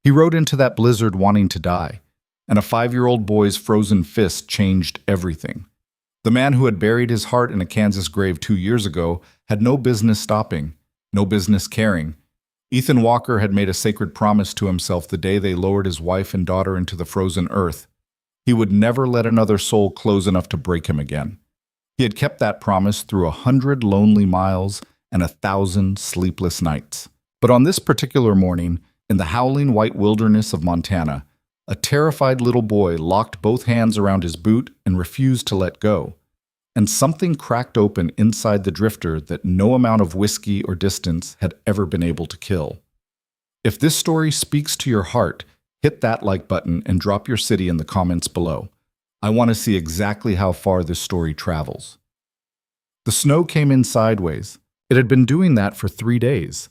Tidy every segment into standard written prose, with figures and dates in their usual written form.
He rode into that blizzard wanting to die, and a 5-year-old boy's frozen fist changed everything. The man who had buried his heart in a Kansas grave 2 years ago had no business stopping, no business caring. Ethan Walker had made a sacred promise to himself the day they lowered his wife and daughter into the frozen earth. He would never let another soul close enough to break him again. He had kept that promise through 100 lonely miles and 1,000 sleepless nights. But on this particular morning, in the howling white wilderness of Montana, a terrified little boy locked both hands around his boot and refused to let go. And something cracked open inside the drifter that no amount of whiskey or distance had ever been able to kill. If this story speaks to your heart, hit that like button and drop your city in the comments below. I want to see exactly how far this story travels. The snow came in sideways. It had been doing that for 3 days,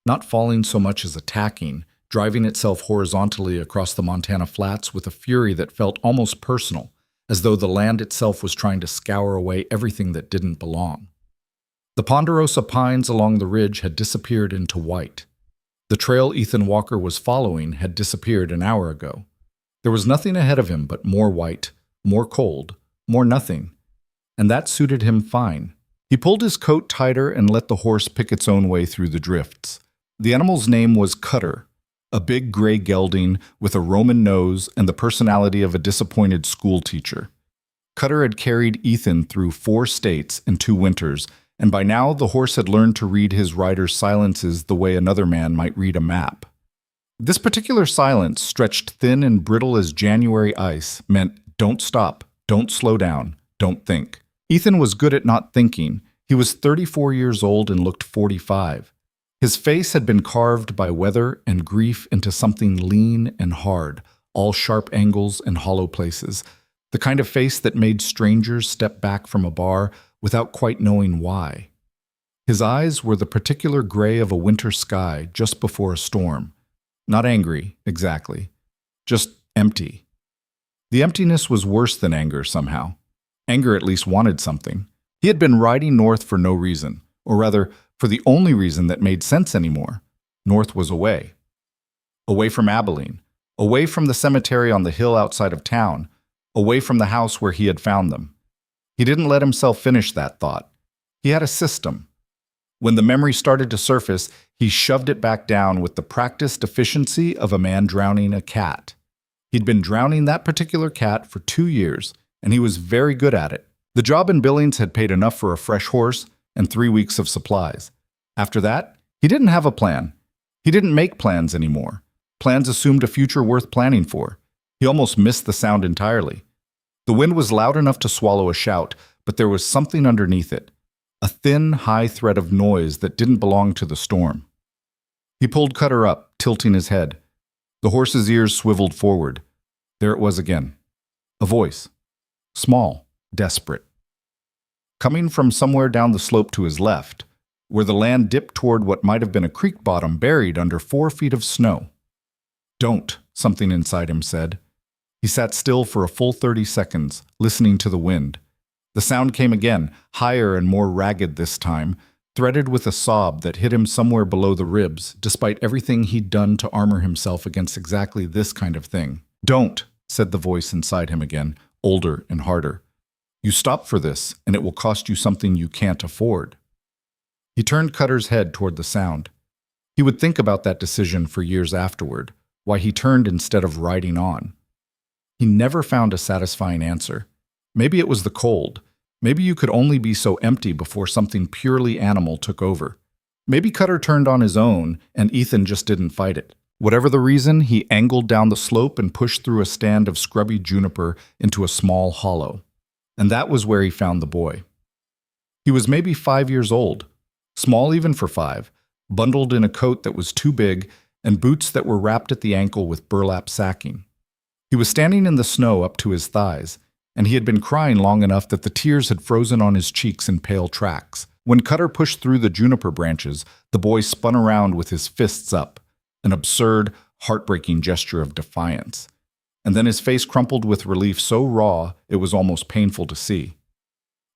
not falling so much as attacking, driving itself horizontally across the Montana flats with a fury that felt almost personal, as though the land itself was trying to scour away everything that didn't belong. The ponderosa pines along the ridge had disappeared into white. The trail Ethan Walker was following had disappeared an hour ago. There was nothing ahead of him but more white, more cold, more nothing, and that suited him fine. He pulled his coat tighter and let the horse pick its own way through the drifts. The animal's name was Cutter, a big gray gelding with a Roman nose and the personality of a disappointed schoolteacher. Cutter had carried Ethan through 4 states and 2 winters, and by now the horse had learned to read his rider's silences the way another man might read a map. This particular silence, stretched thin and brittle as January ice, meant don't stop, don't slow down, don't think. Ethan was good at not thinking. He was 34 years old and looked 45. His face had been carved by weather and grief into something lean and hard, all sharp angles and hollow places, the kind of face that made strangers step back from a bar without quite knowing why. His eyes were the particular gray of a winter sky just before a storm. Not angry, exactly. Just empty. The emptiness was worse than anger somehow. Anger at least wanted something. He had been riding north for no reason, or rather, for the only reason that made sense anymore. North was away. Away from Abilene. Away from the cemetery on the hill outside of town. Away from the house where he had found them. He didn't let himself finish that thought. He had a system. When the memory started to surface, he shoved it back down with the practiced efficiency of a man drowning a cat. He'd been drowning that particular cat for 2 years, and he was very good at it. The job in Billings had paid enough for a fresh horse and 3 weeks of supplies. After that, he didn't have a plan. He didn't make plans anymore. Plans assumed a future worth planning for. He almost missed the sound entirely. The wind was loud enough to swallow a shout, but there was something underneath it. A thin, high thread of noise that didn't belong to the storm. He pulled Cutter up, tilting his head. The horse's ears swiveled forward. There it was again. A voice. Small, desperate. Coming from somewhere down the slope to his left, where the land dipped toward what might have been a creek bottom buried under 4 feet of snow. Don't, something inside him said. He sat still for a full 30 seconds, listening to the wind. The sound came again, higher and more ragged this time, threaded with a sob that hit him somewhere below the ribs, despite everything he'd done to armor himself against exactly this kind of thing. Don't, said the voice inside him again, older and harder. You stop for this, and it will cost you something you can't afford. He turned Cutter's head toward the sound. He would think about that decision for years afterward, why he turned instead of riding on. He never found a satisfying answer. Maybe it was the cold. Maybe you could only be so empty before something purely animal took over. Maybe Cutter turned on his own, and Ethan just didn't fight it. Whatever the reason, he angled down the slope and pushed through a stand of scrubby juniper into a small hollow. And that was where he found the boy. He was maybe 5 years old, small even for 5, bundled in a coat that was too big and boots that were wrapped at the ankle with burlap sacking. He was standing in the snow up to his thighs, and he had been crying long enough that the tears had frozen on his cheeks in pale tracks. When Cutter pushed through the juniper branches, the boy spun around with his fists up, an absurd, heartbreaking gesture of defiance. And then his face crumpled with relief so raw it was almost painful to see.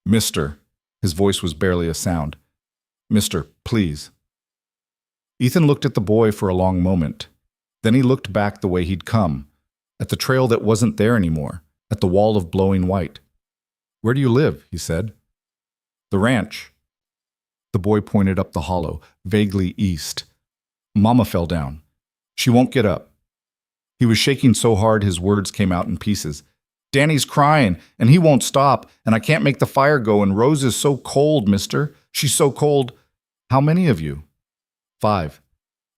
Mister, his voice was barely a sound. Mister, please. Ethan looked at the boy for a long moment. Then he looked back the way he'd come, at the trail that wasn't there anymore, at the wall of glowing white. "Where do you live?" he said. "The ranch." The boy pointed up the hollow, vaguely east. "Mama fell down. She won't get up." He was shaking so hard his words came out in pieces. "Danny's crying, and he won't stop, and I can't make the fire go, and Rose is so cold, mister. She's so cold." "How many of you?" "5.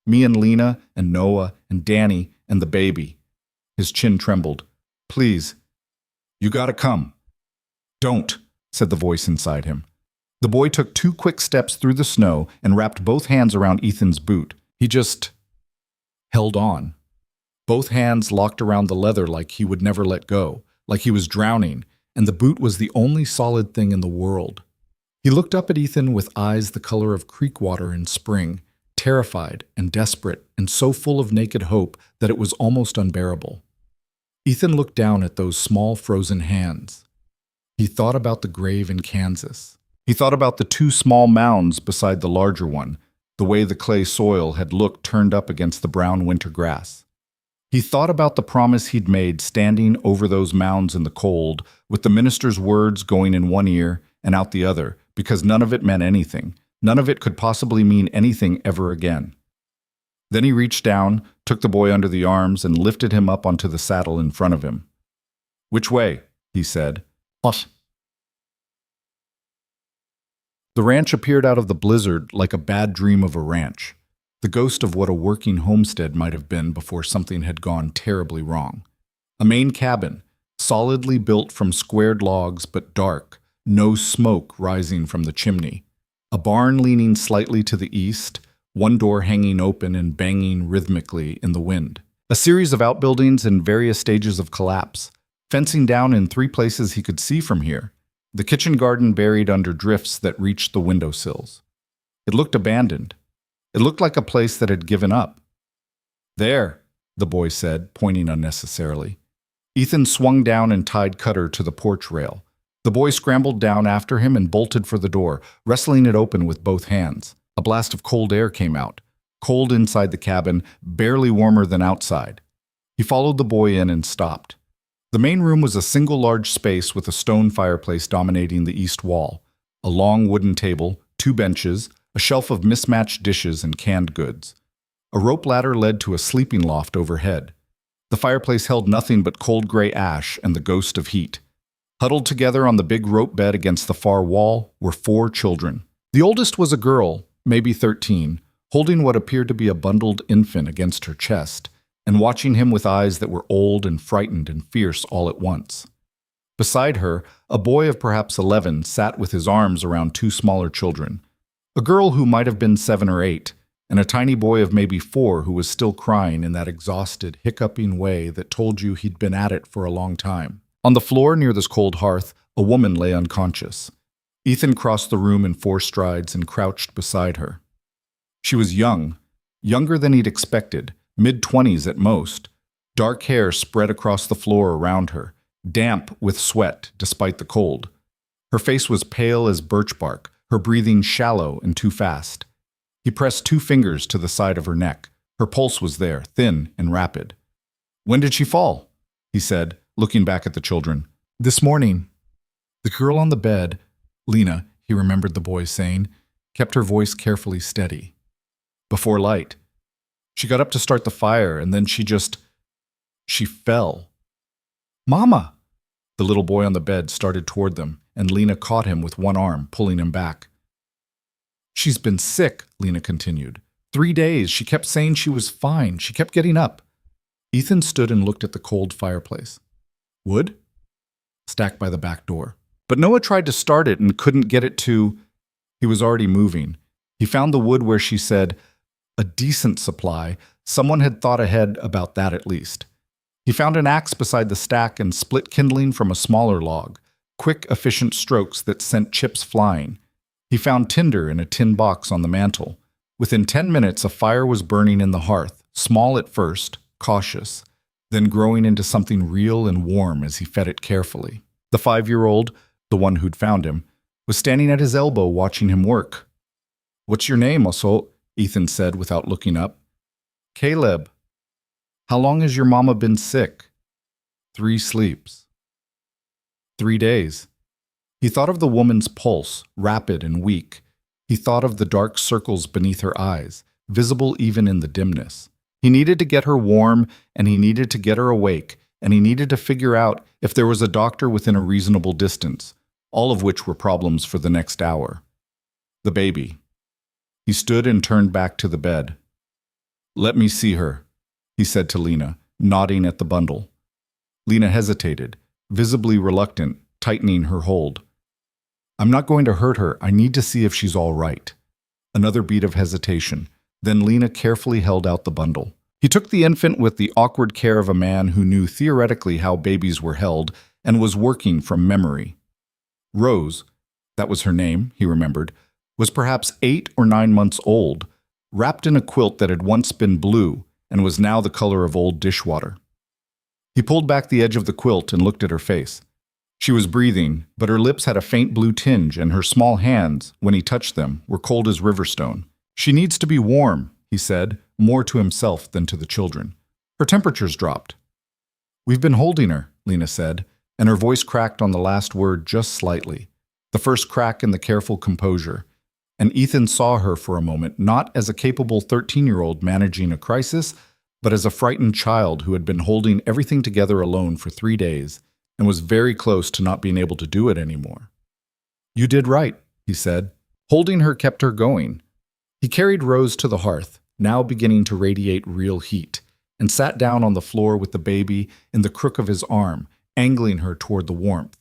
Me and Lena and Noah and Danny and the baby." His chin trembled. "Please, you gotta come." "Don't," said the voice inside him. The boy took 2 quick steps through the snow and wrapped both hands around Ethan's boot. He just held on. Both hands locked around the leather like he would never let go, like he was drowning, and the boot was the only solid thing in the world. He looked up at Ethan with eyes the color of creek water in spring, terrified and desperate and so full of naked hope that it was almost unbearable. Ethan looked down at those small frozen hands. He thought about the grave in Kansas. He thought about the 2 small mounds beside the larger one, the way the clay soil had looked turned up against the brown winter grass. He thought about the promise he'd made standing over those mounds in the cold, with the minister's words going in one ear and out the other, because none of it meant anything. None of it could possibly mean anything ever again. Then he reached down, took the boy under the arms, and lifted him up onto the saddle in front of him. "Which way?" he said. "What?" The ranch appeared out of the blizzard like a bad dream of a ranch, the ghost of what a working homestead might have been before something had gone terribly wrong. A main cabin, solidly built from squared logs but dark, no smoke rising from the chimney. A barn leaning slightly to the east, one door hanging open and banging rhythmically in the wind. A series of outbuildings in various stages of collapse, fencing down in 3 places he could see from here. The kitchen garden buried under drifts that reached the windowsills. It looked abandoned. It looked like a place that had given up. "There," the boy said, pointing unnecessarily. Ethan swung down and tied Cutter to the porch rail. The boy scrambled down after him and bolted for the door, wrestling it open with both hands. A blast of cold air came out, cold inside the cabin, barely warmer than outside. He followed the boy in and stopped. The main room was a single large space with a stone fireplace dominating the east wall, a long wooden table, 2 benches, a shelf of mismatched dishes and canned goods. A rope ladder led to a sleeping loft overhead. The fireplace held nothing but cold gray ash and the ghost of heat. Huddled together on the big rope bed against the far wall were 4 children. The oldest was a girl, maybe 13, holding what appeared to be a bundled infant against her chest, and watching him with eyes that were old and frightened and fierce all at once. Beside her, a boy of perhaps 11 sat with his arms around 2 smaller children, a girl who might have been 7 or 8, and a tiny boy of maybe 4 who was still crying in that exhausted, hiccuping way that told you he'd been at it for a long time. On the floor near this cold hearth, a woman lay unconscious. Ethan crossed the room in 4 strides and crouched beside her. She was young, younger than he'd expected, mid-20s at most. Dark hair spread across the floor around her, damp with sweat despite the cold. Her face was pale as birch bark, her breathing shallow and too fast. He pressed 2 fingers to the side of her neck. Her pulse was there, thin and rapid. "When did she fall?" he said, looking back at the children. "This morning." The girl on the bed, Lena, he remembered the boy saying, kept her voice carefully steady. "Before light. She got up to start the fire, and then she fell." "Mama!" The little boy on the bed started toward them, and Lena caught him with one arm, pulling him back. "She's been sick," Lena continued. 3 days. She kept saying she was fine. She kept getting up." Ethan stood and looked at the cold fireplace. "Wood?" "Stacked by the back door. But Noah tried to start it and couldn't get it to—" He was already moving. He found the wood where she said, "A decent supply. Someone had thought ahead about that at least." He found an axe beside the stack and split kindling from a smaller log, quick, efficient strokes that sent chips flying. He found tinder in a tin box on the mantel. Within 10 minutes, a fire was burning in the hearth, small at first, cautious, then growing into something real and warm as he fed it carefully. The 5-year-old, the one who'd found him, was standing at his elbow watching him work. "What's your name, Oso?" Ethan said without looking up. "Caleb." How long has your mama been sick? 3 sleeps. 3 days. He thought of the woman's pulse, rapid and weak. He thought of the dark circles beneath her eyes, visible even in the dimness. He needed to get her warm, and he needed to get her awake, and he needed to figure out if there was a doctor within a reasonable distance, all of which were problems for the next hour. The baby. He stood and turned back to the bed. "Let me see her," he said to Lena, nodding at the bundle. Lena hesitated, visibly reluctant, tightening her hold. "I'm not going to hurt her. I need to see if she's all right." Another beat of hesitation. Then Lena carefully held out the bundle. He took the infant with the awkward care of a man who knew theoretically how babies were held and was working from memory. Rose, that was her name, he remembered, was perhaps 8 or 9 months old, wrapped in a quilt that had once been blue and was now the color of old dishwater. He pulled back the edge of the quilt and looked at her face. She was breathing, but her lips had a faint blue tinge, and her small hands, when he touched them, were cold as riverstone. "She needs to be warm," he said, more to himself than to the children. "Her temperature's dropped." "We've been holding her," Lena said, and her voice cracked on the last word just slightly, the first crack in the careful composure. And Ethan saw her for a moment, not as a capable 13-year-old managing a crisis, but as a frightened child who had been holding everything together alone for 3 days and was very close to not being able to do it anymore. "You did right," he said. Holding her kept her going. He carried Rose to the hearth, now beginning to radiate real heat, and sat down on the floor with the baby in the crook of his arm, angling her toward the warmth.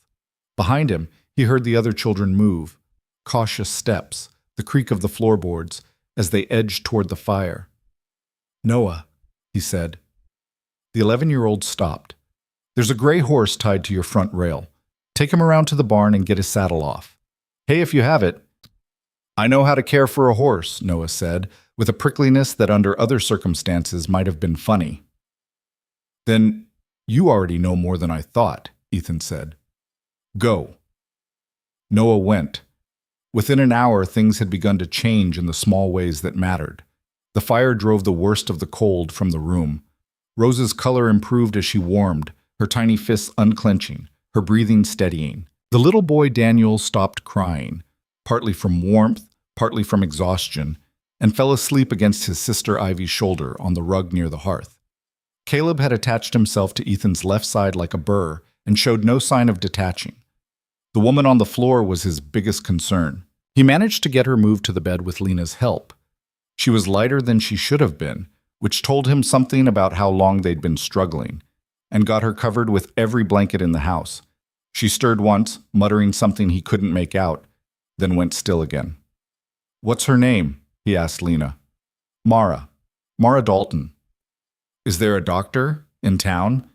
Behind him, he heard the other children move, cautious steps, the creak of the floorboards, as they edged toward the fire. "Noah," he said. The 11-year-old stopped. "There's a gray horse tied to your front rail. Take him around to the barn and get his saddle off. Hay if you have it." "I know how to care for a horse," Noah said, with a prickliness that under other circumstances might have been funny. "Then you already know more than I thought," Ethan said. "Go." Noah went. Within an hour, things had begun to change in the small ways that mattered. The fire drove the worst of the cold from the room. Rose's color improved as she warmed, her tiny fists unclenching, her breathing steadying. The little boy Daniel stopped crying, partly from warmth, partly from exhaustion, and fell asleep against his sister Ivy's shoulder on the rug near the hearth. Caleb had attached himself to Ethan's left side like a burr and showed no sign of detaching. The woman on the floor was his biggest concern. He managed to get her moved to the bed with Lena's help. She was lighter than she should have been, which told him something about how long they'd been struggling, and got her covered with every blanket in the house. She stirred once, muttering something he couldn't make out, then went still again. "What's her name?" he asked Lena. "Mara. Mara Dalton." "Is there a doctor in town?"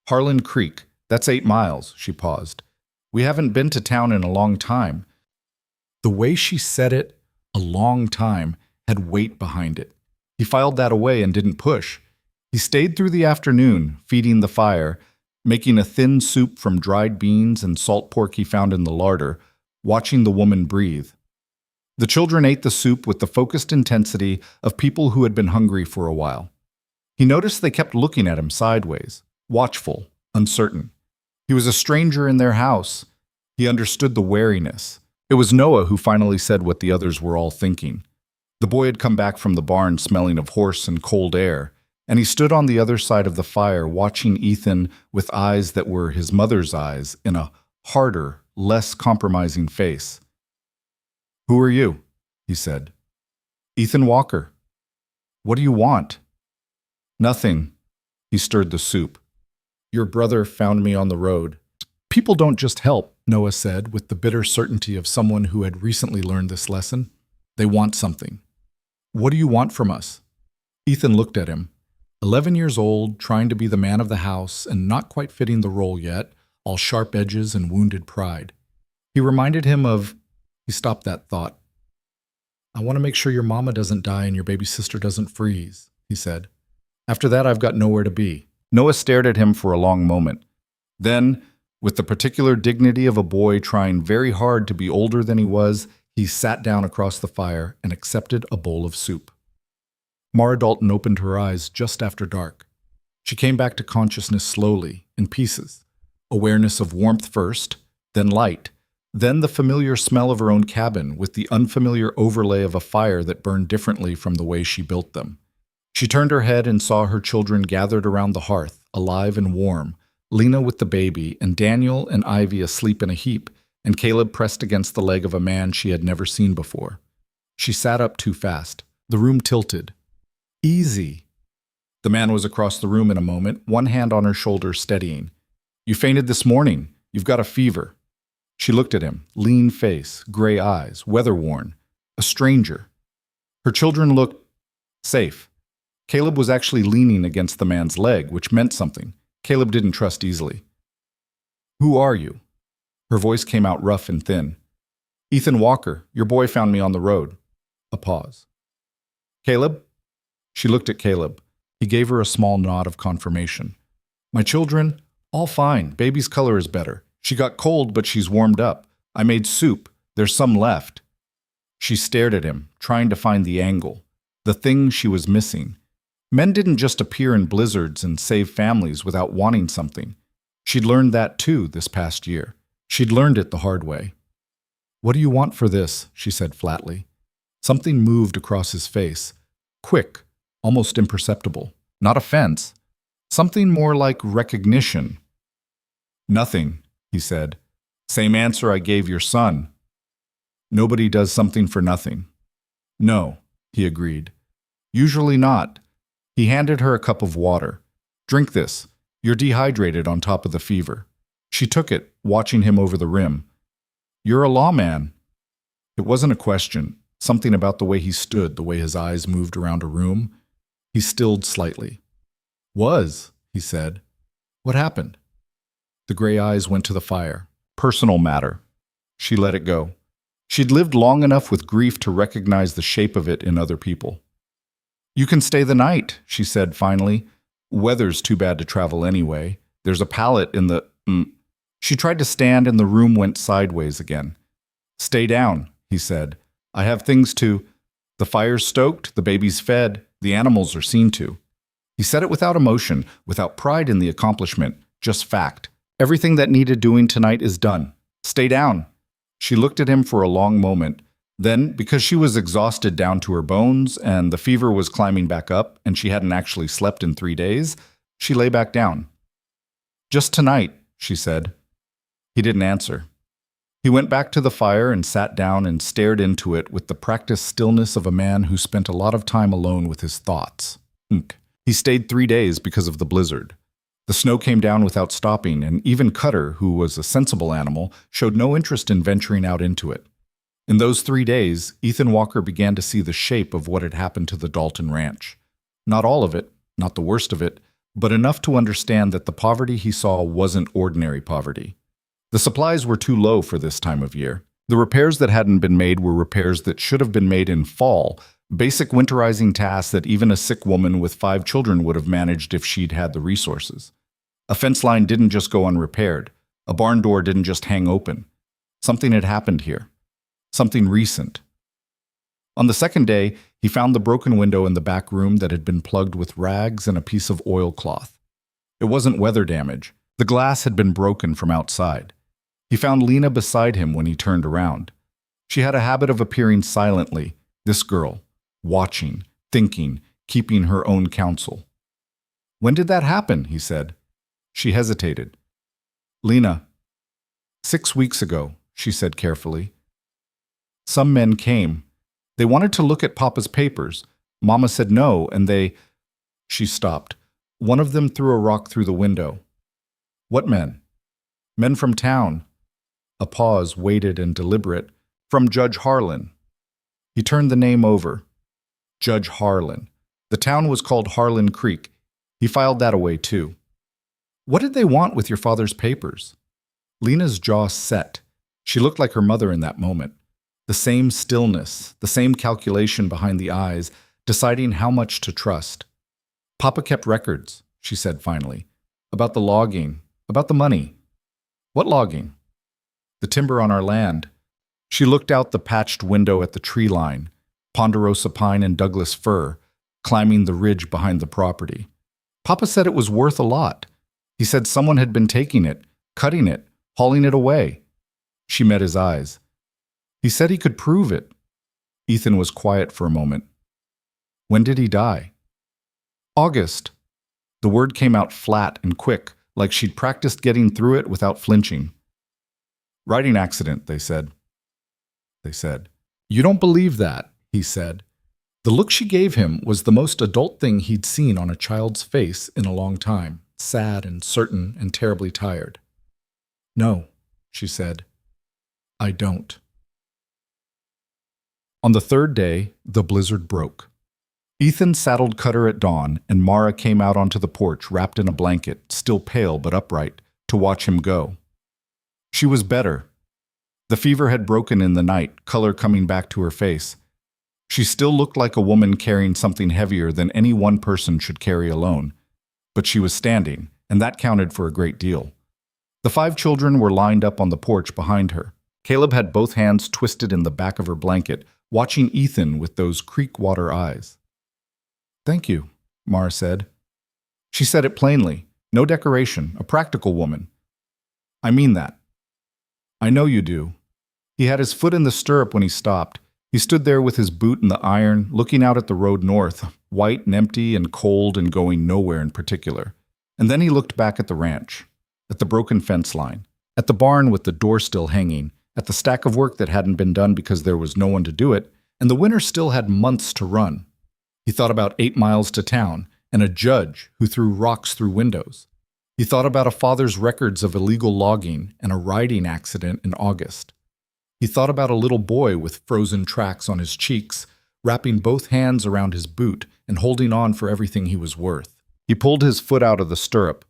"Harlan Creek. That's 8 miles, she paused. "We haven't been to town in a long time." The way she said it, "a long time," had weight behind it. He filed that away and didn't push. He stayed through the afternoon, feeding the fire, making a thin soup from dried beans and salt pork he found in the larder, watching the woman breathe. The children ate the soup with the focused intensity of people who had been hungry for a while. He noticed they kept looking at him sideways, watchful, uncertain. He was a stranger in their house. He understood the wariness. It was Noah who finally said what the others were all thinking. The boy had come back from the barn smelling of horse and cold air, and he stood on the other side of the fire watching Ethan with eyes that were his mother's eyes in a harder, less compromising face. "Who are you?" he said. "Ethan Walker." "What do you want?" "Nothing." He stirred the soup. "Your brother found me on the road." "People don't just help," Noah said with the bitter certainty of someone who had recently learned this lesson. "They want something." "What do you want from us?" Ethan looked at him. 11 years old, trying to be the man of the house and not quite fitting the role yet, all sharp edges and wounded pride. He reminded him of... He stopped that thought. "I want to make sure your mama doesn't die and your baby sister doesn't freeze," he said. "After that, I've got nowhere to be." Noah stared at him for a long moment. Then, with the particular dignity of a boy trying very hard to be older than he was, he sat down across the fire and accepted a bowl of soup. Mara Dalton opened her eyes just after dark. She came back to consciousness slowly, in pieces. Awareness of warmth first, then light, then the familiar smell of her own cabin with the unfamiliar overlay of a fire that burned differently from the way she built them. She turned her head and saw her children gathered around the hearth, alive and warm, Lena with the baby, and Daniel and Ivy asleep in a heap, and Caleb pressed against the leg of a man she had never seen before. She sat up too fast. The room tilted. Easy. The man was across the room in a moment, one hand on her shoulder steadying. You fainted this morning. You've got a fever. She looked at him, lean face, gray eyes, weather-worn. A stranger. Her children looked safe. Caleb was actually leaning against the man's leg, which meant something. Caleb didn't trust easily. Who are you? Her voice came out rough and thin. Ethan Walker, your boy found me on the road. A pause. Caleb? She looked at Caleb. He gave her a small nod of confirmation. My children? All fine. Baby's color is better. She got cold, but she's warmed up. I made soup. There's some left. She stared at him, trying to find the angle, the thing she was missing. Men didn't just appear in blizzards and save families without wanting something. She'd learned that too this past year. She'd learned it the hard way. What do you want for this? She said flatly. Something moved across his face. Quick, almost imperceptible. Not offense. Something more like recognition. Nothing, he said. Same answer I gave your son. Nobody does something for nothing. No, he agreed. Usually not. He handed her a cup of water. Drink this. You're dehydrated on top of the fever. She took it, watching him over the rim. You're a lawman. It wasn't a question. Something about the way he stood, the way his eyes moved around a room. He stilled slightly. Was, he said. What happened? The gray eyes went to the fire. Personal matter. She let it go. She'd lived long enough with grief to recognize the shape of it in other people. You can stay the night, she said finally. Weather's too bad to travel anyway. There's a pallet in the... She tried to stand and the room went sideways again. Stay down, he said. I have things to... The fire's stoked, the baby's fed, the animals are seen to. He said it without emotion, without pride in the accomplishment, just fact. Everything that needed doing tonight is done. Stay down. She looked at him for a long moment. Then, because she was exhausted down to her bones and the fever was climbing back up and she hadn't actually slept in 3 days, she lay back down. Just tonight, she said. He didn't answer. He went back to the fire and sat down and stared into it with the practiced stillness of a man who spent a lot of time alone with his thoughts. He stayed 3 days because of the blizzard. The snow came down without stopping, and even Cutter, who was a sensible animal, showed no interest in venturing out into it. In those 3 days, Ethan Walker began to see the shape of what had happened to the Dalton Ranch. Not all of it, not the worst of it, but enough to understand that the poverty he saw wasn't ordinary poverty. The supplies were too low for this time of year. The repairs that hadn't been made were repairs that should have been made in fall, basic winterizing tasks that even a sick woman with 5 children would have managed if she'd had the resources. A fence line didn't just go unrepaired. A barn door didn't just hang open. Something had happened here. Something recent. On the second day, he found the broken window in the back room that had been plugged with rags and a piece of oilcloth. It wasn't weather damage. The glass had been broken from outside. He found Lena beside him when he turned around. She had a habit of appearing silently, this girl, watching, thinking, keeping her own counsel. When did that happen? He said. She hesitated. Lena, 6 weeks ago, she said carefully. Some men came. They wanted to look at Papa's papers. Mama said no, and they... She stopped. One of them threw a rock through the window. What men? Men from town. A pause, weighted and deliberate. From Judge Harlan. He turned the name over. Judge Harlan. The town was called Harlan Creek. He filed that away too. What did they want with your father's papers? Lena's jaw set. She looked like her mother in that moment. The same stillness, the same calculation behind the eyes, deciding how much to trust. Papa kept records, she said finally. About the logging, about the money. What logging? The timber on our land. She looked out the patched window at the tree line, ponderosa pine and Douglas fir, climbing the ridge behind the property. Papa said it was worth a lot. He said someone had been taking it, cutting it, hauling it away. She met his eyes. He said he could prove it. Ethan was quiet for a moment. When did he die? August. The word came out flat and quick, like she'd practiced getting through it without flinching. Riding accident, they said. You don't believe that, he said. The look she gave him was the most adult thing he'd seen on a child's face in a long time, sad and certain and terribly tired. No, she said. I don't. On the third day, the blizzard broke. Ethan saddled Cutter at dawn, and Mara came out onto the porch wrapped in a blanket, still pale but upright, to watch him go. She was better. The fever had broken in the night, color coming back to her face. She still looked like a woman carrying something heavier than any one person should carry alone. But she was standing, and that counted for a great deal. The 5 children were lined up on the porch behind her. Caleb had both hands twisted in the back of her blanket, watching Ethan with those creek water eyes. Thank you, Mara said. She said it plainly, no decoration, a practical woman. I mean that. I know you do. He had his foot in the stirrup when he stopped. He stood there with his boot in the iron, looking out at the road north, white and empty and cold and going nowhere in particular. And then he looked back at the ranch, at the broken fence line, at the barn with the door still hanging, at the stack of work that hadn't been done because there was no one to do it, and the winter still had months to run. He thought about 8 miles to town, and a judge who threw rocks through windows. He thought about a father's records of illegal logging and a riding accident in August. He thought about a little boy with frozen tracks on his cheeks, wrapping both hands around his boot and holding on for everything he was worth. He pulled his foot out of the stirrup.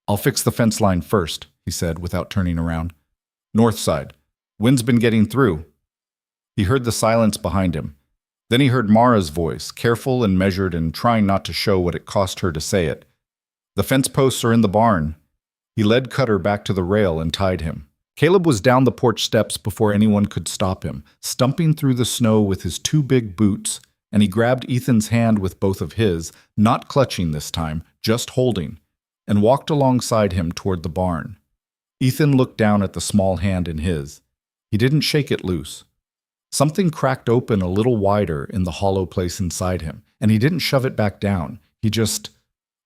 I'll fix the fence line first, he said without turning around. North side. Wind's been getting through. He heard the silence behind him. Then he heard Mara's voice, careful and measured and trying not to show what it cost her to say it. The fence posts are in the barn. He led Cutter back to the rail and tied him. Caleb was down the porch steps before anyone could stop him, stumping through the snow with his 2 big boots, and he grabbed Ethan's hand with both of his, not clutching this time, just holding, and walked alongside him toward the barn. Ethan looked down at the small hand in his. He didn't shake it loose. Something cracked open a little wider in the hollow place inside him, and he didn't shove it back down. He just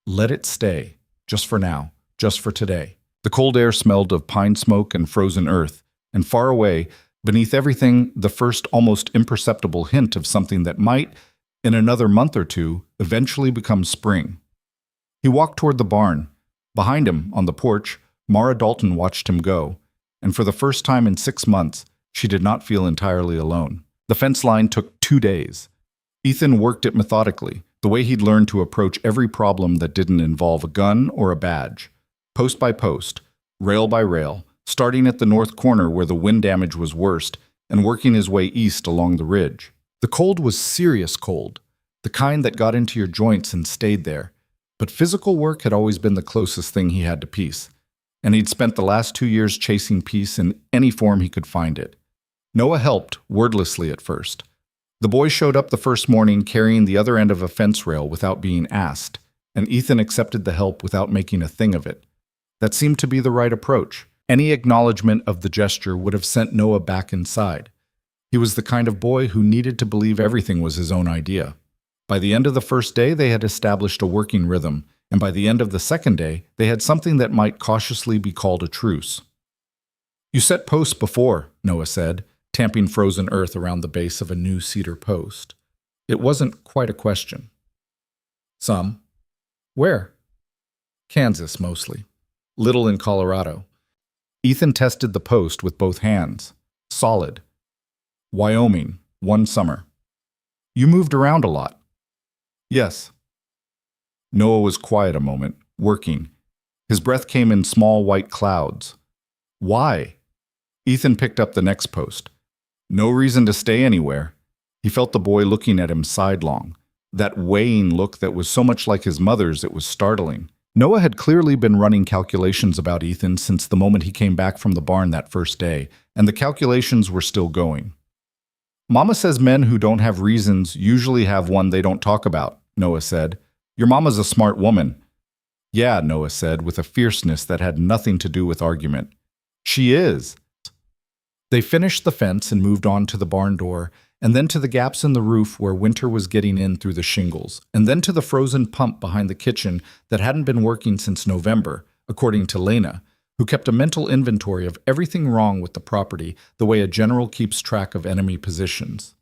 let it stay, just for now, just for today. The cold air smelled of pine smoke and frozen earth, and far away, beneath everything, the first almost imperceptible hint of something that might, in another month or 2, eventually become spring. He walked toward the barn. Behind him, on the porch, Mara Dalton watched him go, and for the first time in 6 months, she did not feel entirely alone. The fence line took 2 days. Ethan worked it methodically, the way he'd learned to approach every problem that didn't involve a gun or a badge. Post by post, rail by rail, starting at the north corner where the wind damage was worst and working his way east along the ridge. The cold was serious cold, the kind that got into your joints and stayed there. But physical work had always been the closest thing he had to peace, and he'd spent the last 2 years chasing peace in any form he could find it. Noah helped, wordlessly at first. The boy showed up the first morning carrying the other end of a fence rail without being asked, and Ethan accepted the help without making a thing of it. That seemed to be the right approach. Any acknowledgement of the gesture would have sent Noah back inside. He was the kind of boy who needed to believe everything was his own idea. By the end of the first day, they had established a working rhythm, and by the end of the second day, they had something that might cautiously be called a truce. You set posts before, Noah said, tamping frozen earth around the base of a new cedar post. It wasn't quite a question. Some. Where? Kansas, mostly. Little in Colorado. Ethan tested the post with both hands. Solid. Wyoming, 1 summer. You moved around a lot. Yes. Noah was quiet a moment, working. His breath came in small white clouds. Why? Ethan picked up the next post. No reason to stay anywhere. He felt the boy looking at him sidelong, that weighing look that was so much like his mother's it was startling. Noah had clearly been running calculations about Ethan since the moment he came back from the barn that first day, and the calculations were still going. Mama says men who don't have reasons usually have one they don't talk about, Noah said. Your mama's a smart woman. Yeah, Noah said with a fierceness that had nothing to do with argument. She is. They finished the fence and moved on to the barn door, and then to the gaps in the roof where winter was getting in through the shingles, and then to the frozen pump behind the kitchen that hadn't been working since November, according to Lena, who kept a mental inventory of everything wrong with the property the way a general keeps track of enemy positions.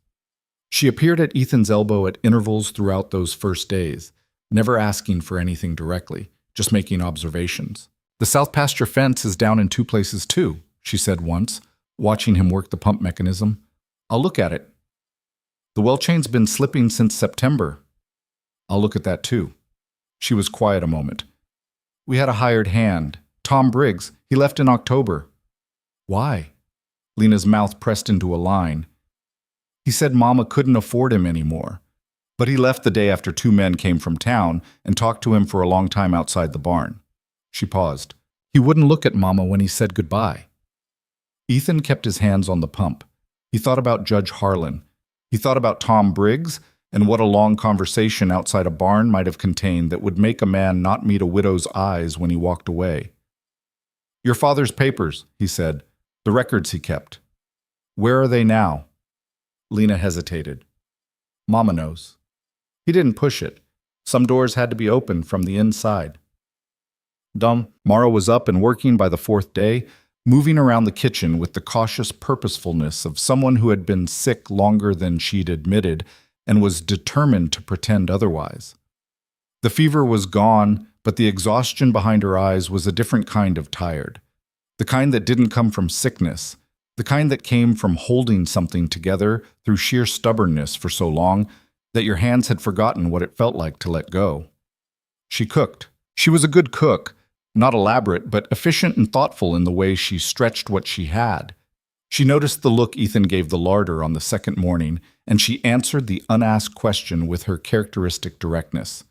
She appeared at Ethan's elbow at intervals throughout those first days, never asking for anything directly, just making observations. The south pasture fence is down in 2 places too, she said once, watching him work the pump mechanism. I'll look at it. The well chain's been slipping since September. I'll look at that too. She was quiet a moment. We had a hired hand, Tom Briggs. He left in October. Why? Lena's mouth pressed into a line. He said Mama couldn't afford him anymore. But he left the day after 2 men came from town and talked to him for a long time outside the barn. She paused. He wouldn't look at Mama when he said goodbye. Ethan kept his hands on the pump. He thought about Judge Harlan. He thought about Tom Briggs and what a long conversation outside a barn might have contained that would make a man not meet a widow's eyes when he walked away. Your father's papers, he said, the records he kept. Where are they now? Lena hesitated. Mama knows. He didn't push it. Some doors had to be opened from the inside. Mara was up and working by the 4th day, moving around the kitchen with the cautious purposefulness of someone who had been sick longer than she'd admitted and was determined to pretend otherwise. The fever was gone, but the exhaustion behind her eyes was a different kind of tired. The kind that didn't come from sickness, the kind that came from holding something together through sheer stubbornness for so long that your hands had forgotten what it felt like to let go. She cooked. She was a good cook, not elaborate, but efficient and thoughtful in the way she stretched what she had. She noticed the look Ethan gave the larder on the second morning, and she answered the unasked question with her characteristic directness.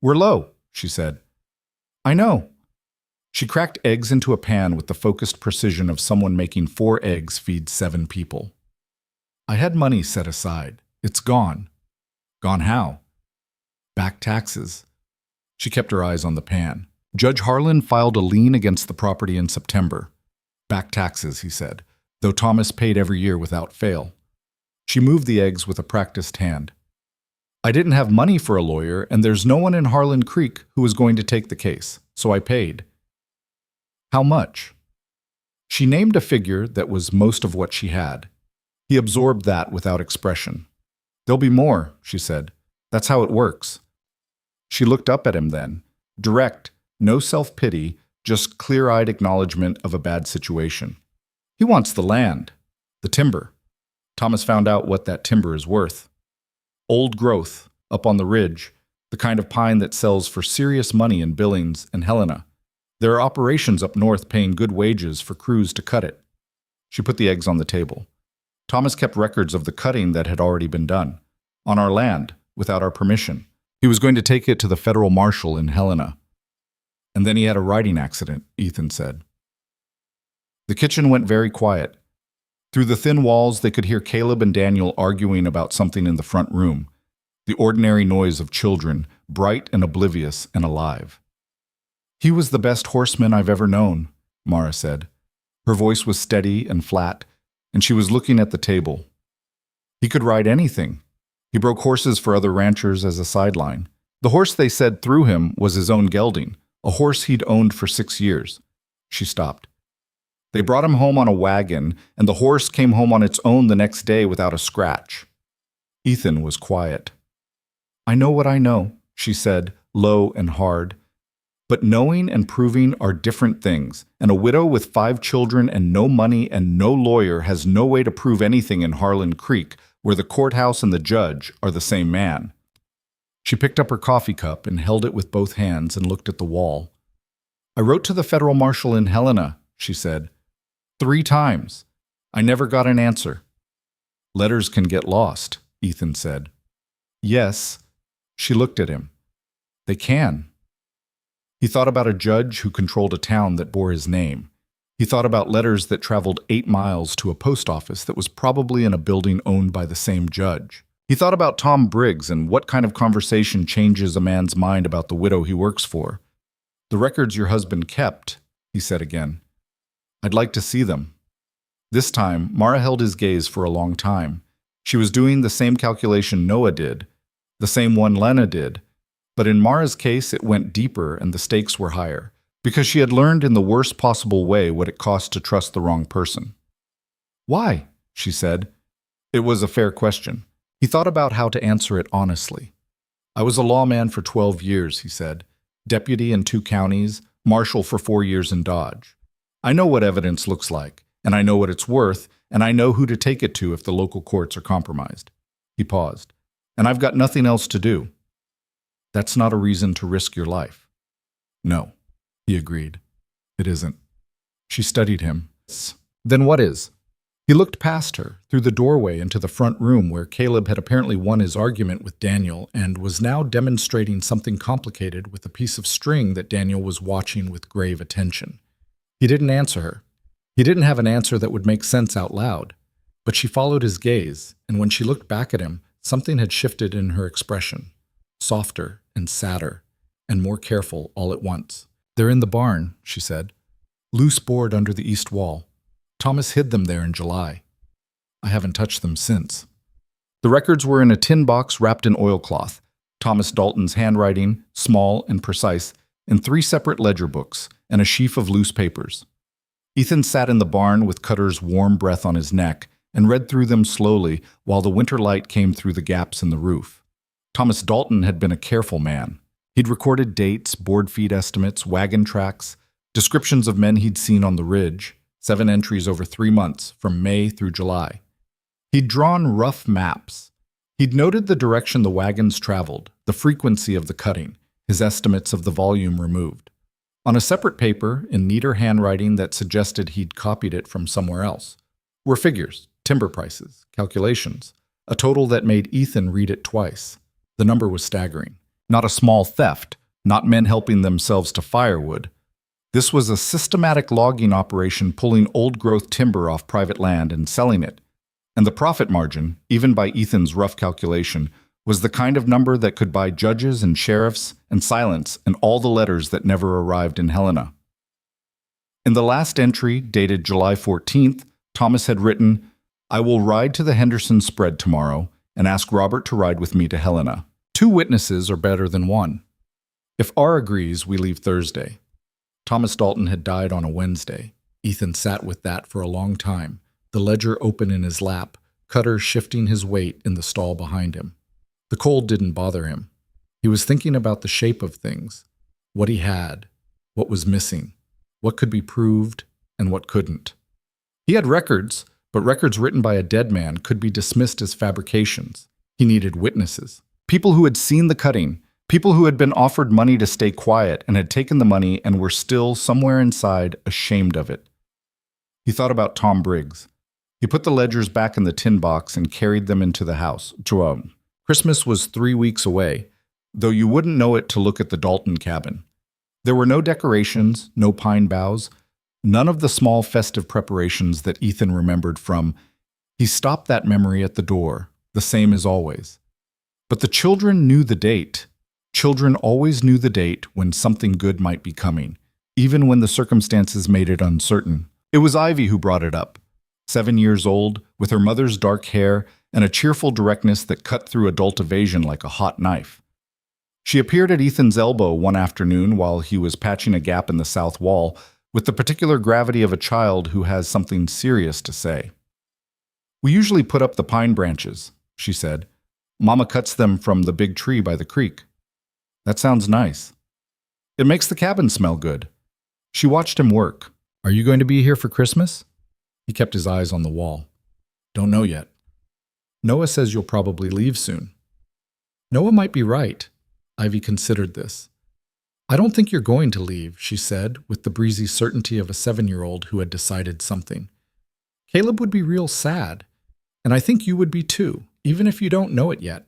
We're low, she said. I know. She cracked eggs into a pan with the focused precision of someone making 4 eggs feed 7 people. I had money set aside. It's gone. Gone how? Back taxes. She kept her eyes on the pan. Judge Harlan filed a lien against the property in September. Back taxes, he said, though Thomas paid every year without fail. She moved the eggs with a practiced hand. I didn't have money for a lawyer, and there's no one in Harlan Creek who was going to take the case, so I paid. How much? She named a figure that was most of what she had. He absorbed that without expression. There'll be more, she said. That's how it works. She looked up at him then, direct, no self-pity, just clear-eyed acknowledgement of a bad situation. He wants the land, the timber. Thomas found out what that timber is worth. Old growth, up on the ridge, the kind of pine that sells for serious money in Billings and Helena. There are operations up north paying good wages for crews to cut it. She put the eggs on the table. Thomas kept records of the cutting that had already been done, on our land, without our permission. He was going to take it to the federal marshal in Helena. And then he had a riding accident, Ethan said. The kitchen went very quiet. Through the thin walls, they could hear Caleb and Daniel arguing about something in the front room, the ordinary noise of children, bright and oblivious and alive. He was the best horseman I've ever known, Mara said. Her voice was steady and flat, and she was looking at the table. He could ride anything. He broke horses for other ranchers as a sideline. The horse they said threw him was his own gelding, a horse he'd owned for 6 years. She stopped. They brought him home on a wagon, and the horse came home on its own the next day without a scratch. Ethan was quiet. I know what I know, she said, low and hard. But knowing and proving are different things, and a widow with 5 children and no money and no lawyer has no way to prove anything in Harlan Creek, where the courthouse and the judge are the same man. She picked up her coffee cup and held it with both hands and looked at the wall. I wrote to the federal marshal in Helena, she said. 3 times. I never got an answer. Letters can get lost, Ethan said. Yes. She looked at him. They can. He thought about a judge who controlled a town that bore his name. He thought about letters that traveled 8 miles to a post office that was probably in a building owned by the same judge. He thought about Tom Briggs and what kind of conversation changes a man's mind about the widow he works for. "The records your husband kept," he said again. "I'd like to see them." This time, Mara held his gaze for a long time. She was doing the same calculation Noah did, the same one Lena did, but in Mara's case it went deeper and the stakes were higher, because she had learned in the worst possible way what it cost to trust the wrong person. "Why?" she said. It was a fair question. He thought about how to answer it honestly. "I was a lawman for 12 years, he said. Deputy in 2 counties, marshal for 4 years in Dodge. I know what evidence looks like, and I know what it's worth, and I know who to take it to if the local courts are compromised." He paused. "And I've got nothing else to do." "That's not a reason to risk your life." "No," he agreed. "It isn't." She studied him. "Then what is?" He looked past her, through the doorway into the front room where Caleb had apparently won his argument with Daniel and was now demonstrating something complicated with a piece of string that Daniel was watching with grave attention. He didn't answer her. He didn't have an answer that would make sense out loud, but she followed his gaze, and when she looked back at him, something had shifted in her expression, softer and sadder, and more careful all at once. "They're in the barn," she said. "Loose board under the east wall. Thomas hid them there in July. I haven't touched them since." The records were in a tin box wrapped in oilcloth, Thomas Dalton's handwriting, small and precise, in 3 separate ledger books, and a sheaf of loose papers. Ethan sat in the barn with Cutter's warm breath on his neck and read through them slowly while the winter light came through the gaps in the roof. Thomas Dalton had been a careful man. He'd recorded dates, board feet estimates, wagon tracks, descriptions of men he'd seen on the ridge, 7 entries over 3 months, from May through July. He'd drawn rough maps. He'd noted the direction the wagons traveled, the frequency of the cutting, his estimates of the volume removed. On a separate paper, in neater handwriting that suggested he'd copied it from somewhere else, were figures, timber prices, calculations, a total that made Ethan read it twice. The number was staggering. Not a small theft, not men helping themselves to firewood. This was a systematic logging operation pulling old-growth timber off private land and selling it. And the profit margin, even by Ethan's rough calculation, was the kind of number that could buy judges and sheriffs and silence and all the letters that never arrived in Helena. In the last entry, dated July 14th, Thomas had written, "I will ride to the Henderson spread tomorrow and ask Robert to ride with me to Helena. 2 witnesses are better than 1. If R agrees, we leave Thursday." Thomas Dalton had died on a Wednesday. Ethan sat with that for a long time, the ledger open in his lap, Cutter shifting his weight in the stall behind him. The cold didn't bother him. He was thinking about the shape of things, what he had, what was missing, what could be proved, and what couldn't. He had records, but records written by a dead man could be dismissed as fabrications. He needed witnesses. People who had seen the cutting, people who had been offered money to stay quiet and had taken the money and were still, somewhere inside, ashamed of it. He thought about Tom Briggs. He put the ledgers back in the tin box and carried them into the house. Christmas was 3 weeks away, though you wouldn't know it to look at the Dalton cabin. There were no decorations, no pine boughs, none of the small festive preparations that Ethan remembered from. He stopped that memory at the door, the same as always. But the children knew the date. Children always knew the date when something good might be coming, even when the circumstances made it uncertain. It was Ivy who brought it up. 7 years old, with her mother's dark hair and a cheerful directness that cut through adult evasion like a hot knife. She appeared at Ethan's elbow one afternoon while he was patching a gap in the south wall, with the particular gravity of a child who has something serious to say. "We usually put up the pine branches," she said. "Mama cuts them from the big tree by the creek." "That sounds nice." "It makes the cabin smell good." She watched him work. "Are you going to be here for Christmas?" He kept his eyes on the wall. "Don't know yet." "Noah says you'll probably leave soon." Noah might be right. Ivy considered this. "I don't think you're going to leave," she said, with the breezy certainty of a 7-year-old who had decided something. "Caleb would be real sad, and I think you would be too, even if you don't know it yet."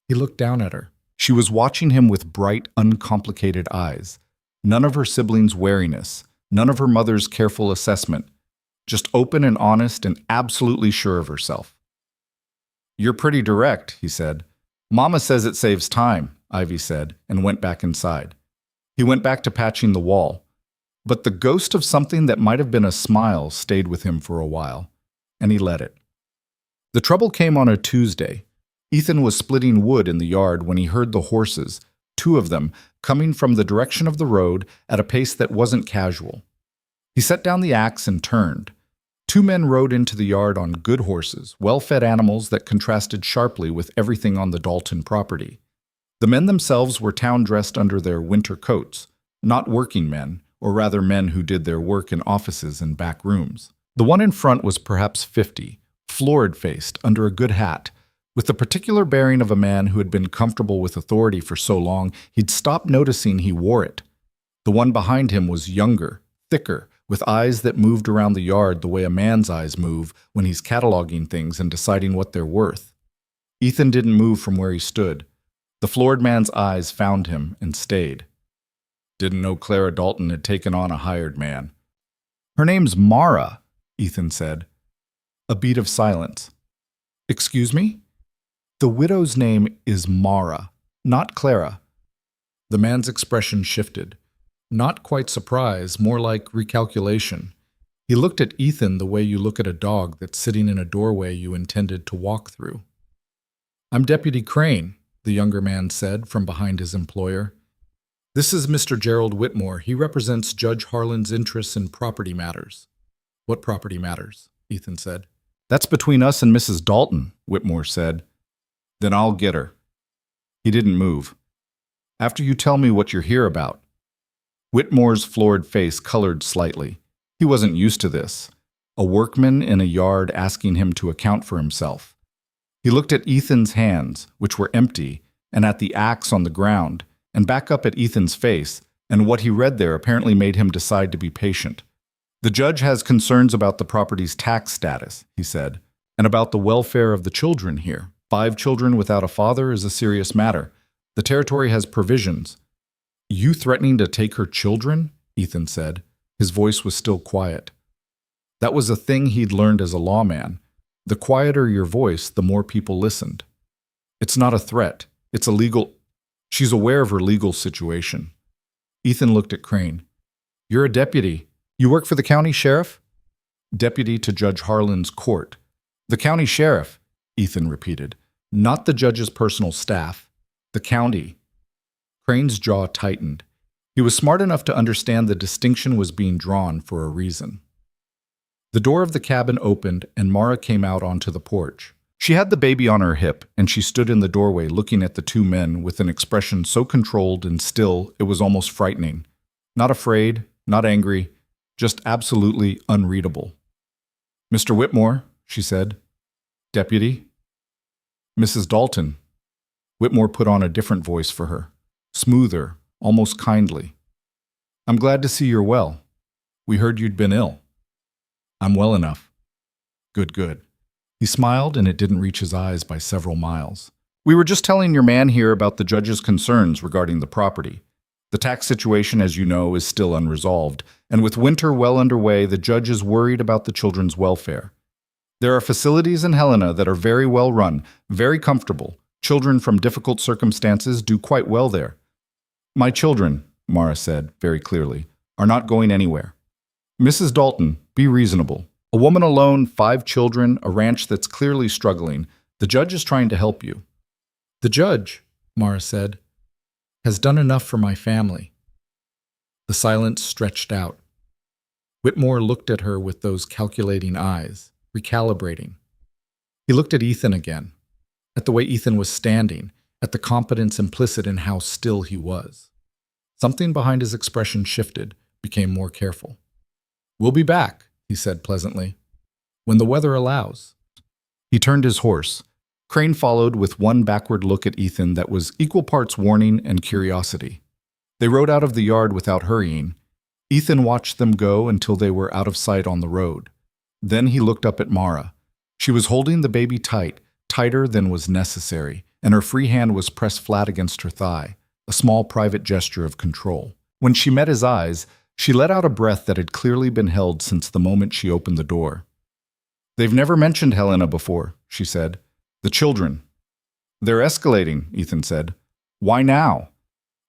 He looked down at her. She was watching him with bright, uncomplicated eyes. None of her siblings' wariness, none of her mother's careful assessment, just open and honest and absolutely sure of herself. "You're pretty direct," he said. "Mama says it saves time," Ivy said, and went back inside. He went back to patching the wall, but the ghost of something that might have been a smile stayed with him for a while, and he let it. The trouble came on a Tuesday. Ethan was splitting wood in the yard when he heard the horses, two of them, coming from the direction of the road at a pace that wasn't casual. He set down the axe and turned. Two men rode into the yard on good horses, well-fed animals that contrasted sharply with everything on the Dalton property. The men themselves were town-dressed under their winter coats, not working men, or rather men who did their work in offices and back rooms. The one in front was perhaps 50, florid-faced, under a good hat, with the particular bearing of a man who had been comfortable with authority for so long he'd stopped noticing he wore it. The one behind him was younger, thicker, with eyes that moved around the yard the way a man's eyes move when he's cataloging things and deciding what they're worth. Ethan didn't move from where he stood. The florid man's eyes found him and stayed. Didn't know Clara Dalton had taken on a hired man. Her name's Mara, Ethan said. A beat of silence. Excuse me? The widow's name is Mara, not Clara. The man's expression shifted. Not quite surprise, more like recalculation. He looked at Ethan the way you look at a dog that's sitting in a doorway you intended to walk through. I'm Deputy Crane, the younger man said from behind his employer. This is Mr. Gerald Whitmore. He represents Judge Harlan's interests in property matters. What property matters? Ethan said. That's between us and Mrs. Dalton, Whitmore said. Then I'll get her. He didn't move. After you tell me what you're here about. Whitmore's florid face colored slightly. He wasn't used to this. A workman in a yard asking him to account for himself. He looked at Ethan's hands, which were empty, and at the axe on the ground, and back up at Ethan's face, and what he read there apparently made him decide to be patient. The judge has concerns about the property's tax status, he said, and about the welfare of the children here. 5 children without a father is a serious matter. The territory has provisions. You threatening to take her children? Ethan said. His voice was still quiet. That was a thing he'd learned as a lawman. The quieter your voice, the more people listened. It's not a threat. It's a legal... She's aware of her legal situation. Ethan looked at Crane. You're a deputy. You work for the county sheriff? Deputy to Judge Harlan's court. The county sheriff, Ethan repeated. Not the judge's personal staff. The county. Crane's jaw tightened. He was smart enough to understand the distinction was being drawn for a reason. The door of the cabin opened and Mara came out onto the porch. She had the baby on her hip, and she stood in the doorway looking at the two men with an expression so controlled and still it was almost frightening. Not afraid, not angry, just absolutely unreadable. Mr. Whitmore, she said. Deputy. Mrs. Dalton. Whitmore put on a different voice for her, smoother, almost kindly. I'm glad to see you're well. We heard you'd been ill. I'm well enough. Good, good. He smiled, and it didn't reach his eyes by several miles. We were just telling your man here about the judge's concerns regarding the property. The tax situation, as you know, is still unresolved, and with winter well underway, the judge is worried about the children's welfare. There are facilities in Helena that are very well run, very comfortable. Children from difficult circumstances do quite well there. My children, Mara said very clearly, are not going anywhere. Mrs. Dalton, be reasonable. A woman alone, 5 children, a ranch that's clearly struggling. The judge is trying to help you. The judge, Mara said, has done enough for my family. The silence stretched out. Whitmore looked at her with those calculating eyes, recalibrating. He looked at Ethan again, at the way Ethan was standing, at the competence implicit in how still he was. Something behind his expression shifted, became more careful. We'll be back, he said pleasantly, when the weather allows. He turned his horse. Crane followed with one backward look at Ethan that was equal parts warning and curiosity. They rode out of the yard without hurrying. Ethan watched them go until they were out of sight on the road. Then he looked up at Mara. She was holding the baby tight, tighter than was necessary, and her free hand was pressed flat against her thigh, a small private gesture of control. When she met his eyes, she let out a breath that had clearly been held since the moment she opened the door. They've never mentioned Helena before, she said. The children. They're escalating, Ethan said. Why now?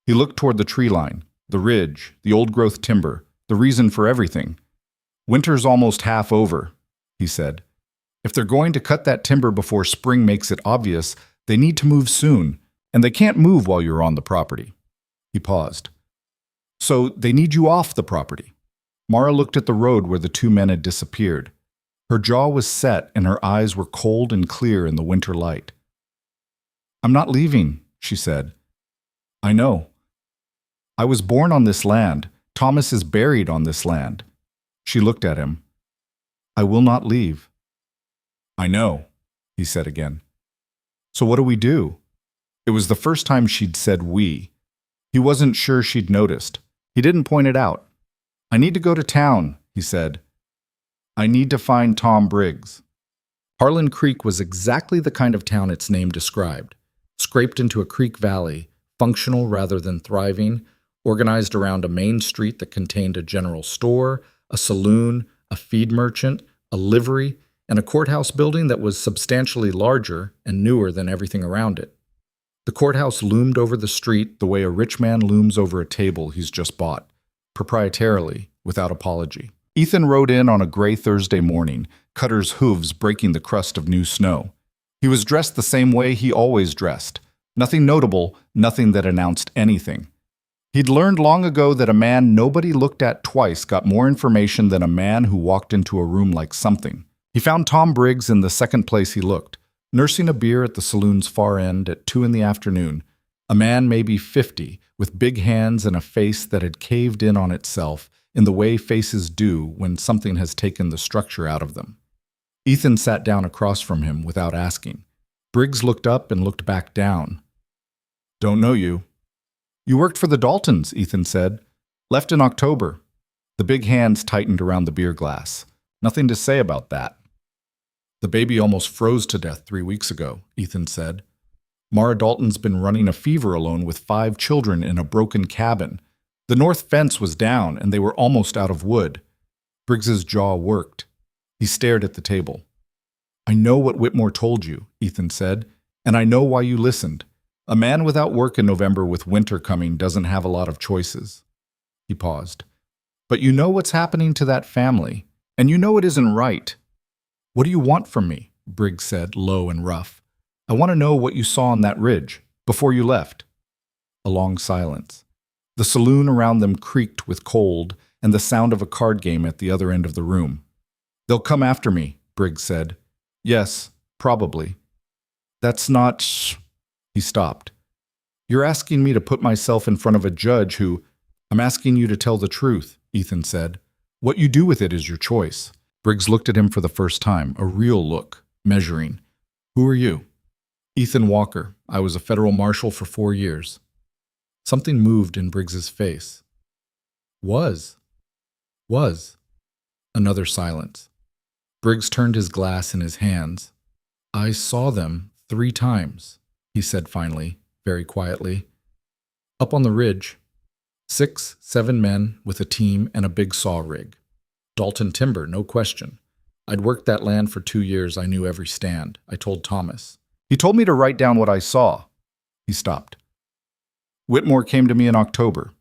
He looked toward the tree line. The ridge, the old-growth timber, the reason for everything. Winter's almost half over, he said. If they're going to cut that timber before spring makes it obvious, they need to move soon, and they can't move while you're on the property. He paused. So they need you off the property. Mara looked at the road where the two men had disappeared. Her jaw was set and her eyes were cold and clear in the winter light. I'm not leaving, she said. I know. I was born on this land. Thomas is buried on this land. She looked at him. I will not leave. I know, he said again. So what do we do? It was the first time she'd said we. He wasn't sure she'd noticed. He didn't point it out. I need to go to town, he said. I need to find Tom Briggs. Harlan Creek was exactly the kind of town its name described. Scraped into a creek valley, functional rather than thriving, organized around a main street that contained a general store, a saloon, a feed merchant, a livery, and a courthouse building that was substantially larger and newer than everything around it. The courthouse loomed over the street the way a rich man looms over a table he's just bought, proprietarily, without apology. Ethan rode in on a gray Thursday morning, Cutter's hooves breaking the crust of new snow. He was dressed the same way he always dressed. Nothing notable, nothing that announced anything. He'd learned long ago that a man nobody looked at twice got more information than a man who walked into a room like something. He found Tom Briggs in the second place he looked, nursing a beer at the saloon's far end at 2 p.m, a man maybe 50, with big hands and a face that had caved in on itself in the way faces do when something has taken the structure out of them. Ethan sat down across from him without asking. Briggs looked up and looked back down. Don't know you. You worked for the Daltons, Ethan said. Left in October. The big hands tightened around the beer glass. Nothing to say about that. The baby almost froze to death 3 weeks ago, Ethan said. Mara Dalton's been running a fever alone with 5 children in a broken cabin. The north fence was down and they were almost out of wood. Briggs's jaw worked. He stared at the table. I know what Whitmore told you, Ethan said, and I know why you listened. A man without work in November with winter coming doesn't have a lot of choices. He paused. But you know what's happening to that family, and you know it isn't right. What do you want from me? Briggs said, low and rough. I want to know what you saw on that ridge, before you left. A long silence. The saloon around them creaked with cold, and the sound of a card game at the other end of the room. They'll come after me, Briggs said. Yes, probably. That's not... He stopped. You're asking me to put myself in front of a judge who... I'm asking you to tell the truth, Ethan said. What you do with it is your choice. Briggs looked at him for the first time, a real look, measuring. Who are you? Ethan Walker. I was a federal marshal for 4 years. Something moved in Briggs's face. Was. Another silence. Briggs turned his glass in his hands. I saw them 3 times, he said finally, very quietly. Up on the ridge. 6, 7 men with a team and a big saw rig. Dalton timber, no question. I'd worked that land for 2 years. I knew every stand. I told Thomas. He told me to write down what I saw. He stopped. Whitmore came to me in October.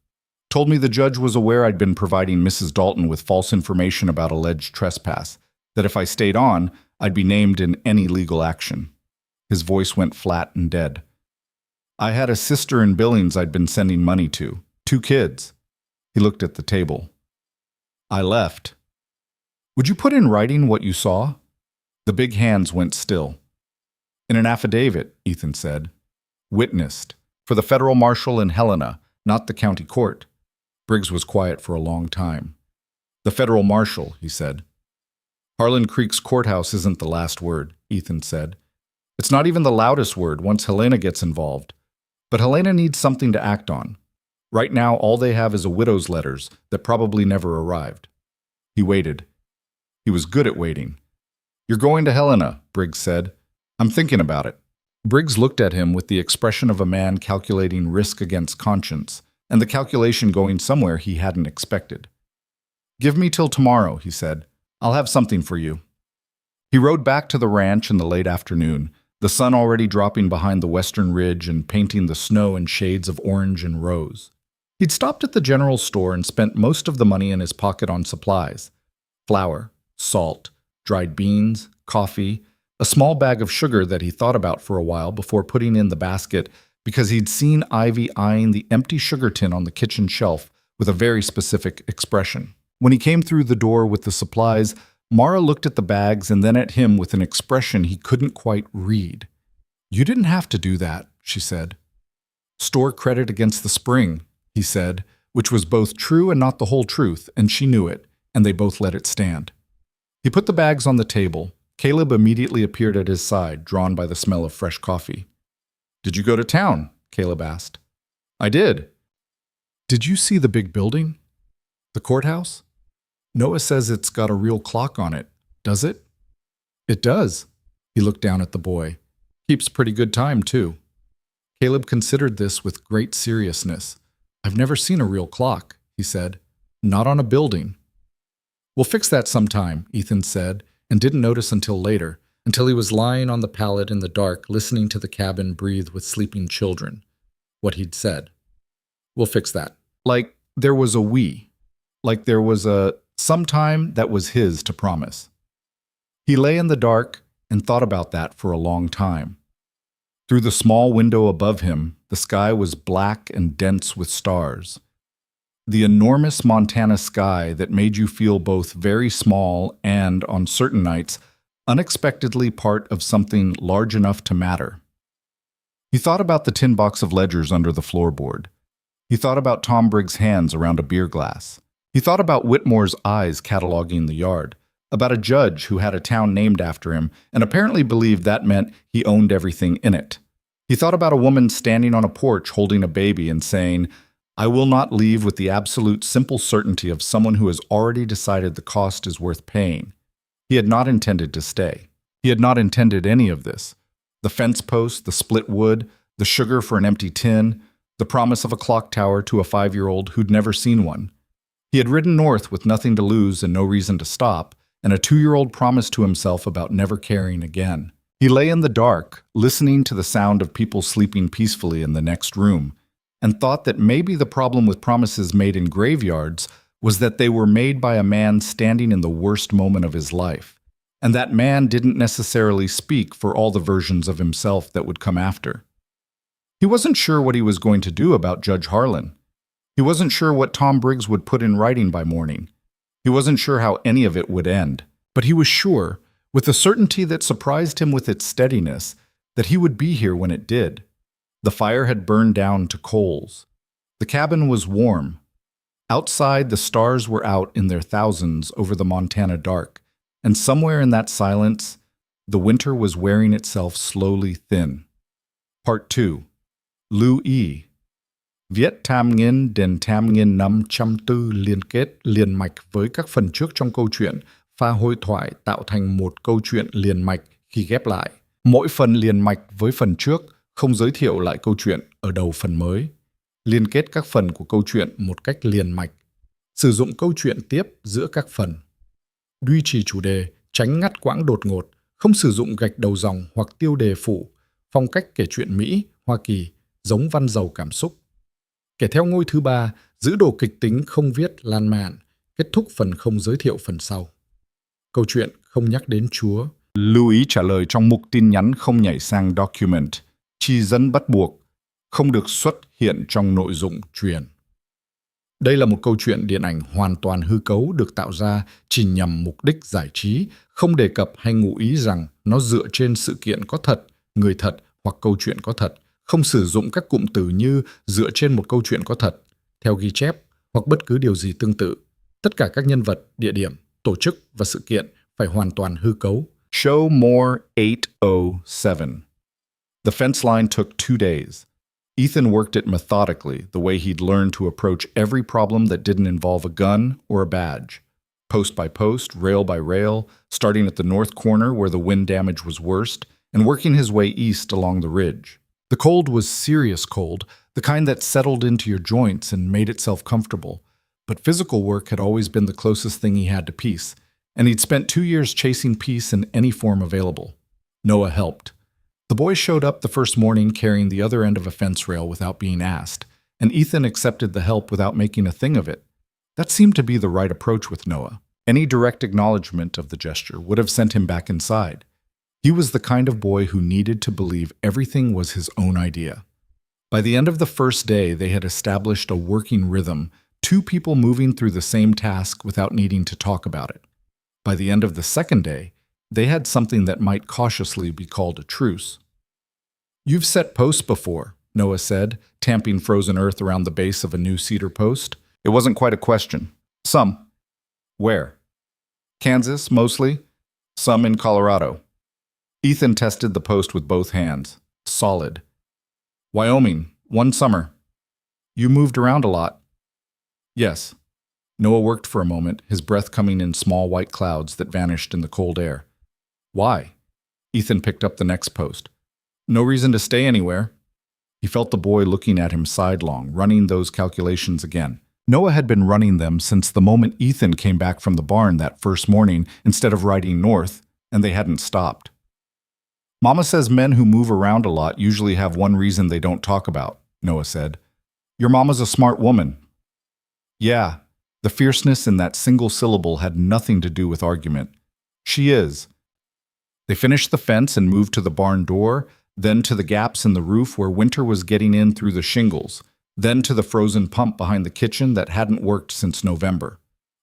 Told me the judge was aware I'd been providing Mrs. Dalton with false information about alleged trespass, that if I stayed on, I'd be named in any legal action. His voice went flat and dead. I had a sister in Billings I'd been sending money to. 2 kids. He looked at the table. I left. Would you put in writing what you saw? The big hands went still. In an affidavit, Ethan said. Witnessed. For the federal marshal in Helena, not the county court. Briggs was quiet for a long time. The federal marshal, he said. Harlan Creek's courthouse isn't the last word, Ethan said. It's not even the loudest word once Helena gets involved. But Helena needs something to act on. Right now, all they have is a widow's letters that probably never arrived. He waited. He was good at waiting. You're going to Helena, Briggs said. I'm thinking about it. Briggs looked at him with the expression of a man calculating risk against conscience, and the calculation going somewhere he hadn't expected. Give me till tomorrow, he said. I'll have something for you. He rode back to the ranch in the late afternoon, the sun already dropping behind the western ridge and painting the snow in shades of orange and rose. He'd stopped at the general store and spent most of the money in his pocket on supplies: flour, salt, dried beans, coffee, a small bag of sugar that he thought about for a while before putting in the basket because he'd seen Ivy eyeing the empty sugar tin on the kitchen shelf with a very specific expression. When he came through the door with the supplies, Mara looked at the bags and then at him with an expression he couldn't quite read. "You didn't have to do that," she said. "Store credit against the spring," he said, which was both true and not the whole truth, and she knew it, and they both let it stand. He put the bags on the table. Caleb immediately appeared at his side, drawn by the smell of fresh coffee. "Did you go to town?" Caleb asked. "I did." "Did you see the big building? The courthouse? Noah says it's got a real clock on it. Does it?" "It does." He looked down at the boy. "Keeps pretty good time, too." Caleb considered this with great seriousness. "I've never seen a real clock," he said. "Not on a building." "We'll fix that sometime," Ethan said, and didn't notice until later, until he was lying on the pallet in the dark listening to the cabin breathe with sleeping children. What he'd said. "We'll fix that." Like there was a we. Like there was a sometime that was his to promise. He lay in the dark and thought about that for a long time. Through the small window above him, the sky was black and dense with stars. The enormous Montana sky that made you feel both very small and, on certain nights, unexpectedly part of something large enough to matter. He thought about the tin box of ledgers under the floorboard. He thought about Tom Briggs' hands around a beer glass. He thought about Whitmore's eyes cataloging the yard, about a judge who had a town named after him and apparently believed that meant he owned everything in it. He thought about a woman standing on a porch holding a baby and saying, "I will not leave with the absolute simple certainty of someone who has already decided the cost is worth paying." He had not intended to stay. He had not intended any of this. The fence post, the split wood, the sugar for an empty tin, the promise of a clock tower to a 5-year-old who'd never seen one. He had ridden north with nothing to lose and no reason to stop, and a 2-year-old promise to himself about never caring again. He lay in the dark, listening to the sound of people sleeping peacefully in the next room, and thought that maybe the problem with promises made in graveyards was that they were made by a man standing in the worst moment of his life, and that man didn't necessarily speak for all the versions of himself that would come after. He wasn't sure what he was going to do about Judge Harlan. He wasn't sure what Tom Briggs would put in writing by morning. He wasn't sure how any of it would end. But he was sure, with a certainty that surprised him with its steadiness, that he would be here when it did. The fire had burned down to coals. The cabin was warm. Outside, the stars were out in their thousands over the Montana dark, and somewhere in that silence, the winter was wearing itself slowly thin. Part 2. Lưu ý. Viết tham nghiên đền tham nghiên 504 liên kết liền mạch với các phần trước trong câu chuyện, pha hôi thoại tạo thành một câu chuyện liền mạch khi ghép lại. Mỗi phần liền mạch với phần trước, không giới thiệu lại câu chuyện ở đầu phần mới. Liên kết các phần của câu chuyện một cách liền mạch. Sử dụng câu chuyện tiếp giữa các phần. Duy trì chủ đề, tránh ngắt quãng đột ngột, không sử dụng gạch đầu dòng hoặc tiêu đề phụ. Phong cách kể chuyện Mỹ, Hoa Kỳ, giống văn giàu cảm xúc. Kể theo ngôi thứ 3, giữ đồ kịch tính không viết lan man, kết thúc phần không giới thiệu phần sau. Câu chuyện không nhắc đến Chúa. Lưu ý trả lời trong mục tin nhắn không nhảy sang document, chi dẫn bắt buộc, không được xuất hiện trong nội dung truyền. Đây là một câu chuyện điện ảnh hoàn toàn hư cấu được tạo ra chỉ nhằm mục đích giải trí, không đề cập hay ngụ ý rằng nó dựa trên sự kiện có thật, người thật hoặc câu chuyện có thật, không sử dụng các cụm từ như dựa trên một câu chuyện có thật, theo ghi chép hoặc bất cứ điều gì tương tự. Tất cả các nhân vật, địa điểm, tổ chức và sự kiện phải hoàn toàn hư cấu. Show more 807. The fence line took 2 days. Ethan worked it methodically, the way he'd learned to approach every problem that didn't involve a gun or a badge. Post by post, rail by rail, starting at the north corner where the wind damage was worst, and working his way east along the ridge. The cold was serious cold, the kind that settled into your joints and made itself comfortable. But physical work had always been the closest thing he had to peace, and he'd spent 2 years chasing peace in any form available. Noah helped. The boy showed up the first morning carrying the other end of a fence rail without being asked, and Ethan accepted the help without making a thing of it. That seemed to be the right approach with Noah. Any direct acknowledgement of the gesture would have sent him back inside. He was the kind of boy who needed to believe everything was his own idea. By the end of the first day, they had established a working rhythm, two people moving through the same task without needing to talk about it. By the end of the second day, they had something that might cautiously be called a truce. "You've set posts before," Noah said, tamping frozen earth around the base of a new cedar post. It wasn't quite a question. "Some." "Where?" "Kansas, mostly. Some in Colorado." Ethan tested the post with both hands. Solid. "Wyoming, one summer." "You moved around a lot." "Yes." Noah worked for a moment, his breath coming in small white clouds that vanished in the cold air. "Why?" Ethan picked up the next post. "No reason to stay anywhere." He felt the boy looking at him sidelong, running those calculations again. Noah had been running them since the moment Ethan came back from the barn that first morning instead of riding north, and they hadn't stopped. "Mama says men who move around a lot usually have one reason they don't talk about," Noah said. "Your mama's a smart woman." "Yeah." The fierceness in that single syllable had nothing to do with argument. "She is." They finished the fence and moved to the barn door, then to the gaps in the roof where winter was getting in through the shingles, then to the frozen pump behind the kitchen that hadn't worked since November.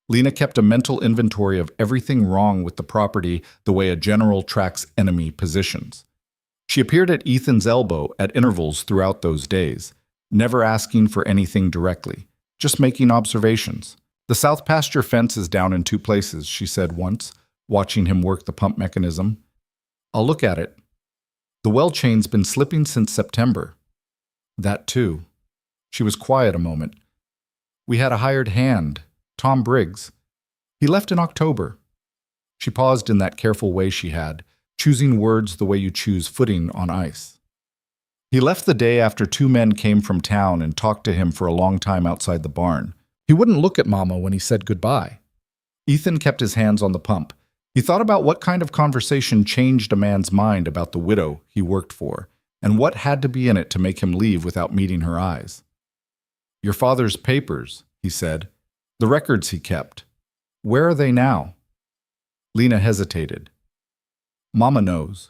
Lena kept a mental inventory of everything wrong with the property the way a general tracks enemy positions. She appeared at Ethan's elbow at intervals throughout those days, never asking for anything directly, just making observations. "The south pasture fence is down in two places," she said once, watching him work the pump mechanism. "I'll look at it." "The well chain's been slipping since September." "That too." She was quiet a moment. "We had a hired hand, Tom Briggs. He left in October." She paused in that careful way she had, choosing words the way you choose footing on ice. "He left the day after two men came from town and talked to him for a long time outside the barn. He wouldn't look at Mama when he said goodbye." Ethan kept his hands on the pump. He thought about what kind of conversation changed a man's mind about the widow he worked for, and what had to be in it to make him leave without meeting her eyes. "Your father's papers," he said. "The records he kept. Where are they now?" Lena hesitated. "Mama knows."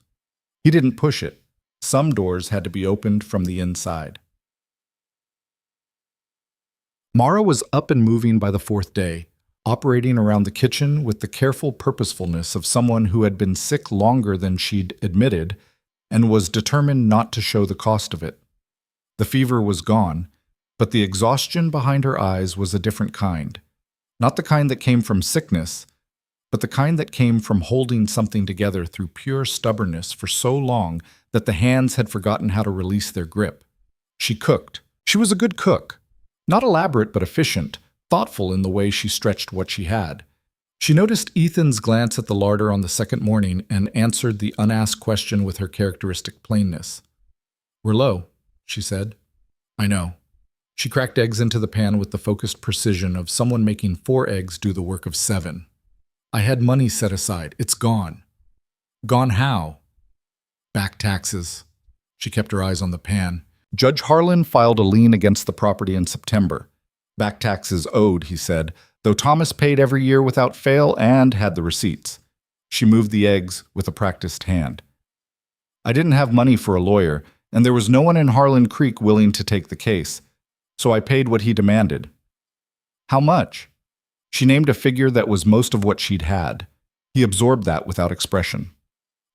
He didn't push it. Some doors had to be opened from the inside. Mara was up and moving by the fourth day, operating around the kitchen with the careful purposefulness of someone who had been sick longer than she'd admitted and was determined not to show the cost of it. The fever was gone, but the exhaustion behind her eyes was a different kind. Not the kind that came from sickness, but the kind that came from holding something together through pure stubbornness for so long that the hands had forgotten how to release their grip. She cooked. She was a good cook. Not elaborate but efficient, thoughtful in the way she stretched what she had. She noticed Ethan's glance at the larder on the second morning and answered the unasked question with her characteristic plainness. "We're low," she said. "I know." She cracked eggs into the pan with the focused precision of someone making 4 eggs do the work of 7. "I had money set aside. It's gone." "Gone how?" "Back taxes." She kept her eyes on the pan. "Judge Harlan filed a lien against the property in September. Back taxes owed," he said, though Thomas paid every year without fail and had the receipts. She moved the eggs with a practiced hand. "I didn't have money for a lawyer, and there was no one in Harlan Creek willing to take the case, so I paid what he demanded." "How much?" She named a figure that was most of what she'd had. He absorbed that without expression.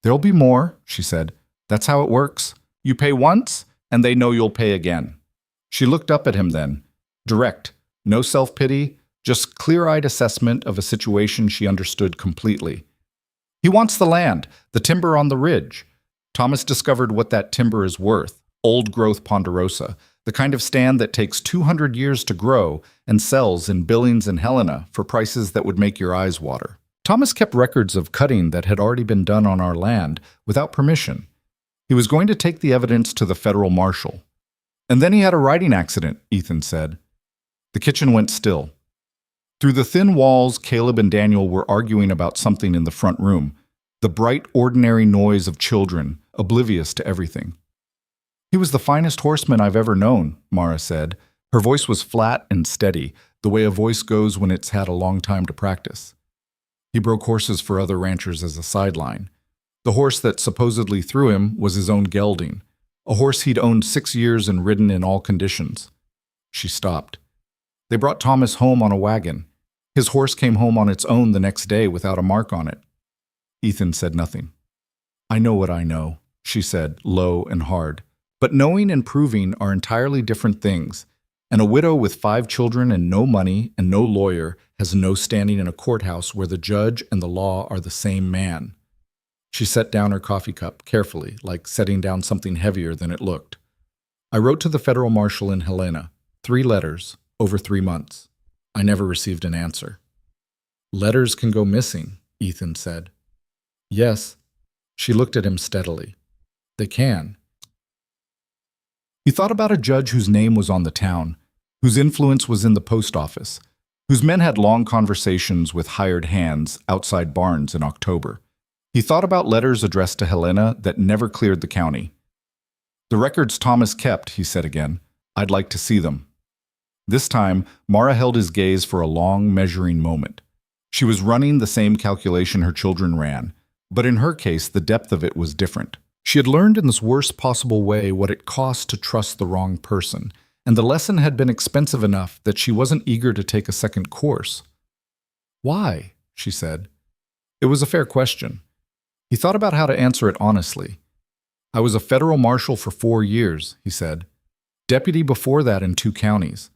"There'll be more," she said. "That's how it works. You pay once, and they know you'll pay again." She looked up at him then. Direct, no self-pity, just clear-eyed assessment of a situation she understood completely. "He wants the land, the timber on the ridge." Thomas discovered what that timber is worth, old-growth ponderosa, the kind of stand that takes 200 years to grow and sells in Billings and Helena for prices that would make your eyes water. Thomas kept records of cutting that had already been done on our land without permission. He was going to take the evidence to the federal marshal. "And then he had a riding accident," Ethan said. The kitchen went still. Through the thin walls, Caleb and Daniel were arguing about something in the front room, the bright, ordinary noise of children, oblivious to everything. "He was the finest horseman I've ever known," Mara said, Her voice was flat and steady, the way a voice goes when it's had a long time to practice. He broke horses for other ranchers as a sideline. The horse that supposedly threw him was his own gelding, a horse he'd owned 6 years and ridden in all conditions. She stopped. They brought Thomas home on a wagon. His horse came home on its own the next day without a mark on it. Ethan said nothing. "I know what I know," she said, low and hard. "But knowing and proving are entirely different things, and a widow with 5 children and no money and no lawyer has no standing in a courthouse where the judge and the law are the same man." She set down her coffee cup carefully, like setting down something heavier than it looked. "I wrote to the federal marshal in Helena, 3 letters, over 3 months. I never received an answer." "Letters can go missing," Ethan said. "Yes." She looked at him steadily. "They can." He thought about a judge whose name was on the town, whose influence was in the post office, whose men had long conversations with hired hands outside barns in October. He thought about letters addressed to Helena that never cleared the county. "The records Thomas kept," he said again. "I'd like to see them." This time, Mara held his gaze for a long, measuring moment. She was running the same calculation her children ran, but in her case, the depth of it was different. She had learned in this worst possible way what it cost to trust the wrong person, and the lesson had been expensive enough that she wasn't eager to take a second course. "Why?" she said. It was a fair question. He thought about how to answer it honestly. "I was a federal marshal for 4 years," he said. "Deputy before that in 2 counties.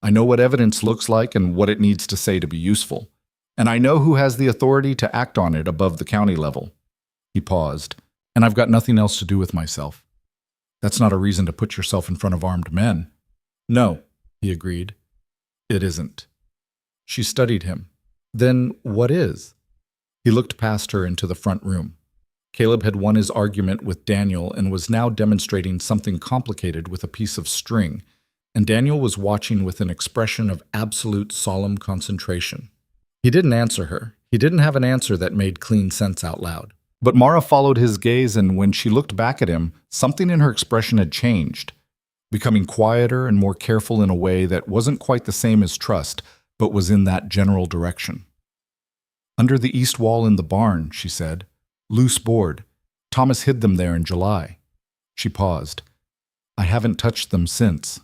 I know what evidence looks like and what it needs to say to be useful. And I know who has the authority to act on it above the county level." He paused. "And I've got nothing else to do with myself." "That's not a reason to put yourself in front of armed men." "No," he agreed. "It isn't." She studied him. "Then what is?" He looked past her into the front room. Caleb had won his argument with Daniel and was now demonstrating something complicated with a piece of string, and Daniel was watching with an expression of absolute solemn concentration. He didn't answer her. He didn't have an answer that made clean sense out loud. But Mara followed his gaze, and when she looked back at him, something in her expression had changed, becoming quieter and more careful in a way that wasn't quite the same as trust, but was in that general direction. "Under the east wall in the barn," she said. "Loose board. Thomas hid them there in July." She paused. "I haven't touched them since."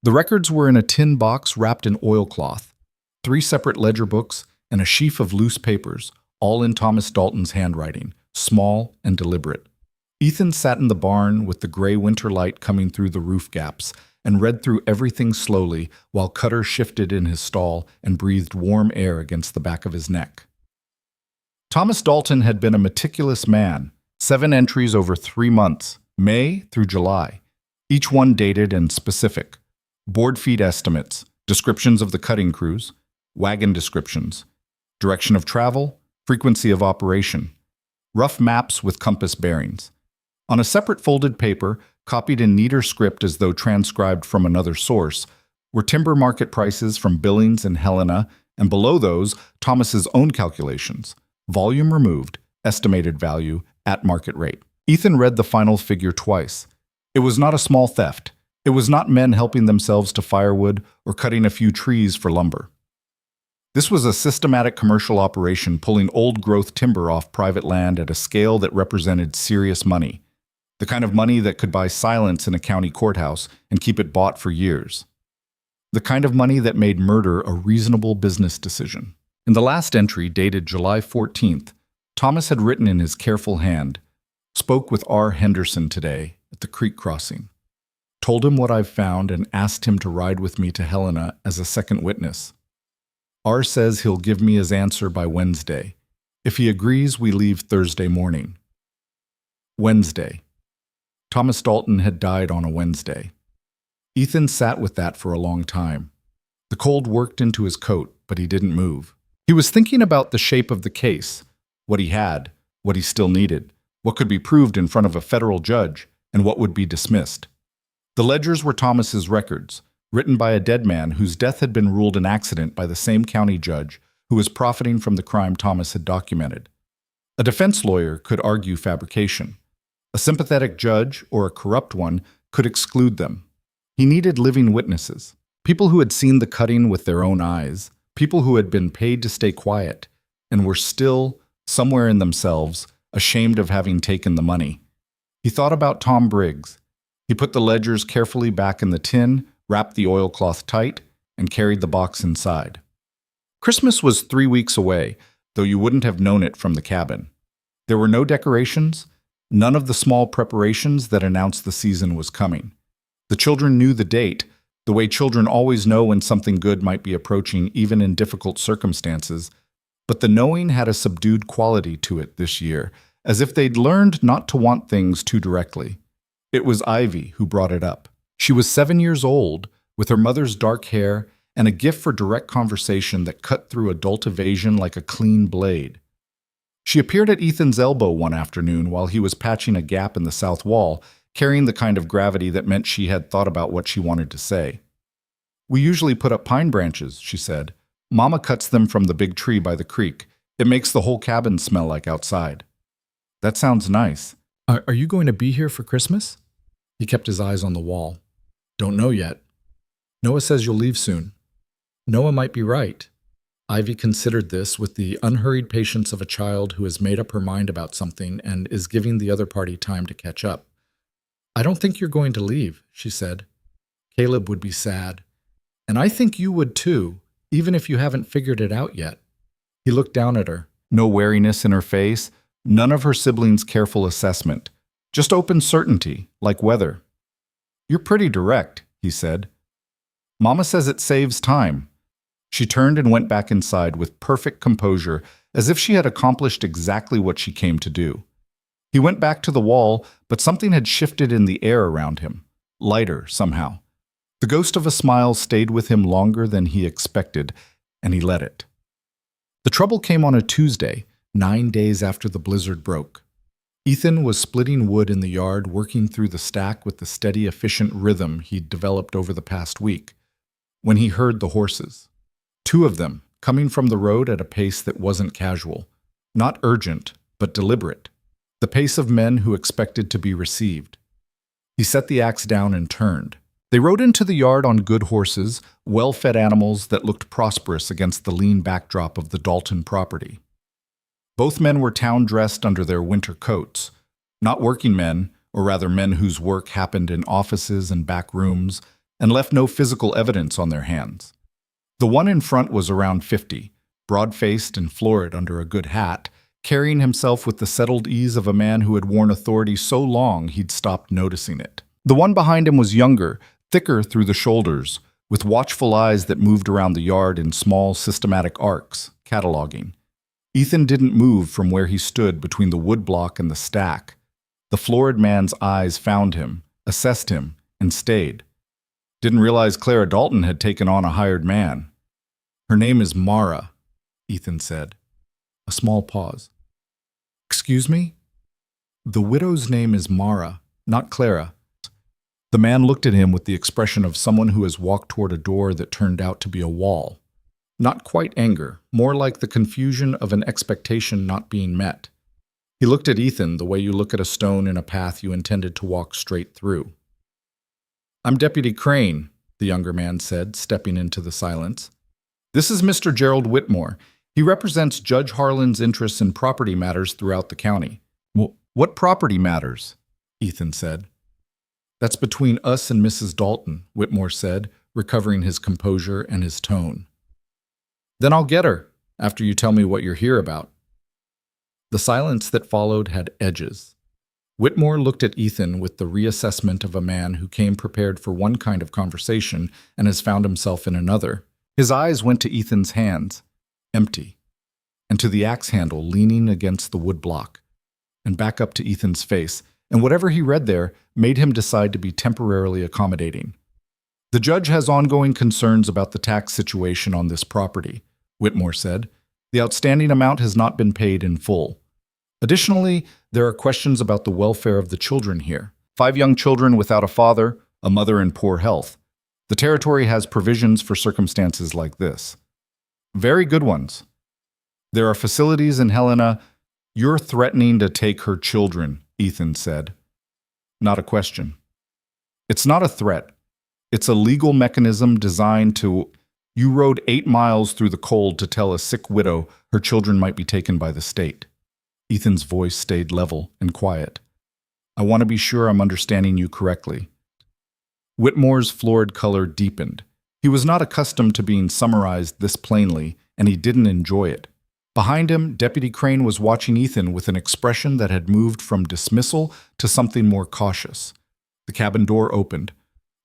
The records were in a tin box wrapped in oilcloth, 3 separate ledger books, and a sheaf of loose papers, all in Thomas Dalton's handwriting, small and deliberate. Ethan sat in the barn with the gray winter light coming through the roof gaps and read through everything slowly while Cutter shifted in his stall and breathed warm air against the back of his neck. Thomas Dalton had been a meticulous man, 7 entries over 3 months, May through July, each one dated and specific. Board feet estimates, descriptions of the cutting crews, wagon descriptions, direction of travel, frequency of operation, rough maps with compass bearings. On a separate folded paper, copied in neater script as though transcribed from another source, were timber market prices from Billings and Helena, and below those, Thomas's own calculations, volume removed, estimated value, at market rate. Ethan read the final figure twice. It was not a small theft. It was not men helping themselves to firewood or cutting a few trees for lumber. This was a systematic commercial operation pulling old-growth timber off private land at a scale that represented serious money, the kind of money that could buy silence in a county courthouse and keep it bought for years. The kind of money that made murder a reasonable business decision. In the last entry, dated July 14th, Thomas had written in his careful hand, "Spoke with R. Henderson today at the creek crossing. Told him what I've found and asked him to ride with me to Helena as a second witness. R. says he'll give me his answer by Wednesday. If he agrees, we leave Thursday morning." Wednesday. Thomas Dalton had died on a Wednesday. Ethan sat with that for a long time. The cold worked into his coat, but he didn't move. He was thinking about the shape of the case, what he had, what he still needed, what could be proved in front of a federal judge, and what would be dismissed. The ledgers were Thomas's records, written by a dead man whose death had been ruled an accident by the same county judge who was profiting from the crime Thomas had documented. A defense lawyer could argue fabrication. A sympathetic judge, or a corrupt one, could exclude them. He needed living witnesses, people who had seen the cutting with their own eyes, people who had been paid to stay quiet and were still, somewhere in themselves, ashamed of having taken the money. He thought about Tom Briggs. He put the ledgers carefully back in the tin, wrapped the oilcloth tight, and carried the box inside. Christmas was 3 weeks away, though you wouldn't have known it from the cabin. There were no decorations, none of the small preparations that announced the season was coming. The children knew the date, the way children always know when something good might be approaching, even in difficult circumstances, but the knowing had a subdued quality to it this year, as if they'd learned not to want things too directly. It was Ivy who brought it up. She was 7 years old, with her mother's dark hair and a gift for direct conversation that cut through adult evasion like a clean blade. She appeared at Ethan's elbow one afternoon while he was patching a gap in the south wall, carrying the kind of gravity that meant she had thought about what she wanted to say. "We usually put up pine branches," she said. "Mama cuts them from the big tree by the creek. It makes the whole cabin smell like outside." "That sounds nice. Are you going to be here for Christmas?" He kept his eyes on the wall. "Don't know yet. Noah says you'll leave soon." Noah might be right. Ivy considered this with the unhurried patience of a child who has made up her mind about something and is giving the other party time to catch up. "I don't think you're going to leave," she said. "Caleb would be sad. And I think you would too, even if you haven't figured it out yet." He looked down at her. No wariness in her face, none of her siblings' careful assessment. Just open certainty, like weather. "You're pretty direct," he said. "Mama says it saves time." She turned and went back inside with perfect composure, as if she had accomplished exactly what she came to do. He went back to the wall, but something had shifted in the air around him, lighter somehow. The ghost of a smile stayed with him longer than he expected, and he let it. The trouble came on a Tuesday, 9 days after the blizzard broke. Ethan was splitting wood in the yard, working through the stack with the steady, efficient rhythm he'd developed over the past week, when he heard the horses. 2 of them, coming from the road at a pace that wasn't casual, not urgent, but deliberate, the pace of men who expected to be received. He set the axe down and turned. They rode into the yard on good horses, well-fed animals that looked prosperous against the lean backdrop of the Dalton property. Both men were town-dressed under their winter coats, not working men, or rather men whose work happened in offices and back rooms, and left no physical evidence on their hands. The one in front was around 50, broad-faced and florid under a good hat, carrying himself with the settled ease of a man who had worn authority so long he'd stopped noticing it. The one behind him was younger, thicker through the shoulders, with watchful eyes that moved around the yard in small, systematic arcs, cataloging. Ethan didn't move from where he stood between the woodblock and the stack. The florid man's eyes found him, assessed him, and stayed. "Didn't realize Clara Dalton had taken on a hired man." "Her name is Mara," Ethan said. A small pause. "Excuse me?" "The widow's name is Mara, not Clara." The man looked at him with the expression of someone who has walked toward a door that turned out to be a wall. Not quite anger, more like the confusion of an expectation not being met. He looked at Ethan the way you look at a stone in a path you intended to walk straight through. "I'm Deputy Crane," the younger man said, stepping into the silence. "This is Mr. Gerald Whitmore. He represents Judge Harlan's interests in property matters throughout the county." "What property matters?" Ethan said. "That's between us and Mrs. Dalton," Whitmore said, recovering his composure and his tone. "Then I'll get her, after you tell me what you're here about." The silence that followed had edges. Whitmore looked at Ethan with the reassessment of a man who came prepared for one kind of conversation and has found himself in another. His eyes went to Ethan's hands, empty, and to the axe handle leaning against the wood block, and back up to Ethan's face, and whatever he read there made him decide to be temporarily accommodating. "The judge has ongoing concerns about the tax situation on this property," Whitmore said. "The outstanding amount has not been paid in full. Additionally, there are questions about the welfare of the children here. 5 young children without a father, a mother in poor health. The territory has provisions for circumstances like this. Very good ones. There are facilities in Helena." "You're threatening to take her children," Ethan said. "Not a question." "It's not a threat. It's a legal mechanism designed to... You rode 8 miles through the cold to tell a sick widow her children might be taken by the state. Ethan's voice stayed level and quiet. I want to be sure I'm understanding you correctly. Whitmore's florid color deepened. He was not accustomed to being summarized this plainly, and he didn't enjoy it. Behind him, Deputy Crane was watching Ethan with an expression that had moved from dismissal to something more cautious. The cabin door opened.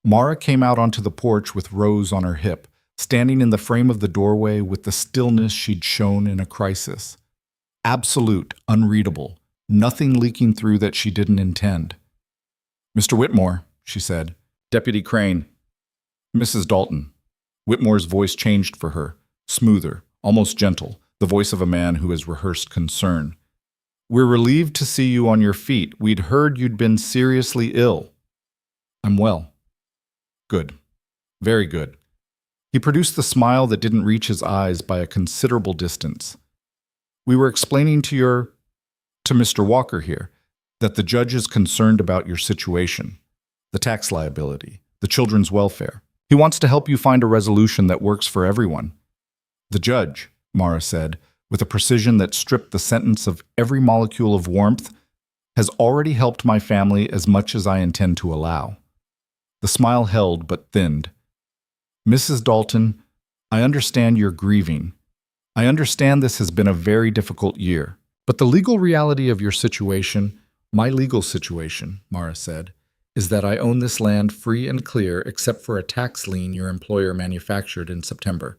Mara came out onto the porch with Rose on her hip, standing in the frame of the doorway with the stillness she'd shown in a crisis. Absolute, unreadable, nothing leaking through that she didn't intend. Mr. Whitmore, she said. Deputy Crane. Mrs. Dalton. Whitmore's voice changed for her, smoother, almost gentle, the voice of a man who has rehearsed concern. We're relieved to see you on your feet. We'd heard you'd been seriously ill. I'm well. Good. Very good. He produced the smile that didn't reach his eyes by a considerable distance. We were explaining to Mr. Walker here, that the judge is concerned about your situation, the tax liability, the children's welfare. He wants to help you find a resolution that works for everyone. The judge, Mara said, with a precision that stripped the sentence of every molecule of warmth, has already helped my family as much as I intend to allow. The smile held but thinned. Mrs. Dalton, I understand you're grieving. I understand this has been a very difficult year. But the legal reality of your situation, my legal situation, Mara said, is that I own this land free and clear except for a tax lien your employer manufactured in September.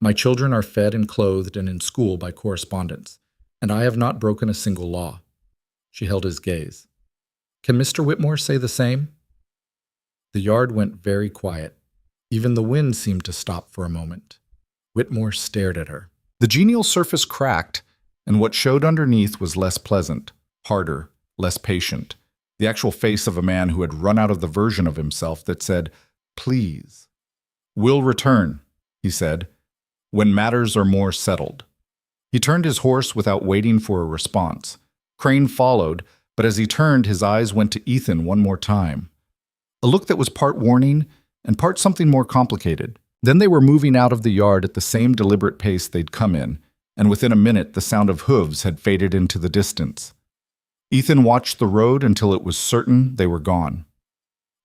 My children are fed and clothed and in school by correspondence, and I have not broken a single law. She held his gaze. Can Mr. Whitmore say the same? The yard went very quiet. Even the wind seemed to stop for a moment. Whitmore stared at her. The genial surface cracked, and what showed underneath was less pleasant, harder, less patient. The actual face of a man who had run out of the version of himself that said, please. We'll return, he said, when matters are more settled. He turned his horse without waiting for a response. Crane followed, but as he turned, his eyes went to Ethan one more time. A look that was part warning and part something more complicated. Then they were moving out of the yard at the same deliberate pace they'd come in, and within a minute the sound of hooves had faded into the distance. Ethan watched the road until it was certain they were gone.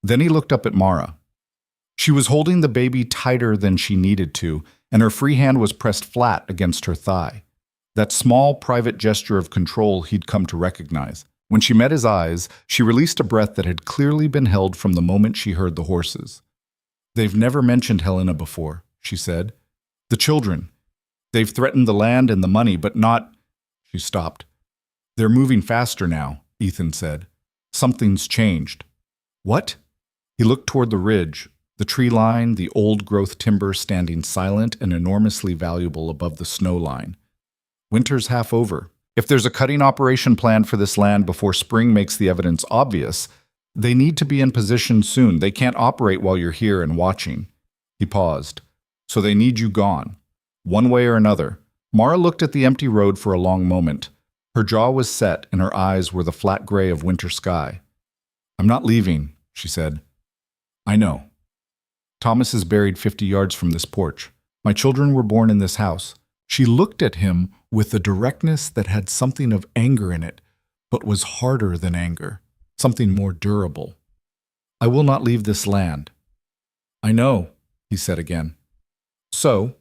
Then he looked up at Mara. She was holding the baby tighter than she needed to, and her free hand was pressed flat against her thigh. That small, private gesture of control he'd come to recognize. When she met his eyes, she released a breath that had clearly been held from the moment she heard the horses. They've never mentioned Helena before, she said. The children. They've threatened the land and the money, but not... She stopped. They're moving faster now, Ethan said. Something's changed. What? He looked toward the ridge, the tree line, the old-growth timber standing silent and enormously valuable above the snow line. Winter's half over. If there's a cutting operation planned for this land before spring makes the evidence obvious, they need to be in position soon. They can't operate while you're here and watching. He paused. So they need you gone. One way or another. Mara looked at the empty road for a long moment. Her jaw was set and her eyes were the flat gray of winter sky. I'm not leaving, she said. I know. Thomas is buried 50 yards from this porch. My children were born in this house. She looked at him with a directness that had something of anger in it, but was harder than anger, something more durable. I will not leave this land. I know, he said again. So,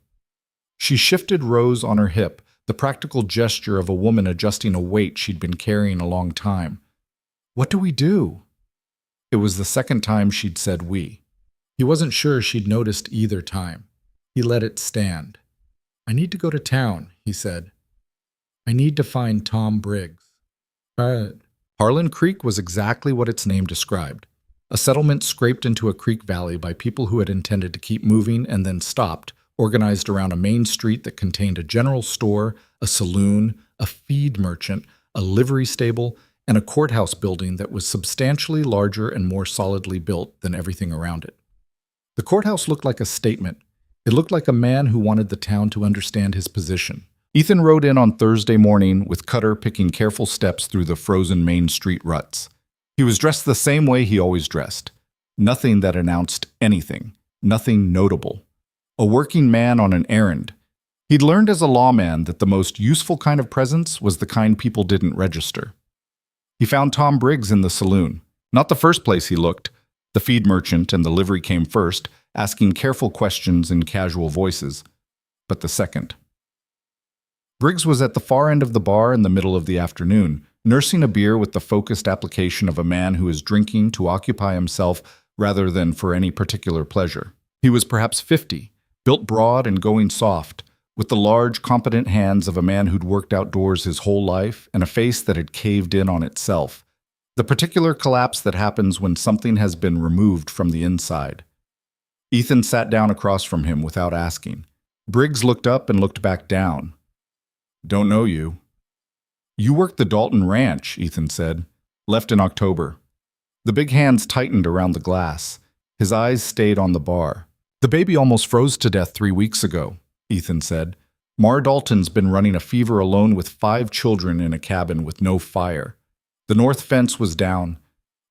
she shifted Rose on her hip, the practical gesture of a woman adjusting a weight she'd been carrying a long time. What do we do? It was the second time she'd said we. He wasn't sure she'd noticed either time. He let it stand. I need to go to town, he said. I need to find Tom Briggs. Harlan Creek was exactly what its name described. A settlement scraped into a creek valley by people who had intended to keep moving and then stopped, organized around a main street that contained a general store, a saloon, a feed merchant, a livery stable, and a courthouse building that was substantially larger and more solidly built than everything around it. The courthouse looked like a statement. It looked like a man who wanted the town to understand his position. Ethan rode in on Thursday morning with Cutter picking careful steps through the frozen Main Street ruts. He was dressed the same way he always dressed. Nothing that announced anything. Nothing notable. A working man on an errand. He'd learned as a lawman that the most useful kind of presence was the kind people didn't register. He found Tom Briggs in the saloon. Not the first place he looked. The feed merchant and the livery came first, asking careful questions in casual voices. But the second. Briggs was at the far end of the bar in the middle of the afternoon, nursing a beer with the focused application of a man who is drinking to occupy himself rather than for any particular pleasure. He was perhaps 50, built broad and going soft, with the large, competent hands of a man who'd worked outdoors his whole life and a face that had caved in on itself. The particular collapse that happens when something has been removed from the inside. Ethan sat down across from him without asking. Briggs looked up and looked back down. "Don't know you." "You worked the Dalton Ranch," Ethan said. "Left in October." The big hands tightened around the glass. His eyes stayed on the bar. "The baby almost froze to death 3 weeks ago," Ethan said. "Mar Dalton's been running a fever alone with 5 children in a cabin with no fire. The north fence was down.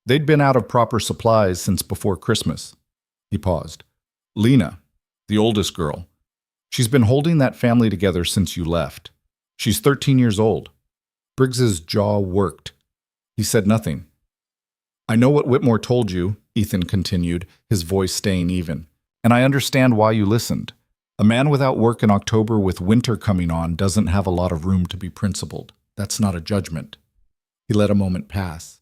They'd been out of proper supplies since before Christmas." He paused. "Lena, the oldest girl. She's been holding that family together since you left. She's 13 years old." Briggs's jaw worked. He said nothing. "I know what Whitmore told you," Ethan continued, his voice staying even. "And I understand why you listened. A man without work in October with winter coming on doesn't have a lot of room to be principled. That's not a judgment." He let a moment pass.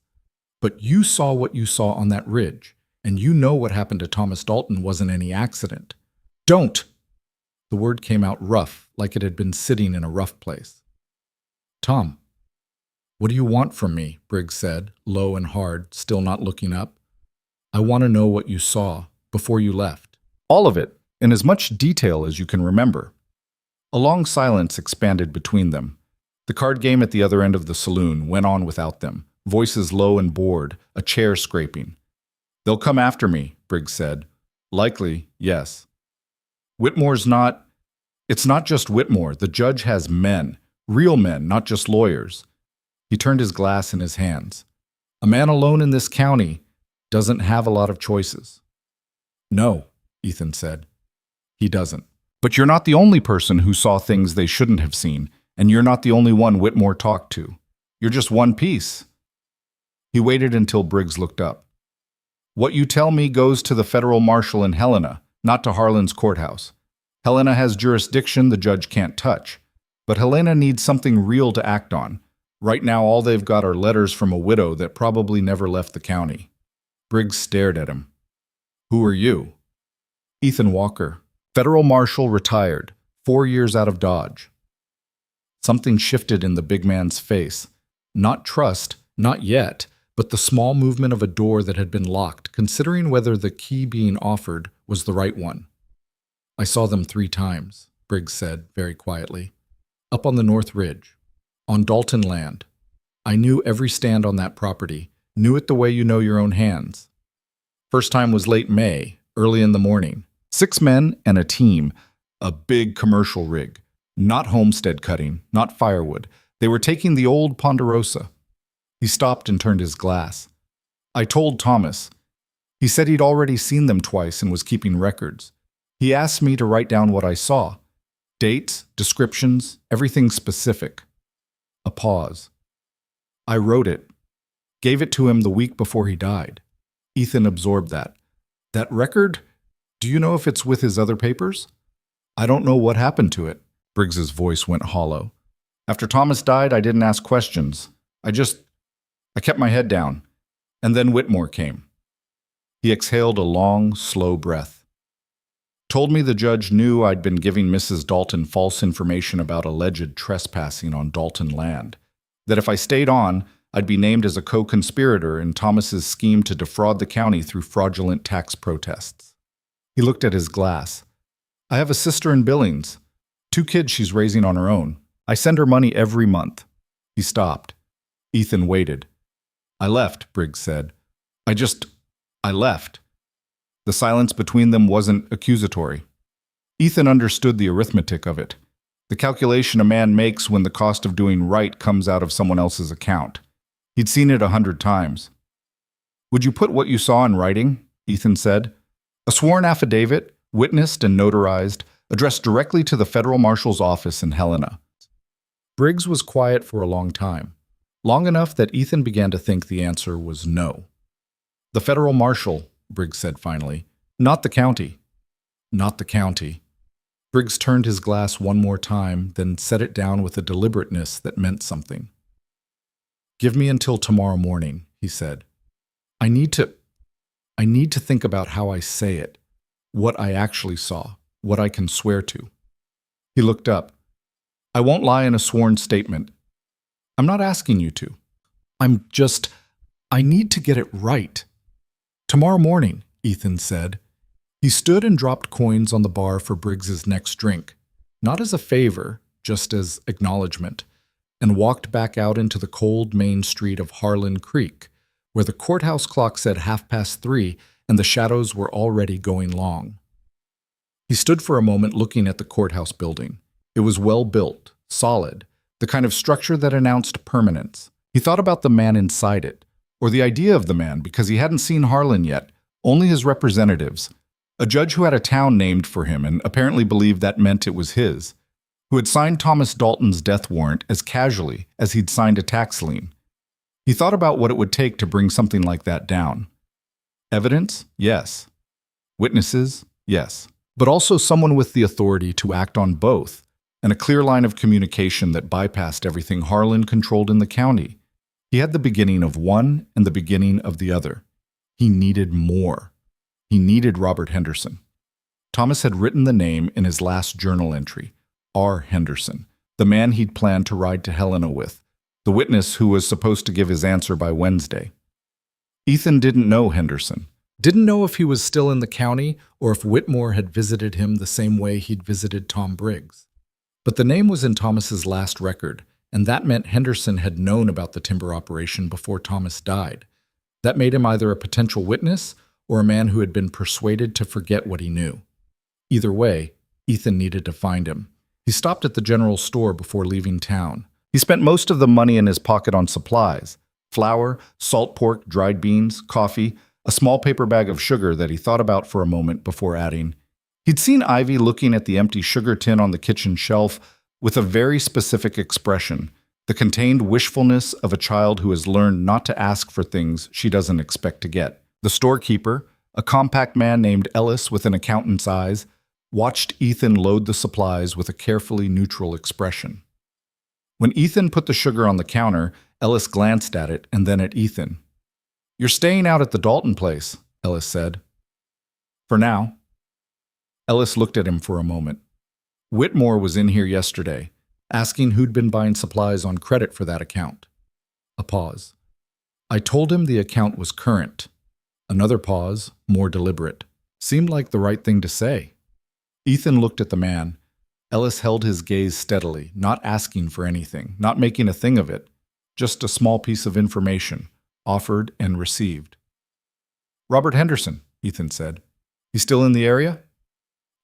"But you saw what you saw on that ridge, and you know what happened to Thomas Dalton wasn't any accident." "Don't!" The word came out rough, like it had been sitting in a rough place. "Tom, what do you want from me?" Briggs said, low and hard, still not looking up. "I want to know what you saw before you left." "All of it, in as much detail as you can remember." A long silence expanded between them. The card game at the other end of the saloon went on without them, voices low and bored, a chair scraping. "They'll come after me," Briggs said. "Likely, yes. Whitmore's not... It's not just Whitmore. The judge has men, real men, not just lawyers." He turned his glass in his hands. "A man alone in this county doesn't have a lot of choices." "No," Ethan said. "He doesn't. But you're not the only person who saw things they shouldn't have seen, and you're not the only one Whitmore talked to. You're just one piece." He waited until Briggs looked up. "What you tell me goes to the federal marshal in Helena, not to Harlan's courthouse. Helena has jurisdiction the judge can't touch. But Helena needs something real to act on. Right now all they've got are letters from a widow that probably never left the county." Briggs stared at him. "Who are you?" "Ethan Walker. Federal marshal, retired. 4 years out of Dodge." Something shifted in the big man's face. Not trust, not yet, but the small movement of a door that had been locked, considering whether the key being offered was the right one. "I saw them 3 times, Briggs said, very quietly. "Up on the North Ridge. On Dalton land. I knew every stand on that property, knew it the way you know your own hands. First time was late May, early in the morning. 6 men and a team, a big commercial rig. Not homestead cutting, not firewood. They were taking the old Ponderosa." He stopped and turned his glass. "I told Thomas. He said he'd already seen them twice and was keeping records. He asked me to write down what I saw. Dates, descriptions, everything specific." A pause. "I wrote it. Gave it to him the week before he died." Ethan absorbed that. "That record? Do you know if it's with his other papers?" "I don't know what happened to it." Briggs's voice went hollow. "After Thomas died, I didn't ask questions. I kept my head down. And then Whitmore came." He exhaled a long, slow breath. "Told me the judge knew I'd been giving Mrs. Dalton false information about alleged trespassing on Dalton land. That if I stayed on, I'd be named as a co-conspirator in Thomas's scheme to defraud the county through fraudulent tax protests." He looked at his glass. "I have a sister in Billings. 2 kids she's raising on her own. I send her money every month." He stopped. Ethan waited. "I left," Briggs said. I left." The silence between them wasn't accusatory. Ethan understood the arithmetic of it. The calculation a man makes when the cost of doing right comes out of someone else's account. He'd seen it 100 times. "Would you put what you saw in writing?" Ethan said. A sworn affidavit, witnessed and notarized, addressed directly to the federal marshal's office in Helena. Briggs was quiet for a long time, long enough that Ethan began to think the answer was no. The federal marshal, Briggs said finally, not the county. Not the county. Briggs turned his glass one more time, then set it down with a deliberateness that meant something. Give me until tomorrow morning, he said. I need to think about how I say it, what I actually saw, what I can swear to. He looked up. I won't lie in a sworn statement. I'm not asking you to. I need to get it right. Tomorrow morning, Ethan said. He stood and dropped coins on the bar for Briggs's next drink, not as a favor, just as acknowledgement, and walked back out into the cold main street of Harlan Creek, where the courthouse clock said 3:30 and the shadows were already going long. He stood for a moment looking at the courthouse building. It was well built, solid, the kind of structure that announced permanence. He thought about the man inside it, or the idea of the man, because he hadn't seen Harlan yet, only his representatives, a judge who had a town named for him and apparently believed that meant it was his, who had signed Thomas Dalton's death warrant as casually as he'd signed a tax lien. He thought about what it would take to bring something like that down. Evidence? Yes. Witnesses? Yes. But also someone with the authority to act on both, and a clear line of communication that bypassed everything Harlan controlled in the county. He had the beginning of one and the beginning of the other. He needed more. He needed Robert Henderson. Thomas had written the name in his last journal entry, R. Henderson, the man he'd planned to ride to Helena with, the witness who was supposed to give his answer by Wednesday. Ethan didn't know Henderson, didn't know if he was still in the county or if Whitmore had visited him the same way he'd visited Tom Briggs. But the name was in Thomas's last record, and that meant Henderson had known about the timber operation before Thomas died. That made him either a potential witness or a man who had been persuaded to forget what he knew. Either way, Ethan needed to find him. He stopped at the general store before leaving town. He spent most of the money in his pocket on supplies: flour, salt pork, dried beans, coffee, a small paper bag of sugar that he thought about for a moment before adding. He'd seen Ivy looking at the empty sugar tin on the kitchen shelf with a very specific expression, the contained wishfulness of a child who has learned not to ask for things she doesn't expect to get. The storekeeper, a compact man named Ellis with an accountant's eyes, watched Ethan load the supplies with a carefully neutral expression. When Ethan put the sugar on the counter, Ellis glanced at it and then at Ethan. "You're staying out at the Dalton place," Ellis said. "For now." Ellis looked at him for a moment. Whitmore was in here yesterday, asking who'd been buying supplies on credit for that account. A pause. I told him the account was current. Another pause, more deliberate. Seemed like the right thing to say. Ethan looked at the man. Ellis held his gaze steadily, not asking for anything, not making a thing of it, just a small piece of information, offered and received. "Robert Henderson," Ethan said. "He's still in the area?"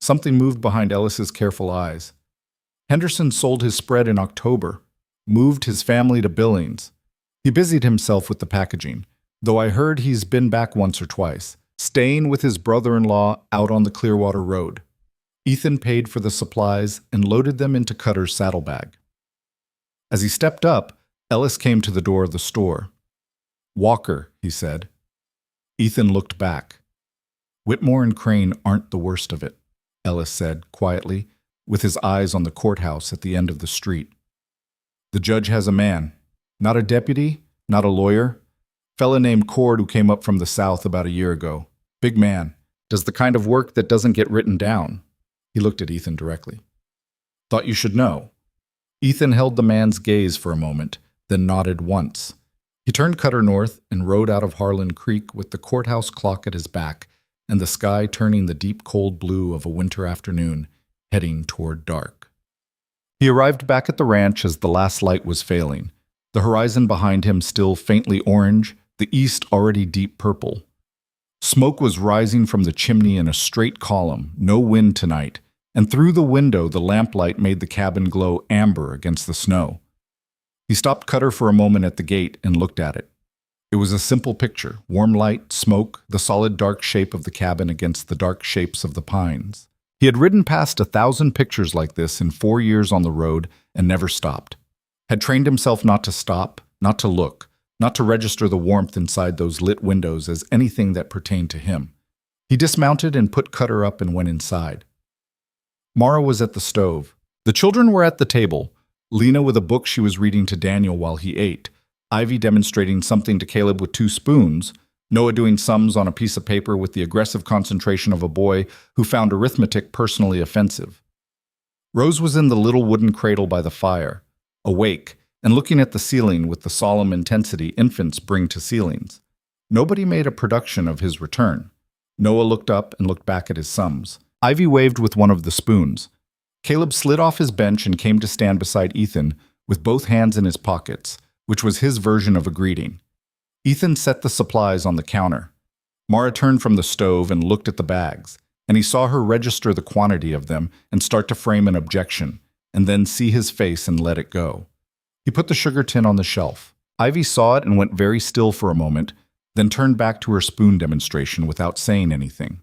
Something moved behind Ellis's careful eyes. Henderson sold his spread in October, moved his family to Billings. He busied himself with the packaging, though I heard he's been back once or twice, staying with his brother-in-law out on the Clearwater Road. Ethan paid for the supplies and loaded them into Cutter's saddlebag. As he stepped up, Ellis came to the door of the store. "Walker," he said. Ethan looked back. "Whitmore and Crane aren't the worst of it," Ellis said quietly, with his eyes on the courthouse at the end of the street. "The judge has a man. Not a deputy, not a lawyer. Fella named Cord who came up from the south about a year ago. Big man. Does the kind of work that doesn't get written down." He looked at Ethan directly. "Thought you should know." Ethan held the man's gaze for a moment, then nodded once. He turned Cutter north and rode out of Harlan Creek with the courthouse clock at his back and the sky turning the deep cold blue of a winter afternoon, heading toward dark. He arrived back at the ranch as the last light was failing, the horizon behind him still faintly orange, the east already deep purple. Smoke was rising from the chimney in a straight column, no wind tonight, and through the window the lamplight made the cabin glow amber against the snow. He stopped Cutter for a moment at the gate and looked at it. It was a simple picture: warm light, smoke, the solid dark shape of the cabin against the dark shapes of the pines. He had ridden past 1,000 pictures like this in 4 years on the road and never stopped. Had trained himself not to stop, not to look, not to register the warmth inside those lit windows as anything that pertained to him. He dismounted and put Cutter up and went inside. Mara was at the stove. The children were at the table, Lena with a book she was reading to Daniel while he ate, Ivy demonstrating something to Caleb with 2 spoons, Noah doing sums on a piece of paper with the aggressive concentration of a boy who found arithmetic personally offensive. Rose was in the little wooden cradle by the fire, awake, and looking at the ceiling with the solemn intensity infants bring to ceilings. Nobody made a production of his return. Noah looked up and looked back at his sums. Ivy waved with one of the spoons. Caleb slid off his bench and came to stand beside Ethan with both hands in his pockets, which was his version of a greeting. Ethan set the supplies on the counter. Mara turned from the stove and looked at the bags, and he saw her register the quantity of them and start to frame an objection, and then see his face and let it go. He put the sugar tin on the shelf. Ivy saw it and went very still for a moment, then turned back to her spoon demonstration without saying anything.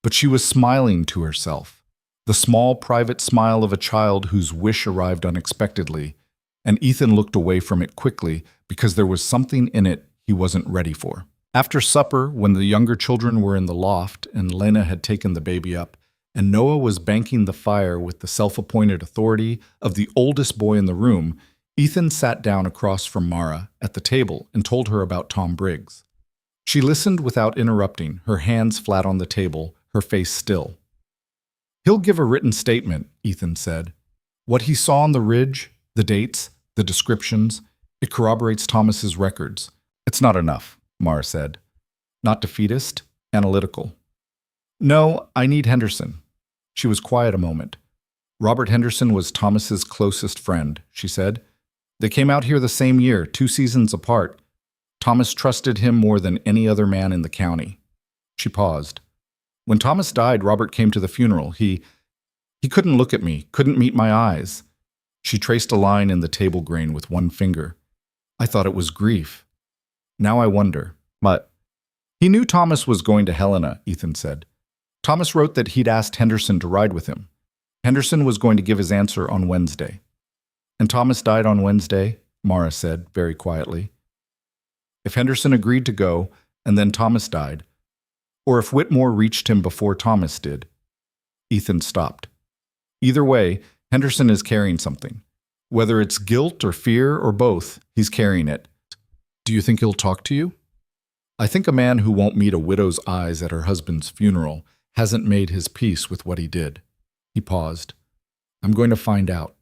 But she was smiling to herself, the small private smile of a child whose wish arrived unexpectedly, and Ethan looked away from it quickly because there was something in it he wasn't ready for. After supper, when the younger children were in the loft and Lena had taken the baby up, and Noah was banking the fire with the self-appointed authority of the oldest boy in the room, Ethan sat down across from Mara at the table and told her about Tom Briggs. She listened without interrupting, her hands flat on the table, her face still. "He'll give a written statement," Ethan said. "What he saw on the ridge, the dates, the descriptions, it corroborates Thomas's records." "It's not enough," Mara said. "Not defeatist, analytical." "No, I need Henderson." She was quiet a moment. "Robert Henderson was Thomas's closest friend," she said. "They came out here the same year, 2 seasons apart. Thomas trusted him more than any other man in the county." She paused. "When Thomas died, Robert came to the funeral. He couldn't look at me, couldn't meet my eyes." She traced a line in the table grain with one finger. "I thought it was grief. Now I wonder." "But he knew Thomas was going to Helena," Ethan said. "Thomas wrote that he'd asked Henderson to ride with him. Henderson was going to give his answer on Wednesday." "And Thomas died on Wednesday," Mara said, very quietly. "If Henderson agreed to go, and then Thomas died, or if Whitmore reached him before Thomas did." Ethan stopped. "Either way, Henderson is carrying something. Whether it's guilt or fear or both, he's carrying it. Do you think he'll talk to you?" "I think a man who won't meet a widow's eyes at her husband's funeral hasn't made his peace with what he did." He paused. "I'm going to find out."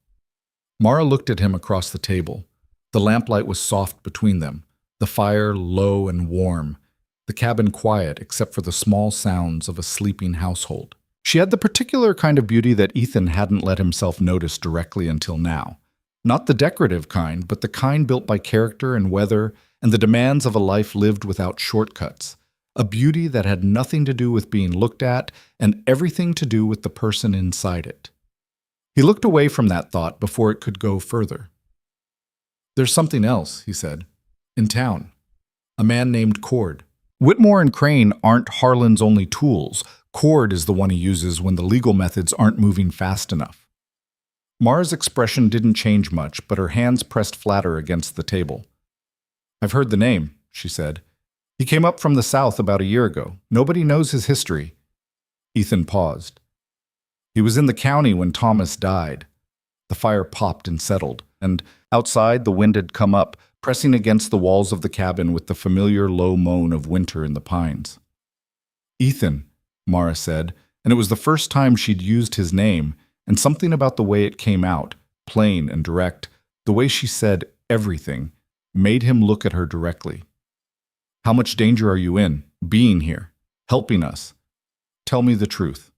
Mara looked at him across the table. The lamplight was soft between them, the fire low and warm, the cabin quiet except for the small sounds of a sleeping household. She had the particular kind of beauty that Ethan hadn't let himself notice directly until now. Not the decorative kind, but the kind built by character and weather and the demands of a life lived without shortcuts. A beauty that had nothing to do with being looked at and everything to do with the person inside it. He looked away from that thought before it could go further. "There's something else," he said. "In town. A man named Cord. Whitmore and Crane aren't Harlan's only tools. Cord is the one he uses when the legal methods aren't moving fast enough." Mara's expression didn't change much, but her hands pressed flatter against the table. "I've heard the name," she said. "He came up from the south about a year ago. Nobody knows his history." Ethan paused. "He was in the county when Thomas died." The fire popped and settled, and outside the wind had come up, pressing against the walls of the cabin with the familiar low moan of winter in the pines. "Ethan," Mara said, and it was the first time she'd used his name, and something about the way it came out, plain and direct, the way she said everything, made him look at her directly. "How much danger are you in, being here, helping us? Tell me the truth."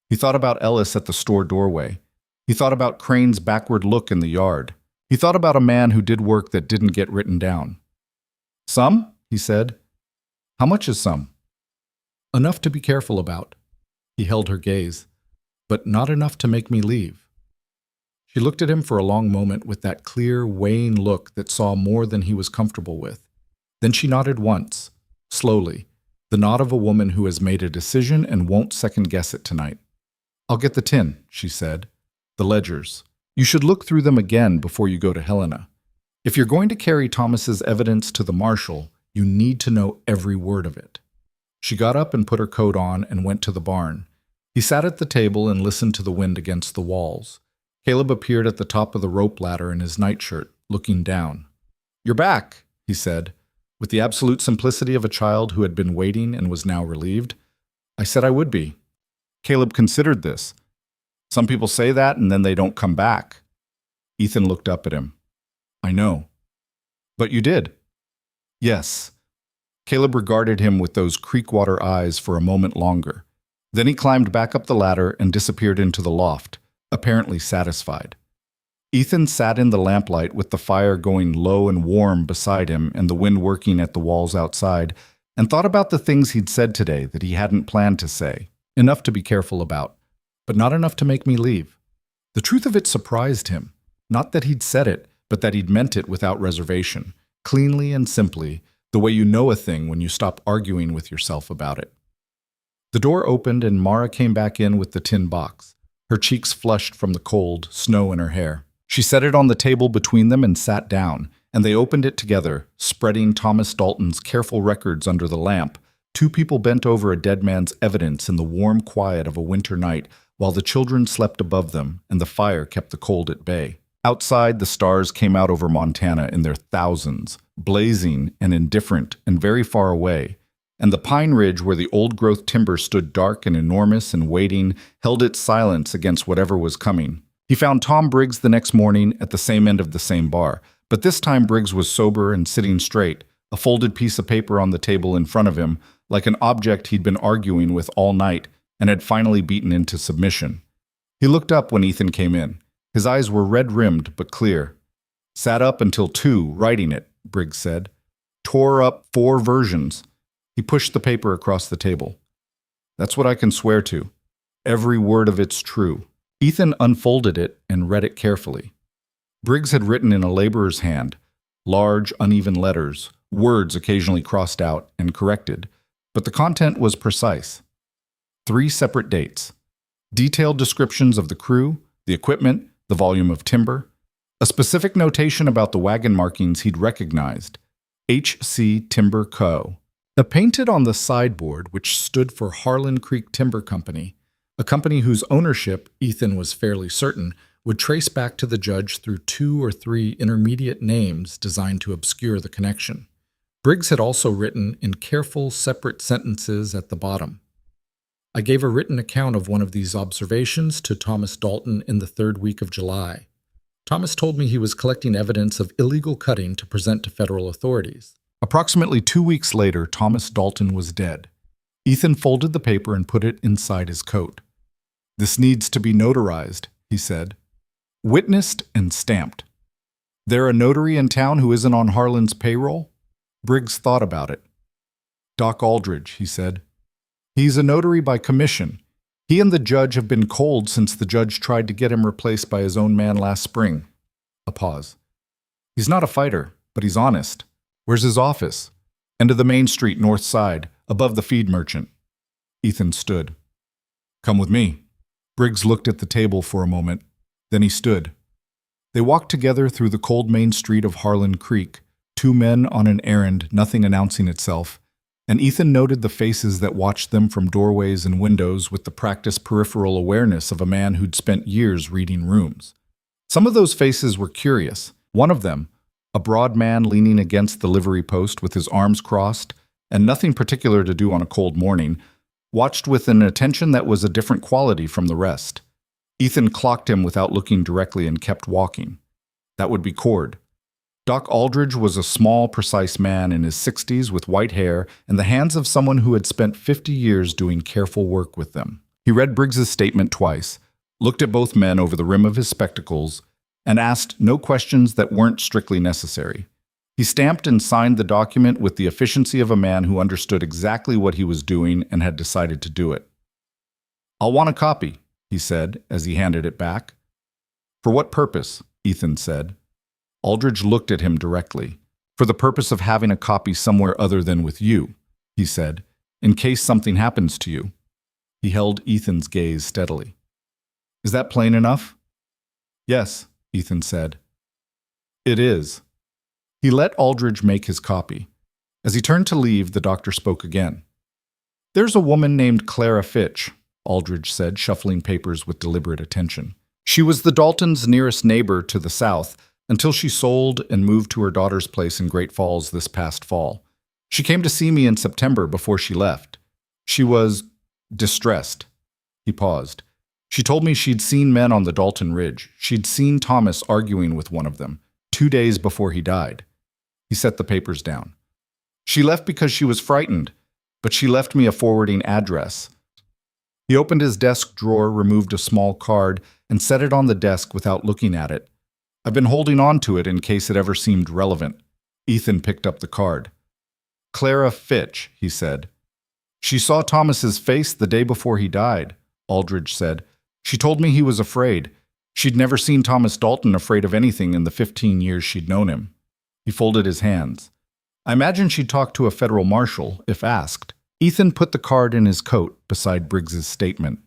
He thought about Ellis at the store doorway. He thought about Crane's backward look in the yard. He thought about a man who did work that didn't get written down. "Some?" he said. "How much is some?" "Enough to be careful about." He held her gaze. "But not enough to make me leave." She looked at him for a long moment with that clear, weighing look that saw more than he was comfortable with. Then she nodded once, slowly, the nod of a woman who has made a decision and won't second-guess it tonight. "I'll get the tin," she said. "The ledgers. You should look through them again before you go to Helena. If you're going to carry Thomas's evidence to the marshal, you need to know every word of it." She got up and put her coat on and went to the barn. He sat at the table and listened to the wind against the walls. Caleb appeared at the top of the rope ladder in his nightshirt, looking down. "You're back," he said, with the absolute simplicity of a child who had been waiting and was now relieved. "I said I would be." Caleb considered this. Some people say that and then they don't come back. Ethan looked up at him. "I know." "But you did." "Yes." Caleb regarded him with those creekwater eyes for a moment longer. Then he climbed back up the ladder and disappeared into the loft, apparently satisfied. Ethan sat in the lamplight with the fire going low and warm beside him and the wind working at the walls outside, and thought about the things he'd said today that he hadn't planned to say, enough to be careful about, but not enough to make me leave. The truth of it surprised him, not that he'd said it, but that he'd meant it without reservation, cleanly and simply, the way you know a thing when you stop arguing with yourself about it. The door opened and Mara came back in with the tin box, her cheeks flushed from the cold, snow in her hair. She set it on the table between them and sat down, and they opened it together, spreading Thomas Dalton's careful records under the lamp. Two people bent over a dead man's evidence in the warm quiet of a winter night, while the children slept above them and the fire kept the cold at bay. Outside, the stars came out over Montana in their thousands, blazing and indifferent and very far away, and the pine ridge where the old-growth timber stood dark and enormous and waiting held its silence against whatever was coming. He found Tom Briggs the next morning at the same end of the same bar, but this time Briggs was sober and sitting straight, a folded piece of paper on the table in front of him, like an object he'd been arguing with all night and had finally beaten into submission. He looked up when Ethan came in. His eyes were red-rimmed but clear. "Sat up until 2, writing it," Briggs said. "Tore up 4 versions." He pushed the paper across the table. "That's what I can swear to. Every word of it's true." Ethan unfolded it and read it carefully. Briggs had written in a laborer's hand, large, uneven letters, words occasionally crossed out and corrected, but the content was precise. 3 separate dates, detailed descriptions of the crew, the equipment, the volume of timber, a specific notation about the wagon markings he'd recognized, H.C. Timber Co., a painted on the sideboard which stood for Harlan Creek Timber Company, a company whose ownership, Ethan was fairly certain, would trace back to the judge through 2 or 3 intermediate names designed to obscure the connection. Briggs had also written in careful, separate sentences at the bottom. "I gave a written account of one of these observations to Thomas Dalton in the 3rd week of July. Thomas told me he was collecting evidence of illegal cutting to present to federal authorities." Approximately 2 weeks later, Thomas Dalton was dead. Ethan folded the paper and put it inside his coat. "This needs to be notarized," he said. "Witnessed and stamped. There a notary in town who isn't on Harlan's payroll?" Briggs thought about it. "Doc Aldridge," he said. "He's a notary by commission. He and the judge have been cold since the judge tried to get him replaced by his own man last spring." A pause. "He's not a fighter, but he's honest. Where's his office?" "End of the main street, north side, above the feed merchant." Ethan stood. "Come with me." Briggs looked at the table for a moment. Then he stood. They walked together through the cold main street of Harlan Creek, 2 men on an errand, nothing announcing itself, and Ethan noted the faces that watched them from doorways and windows with the practiced peripheral awareness of a man who'd spent years reading rooms. Some of those faces were curious. One of them, a broad man leaning against the livery post with his arms crossed and nothing particular to do on a cold morning, watched with an attention that was a different quality from the rest. Ethan clocked him without looking directly and kept walking. That would be Cord. Doc Aldridge was a small, precise man in his 60s with white hair and the hands of someone who had spent 50 years doing careful work with them. He read Briggs's statement twice, looked at both men over the rim of his spectacles, and asked no questions that weren't strictly necessary. He stamped and signed the document with the efficiency of a man who understood exactly what he was doing and had decided to do it. "I'll want a copy," he said as he handed it back. "For what purpose?" Ethan said. Aldridge looked at him directly. For the purpose of having a copy somewhere other than with you, he said, in case something happens to you. He held Ethan's gaze steadily. Is that plain enough? Yes, Ethan said. It is. He let Aldridge make his copy. As he turned to leave, the doctor spoke again. There's a woman named Clara Fitch, Aldridge said, shuffling papers with deliberate attention. She was the Daltons' nearest neighbor to the south until she sold and moved to her daughter's place in Great Falls this past fall. She came to see me in September before she left. She was distressed. He paused. She told me she'd seen men on the Dalton Ridge. She'd seen Thomas arguing with one of them 2 days before he died. He set the papers down. She left because she was frightened, but she left me a forwarding address. He opened his desk drawer, removed a small card, and set it on the desk without looking at it. I've been holding on to it in case it ever seemed relevant. Ethan picked up the card. Clara Fitch, he said. She saw Thomas's face the day before he died, Aldridge said. She told me he was afraid. She'd never seen Thomas Dalton afraid of anything in the 15 years she'd known him. He folded his hands. I imagine she'd talk to a federal marshal if asked. Ethan put the card in his coat beside Briggs's statement.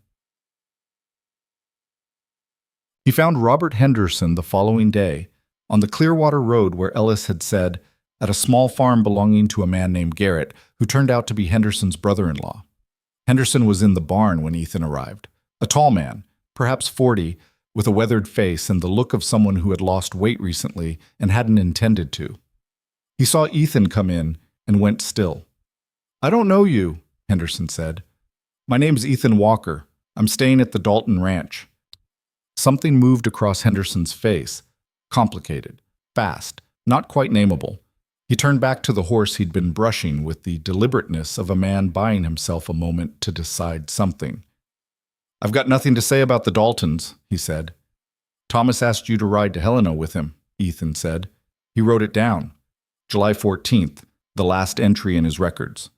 He found Robert Henderson the following day on the Clearwater Road where Ellis had said, at a small farm belonging to a man named Garrett, who turned out to be Henderson's brother-in-law. Henderson was in the barn when Ethan arrived, a tall man, perhaps 40, with a weathered face and the look of someone who had lost weight recently and hadn't intended to. He saw Ethan come in and went still. I don't know you, Henderson said. My name's Ethan Walker. I'm staying at the Dalton Ranch. Something moved across Henderson's face, complicated, fast, not quite nameable. He turned back to the horse he'd been brushing with the deliberateness of a man buying himself a moment to decide something. I've got nothing to say about the Daltons, he said. Thomas asked you to ride to Helena with him, Ethan said. He wrote it down. July 14th, the last entry in his records.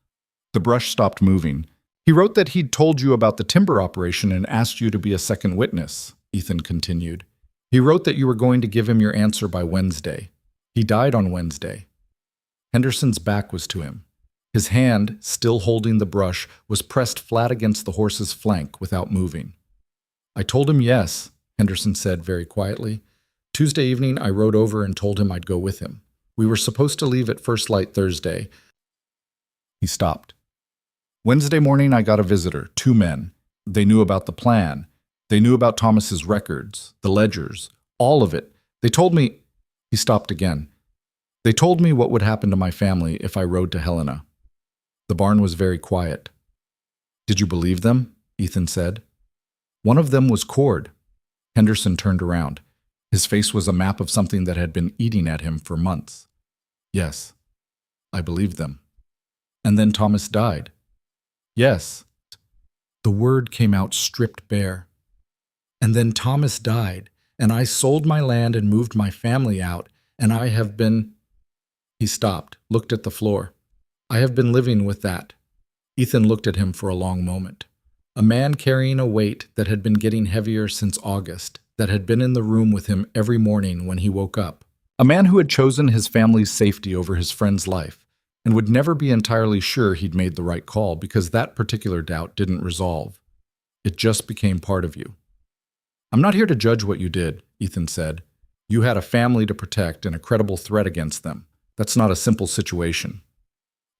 The brush stopped moving. He wrote that he'd told you about the timber operation and asked you to be a second witness, Ethan continued. He wrote that you were going to give him your answer by Wednesday. He died on Wednesday. Henderson's back was to him. His hand, still holding the brush, was pressed flat against the horse's flank without moving. I told him yes, Henderson said very quietly. Tuesday evening, I rode over and told him I'd go with him. We were supposed to leave at first light Thursday. He stopped. Wednesday morning, I got a visitor, 2 men. They knew about the plan. They knew about Thomas's records, the ledgers, all of it. They told me... He stopped again. They told me what would happen to my family if I rode to Helena. The barn was very quiet. Did you believe them? Ethan said. One of them was Cord. Henderson turned around. His face was a map of something that had been eating at him for months. Yes, I believed them. And then Thomas died. Yes. The word came out stripped bare. And then Thomas died, and I sold my land and moved my family out, and I have been... He stopped, looked at the floor. I have been living with that. Ethan looked at him for a long moment. A man carrying a weight that had been getting heavier since August, that had been in the room with him every morning when he woke up. A man who had chosen his family's safety over his friend's life, and would never be entirely sure he'd made the right call because that particular doubt didn't resolve. It just became part of you. I'm not here to judge what you did, Ethan said. You had a family to protect and a credible threat against them. That's not a simple situation.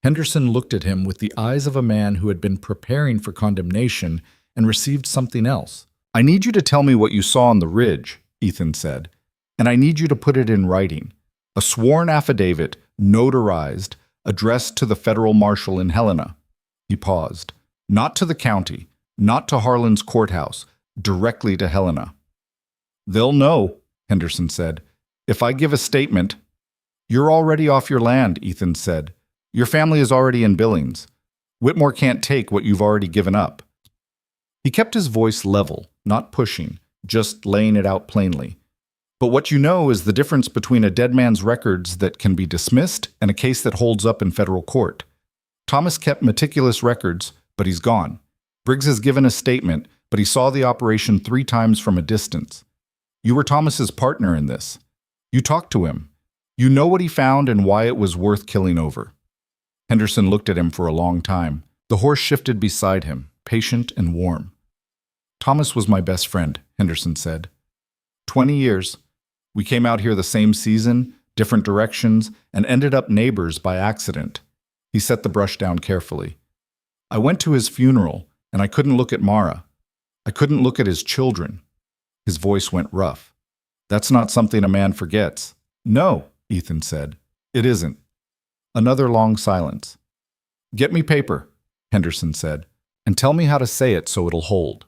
Henderson looked at him with the eyes of a man who had been preparing for condemnation and received something else. I need you to tell me what you saw on the ridge, Ethan said, and I need you to put it in writing. A sworn affidavit, notarized, addressed to the federal marshal in Helena. He paused. Not to the county, not to Harlan's courthouse, directly to Helena. They'll know, Henderson said. If I give a statement... You're already off your land, Ethan said. Your family is already in Billings. Whitmore can't take what you've already given up. He kept his voice level, not pushing, just laying it out plainly. But what you know is the difference between a dead man's records that can be dismissed and a case that holds up in federal court. Thomas kept meticulous records, but he's gone. Briggs has given a statement, but he saw the operation 3 times from a distance. You were Thomas's partner in this. You talked to him. You know what he found and why it was worth killing over." Henderson looked at him for a long time. The horse shifted beside him, patient and warm. "Thomas was my best friend," Henderson said. 20 years. We came out here the same season, different directions, and ended up neighbors by accident." He set the brush down carefully. "I went to his funeral, and I couldn't look at Mara. I couldn't look at his children." His voice went rough. "That's not something a man forgets." "No," Ethan said. "It isn't." Another long silence. "Get me paper," Henderson said, "and tell me how to say it so it'll hold."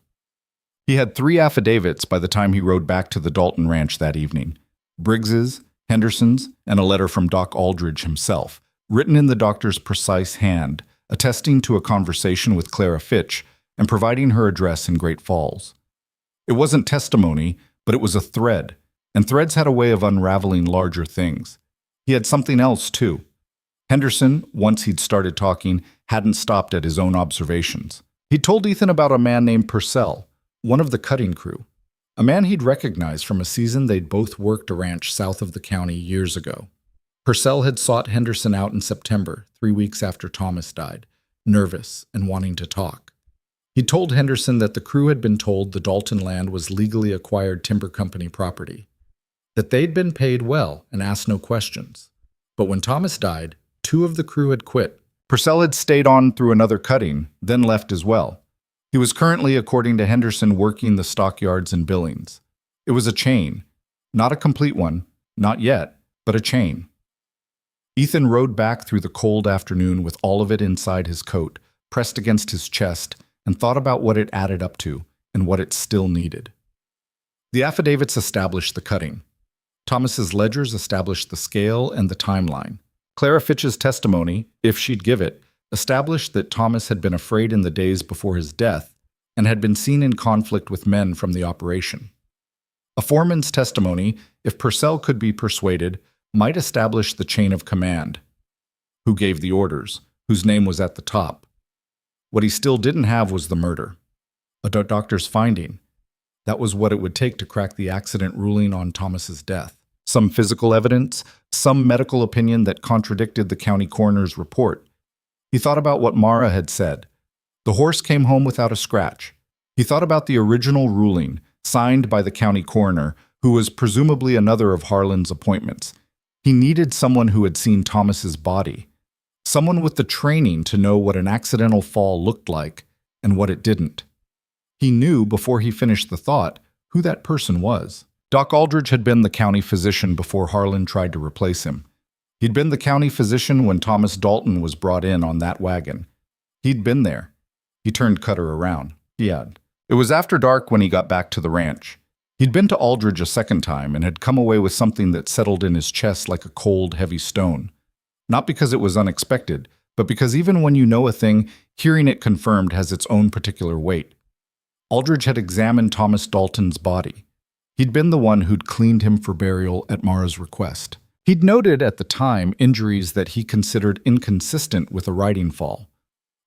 He had 3 affidavits by the time he rode back to the Dalton Ranch that evening. Briggs's, Henderson's, and a letter from Doc Aldridge himself, written in the doctor's precise hand, attesting to a conversation with Clara Fitch and providing her address in Great Falls. It wasn't testimony, but it was a thread, and threads had a way of unraveling larger things. He had something else, too. Henderson, once he'd started talking, hadn't stopped at his own observations. He told Ethan about a man named Purcell, one of the cutting crew, a man he'd recognized from a season they'd both worked a ranch south of the county years ago. Purcell had sought Henderson out in September, 3 weeks after Thomas died, nervous and wanting to talk. He told Henderson that the crew had been told the Dalton land was legally acquired timber company property, that they'd been paid well and asked no questions. But when Thomas died, 2 of the crew had quit. Purcell had stayed on through another cutting, then left as well. He was currently, according to Henderson, working the stockyards in Billings. It was a chain. Not a complete one, not yet, but a chain. Ethan rode back through the cold afternoon with all of it inside his coat, pressed against his chest, and thought about what it added up to and what it still needed. The affidavits established the cutting. Thomas's ledgers established the scale and the timeline. Clara Fitch's testimony, if she'd give it, established that Thomas had been afraid in the days before his death and had been seen in conflict with men from the operation. A foreman's testimony, if Purcell could be persuaded, might establish the chain of command. Who gave the orders, whose name was at the top. What he still didn't have was the murder. A doctor's finding. That was what it would take to crack the accident ruling on Thomas's death. Some physical evidence, some medical opinion that contradicted the county coroner's report. He thought about what Mara had said. The horse came home without a scratch. He thought about the original ruling, signed by the county coroner, who was presumably another of Harlan's appointments. He needed someone who had seen Thomas's body. Someone with the training to know what an accidental fall looked like and what it didn't. He knew, before he finished the thought, who that person was. Doc Aldridge had been the county physician before Harlan tried to replace him. He'd been the county physician when Thomas Dalton was brought in on that wagon. He'd been there. He turned Cutter around. He had. It was after dark when he got back to the ranch. He'd been to Aldridge a second time and had come away with something that settled in his chest like a cold, heavy stone. Not because it was unexpected, but because even when you know a thing, hearing it confirmed has its own particular weight. Aldridge had examined Thomas Dalton's body. He'd been the one who'd cleaned him for burial at Mara's request. He'd noted at the time injuries that he considered inconsistent with a riding fall.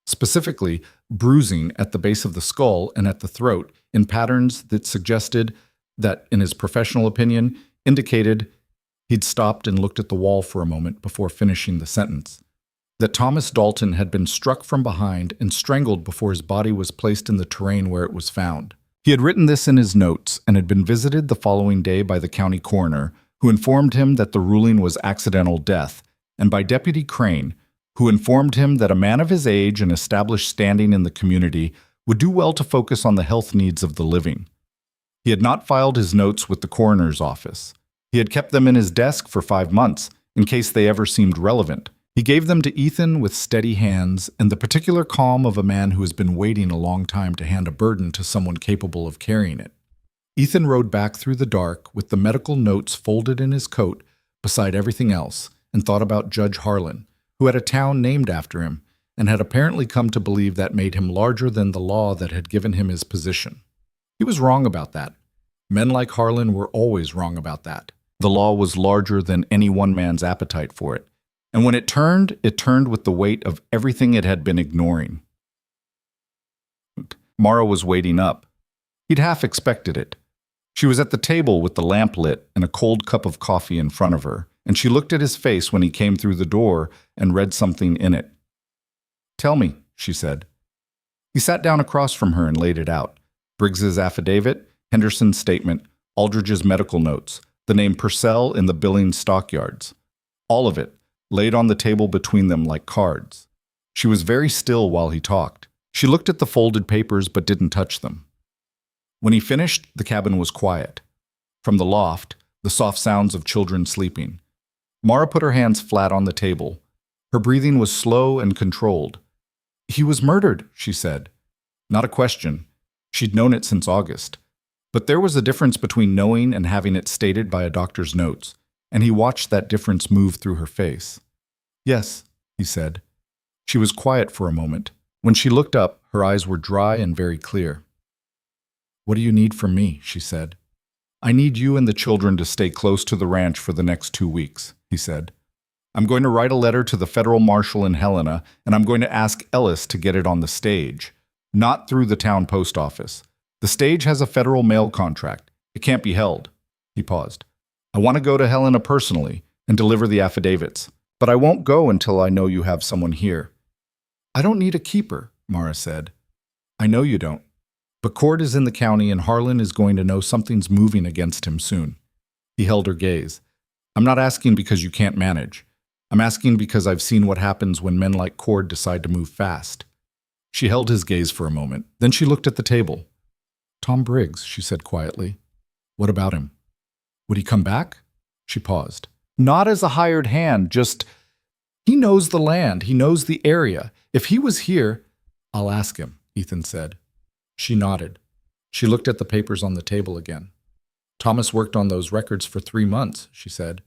Specifically, bruising at the base of the skull and at the throat in patterns that suggested that, in his professional opinion, indicated he'd stopped and looked at the wall for a moment before finishing the sentence. That Thomas Dalton had been struck from behind and strangled before his body was placed in the terrain where it was found. He had written this in his notes and had been visited the following day by the county coroner, who informed him that the ruling was accidental death, and by Deputy Crane, who informed him that a man of his age and established standing in the community would do well to focus on the health needs of the living. He had not filed his notes with the coroner's office. He had kept them in his desk for 5 months, in case they ever seemed relevant. He gave them to Ethan with steady hands and the particular calm of a man who has been waiting a long time to hand a burden to someone capable of carrying it. Ethan rode back through the dark with the medical notes folded in his coat beside everything else and thought about Judge Harlan, who had a town named after him and had apparently come to believe that made him larger than the law that had given him his position. He was wrong about that. Men like Harlan were always wrong about that. The law was larger than any one man's appetite for it. And when it turned with the weight of everything it had been ignoring. Mara was waiting up. He'd half expected it. She was at the table with the lamp lit and a cold cup of coffee in front of her, and she looked at his face when he came through the door and read something in it. "Tell me," she said. He sat down across from her and laid it out. Briggs's affidavit, Henderson's statement, Aldridge's medical notes, the name Purcell in the Billings stockyards. All of it, laid on the table between them like cards. She was very still while he talked. She looked at the folded papers but didn't touch them. When he finished, the cabin was quiet. From the loft, the soft sounds of children sleeping. Mara put her hands flat on the table. Her breathing was slow and controlled. "He was murdered," she said. Not a question. She'd known it since August. But there was a difference between knowing and having it stated by a doctor's notes, and he watched that difference move through her face. "Yes," he said. She was quiet for a moment. When she looked up, her eyes were dry and very clear. "What do you need from me?" she said. "I need you and the children to stay close to the ranch for the next 2 weeks," he said. "I'm going to write a letter to the federal marshal in Helena, and I'm going to ask Ellis to get it on the stage, not through the town post office. The stage has a federal mail contract. It can't be held." He paused. "I want to go to Helena personally and deliver the affidavits, but I won't go until I know you have someone here." "I don't need a keeper," Mara said. "I know you don't. But Cord is in the county and Harlan is going to know something's moving against him soon." He held her gaze. "I'm not asking because you can't manage. I'm asking because I've seen what happens when men like Cord decide to move fast." She held his gaze for a moment. Then she looked at the table. "Tom Briggs," she said quietly. "What about him? Would he come back?" She paused. "Not as a hired hand, just... He knows the land. He knows the area. If he was here..." "I'll ask him," Ethan said. She nodded. She looked at the papers on the table again. "Thomas worked on those records for 3 months," she said.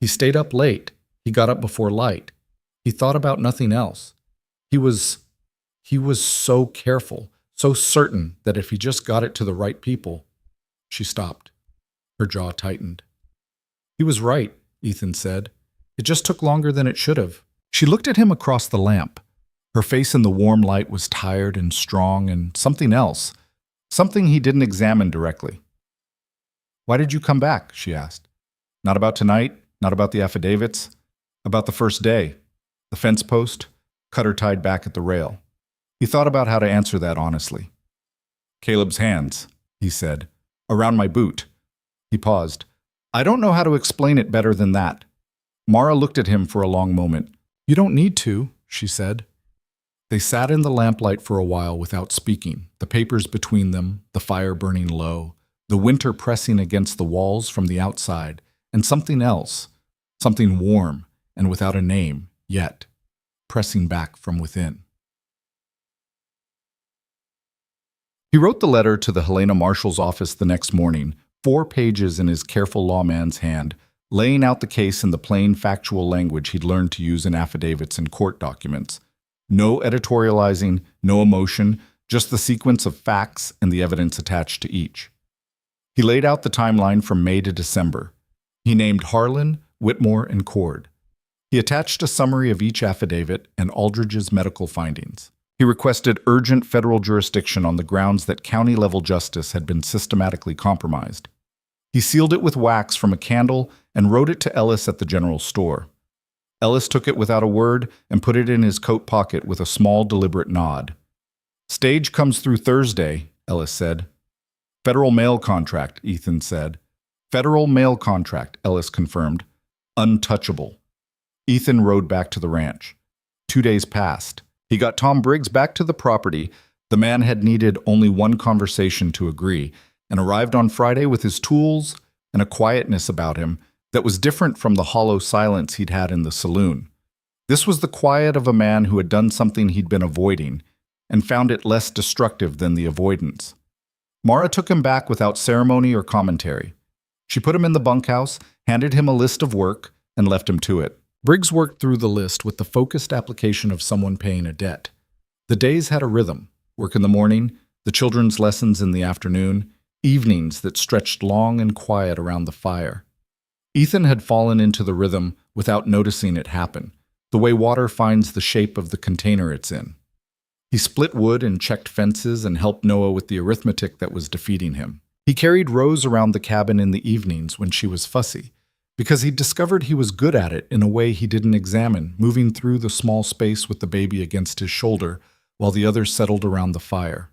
"He stayed up late. He got up before light. He thought about nothing else. He was so careful, so certain that if he just got it to the right people..." She stopped. Her jaw tightened. "He was right," Ethan said. "It just took longer than it should have." She looked at him across the lamp. Her face in the warm light was tired and strong and something else, something he didn't examine directly. "Why did you come back?" she asked. "Not about tonight, not about the affidavits, about the first day, the fence post, cutter tied back at the rail." He thought about how to answer that honestly. "Caleb's hands," he said, "around my boot." He paused. "I don't know how to explain it better than that." Mara looked at him for a long moment. "You don't need to," she said. They sat in the lamplight for a while without speaking, the papers between them, the fire burning low, the winter pressing against the walls from the outside, and something else, something warm and without a name yet, pressing back from within. He wrote the letter to the Helena Marshal's office the next morning, 4 pages in his careful lawman's hand, laying out the case in the plain factual language he'd learned to use in affidavits and court documents. No editorializing, no emotion, just the sequence of facts and the evidence attached to each. He laid out the timeline from May to December. He named Harlan, Whitmore, and Cord. He attached a summary of each affidavit and Aldridge's medical findings. He requested urgent federal jurisdiction on the grounds that county-level justice had been systematically compromised. He sealed it with wax from a candle and wrote it to Ellis at the general store. Ellis took it without a word and put it in his coat pocket with a small, deliberate nod. "Stage comes through Thursday," Ellis said. "Federal mail contract," Ethan said. "Federal mail contract," Ellis confirmed. "Untouchable." Ethan rode back to the ranch. 2 days passed. He got Tom Briggs back to the property. The man had needed only one conversation to agree, and arrived on Friday with his tools and a quietness about him that was different from the hollow silence he'd had in the saloon. This was the quiet of a man who had done something he'd been avoiding, and found it less destructive than the avoidance. Mara took him back without ceremony or commentary. She put him in the bunkhouse, handed him a list of work, and left him to it. Briggs worked through the list with the focused application of someone paying a debt. The days had a rhythm: work in the morning, the children's lessons in the afternoon, evenings that stretched long and quiet around the fire. Ethan had fallen into the rhythm without noticing it happen, the way water finds the shape of the container it's in. He split wood and checked fences and helped Noah with the arithmetic that was defeating him. He carried Rose around the cabin in the evenings when she was fussy, because he'd discovered he was good at it in a way he didn't examine, moving through the small space with the baby against his shoulder while the others settled around the fire.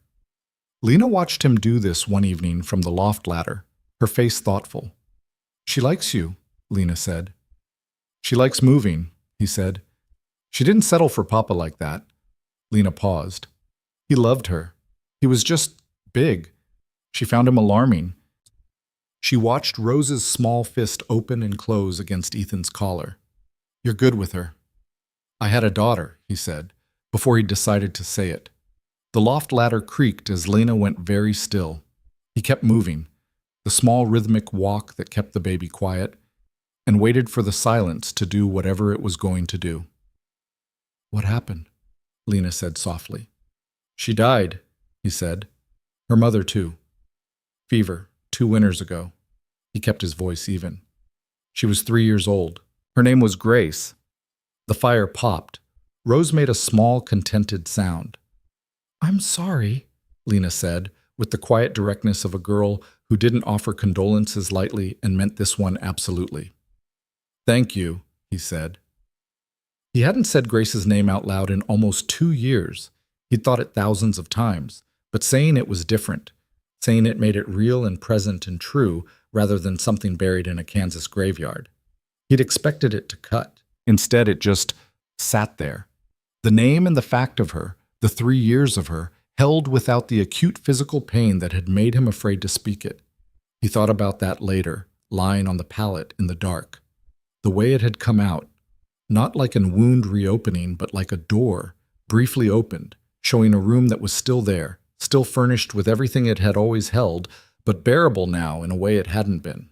Lena watched him do this one evening from the loft ladder, her face thoughtful. "She likes you," Lena said. "She likes moving," he said. "She didn't settle for Papa like that." Lena paused. He loved her. He was just big. She found him alarming. She watched Rose's small fist open and close against Ethan's collar. "You're good with her." "I had a daughter," he said, before he decided to say it. The loft ladder creaked as Lena went very still. He kept moving, the small rhythmic walk that kept the baby quiet, and waited for the silence to do whatever it was going to do. "What happened?" Lena said softly. "She died," he said. "Her mother, too. Fever, 2 winters ago." He kept his voice even. "She was 3 years old. Her name was Grace." The fire popped. Rose made a small, contented sound. "I'm sorry," Lena said, with the quiet directness of a girl who didn't offer condolences lightly and meant this one absolutely. "Thank you," he said. He hadn't said Grace's name out loud in almost 2 years. He'd thought it thousands of times, but saying it was different. Saying it made it real and present and true rather than something buried in a Kansas graveyard. He'd expected it to cut. Instead, it just sat there. The name and the fact of her, the 3 years of her, held without the acute physical pain that had made him afraid to speak it. He thought about that later, lying on the pallet in the dark. The way it had come out, not like a wound reopening, but like a door, briefly opened, showing a room that was still there, still furnished with everything it had always held, but bearable now in a way it hadn't been.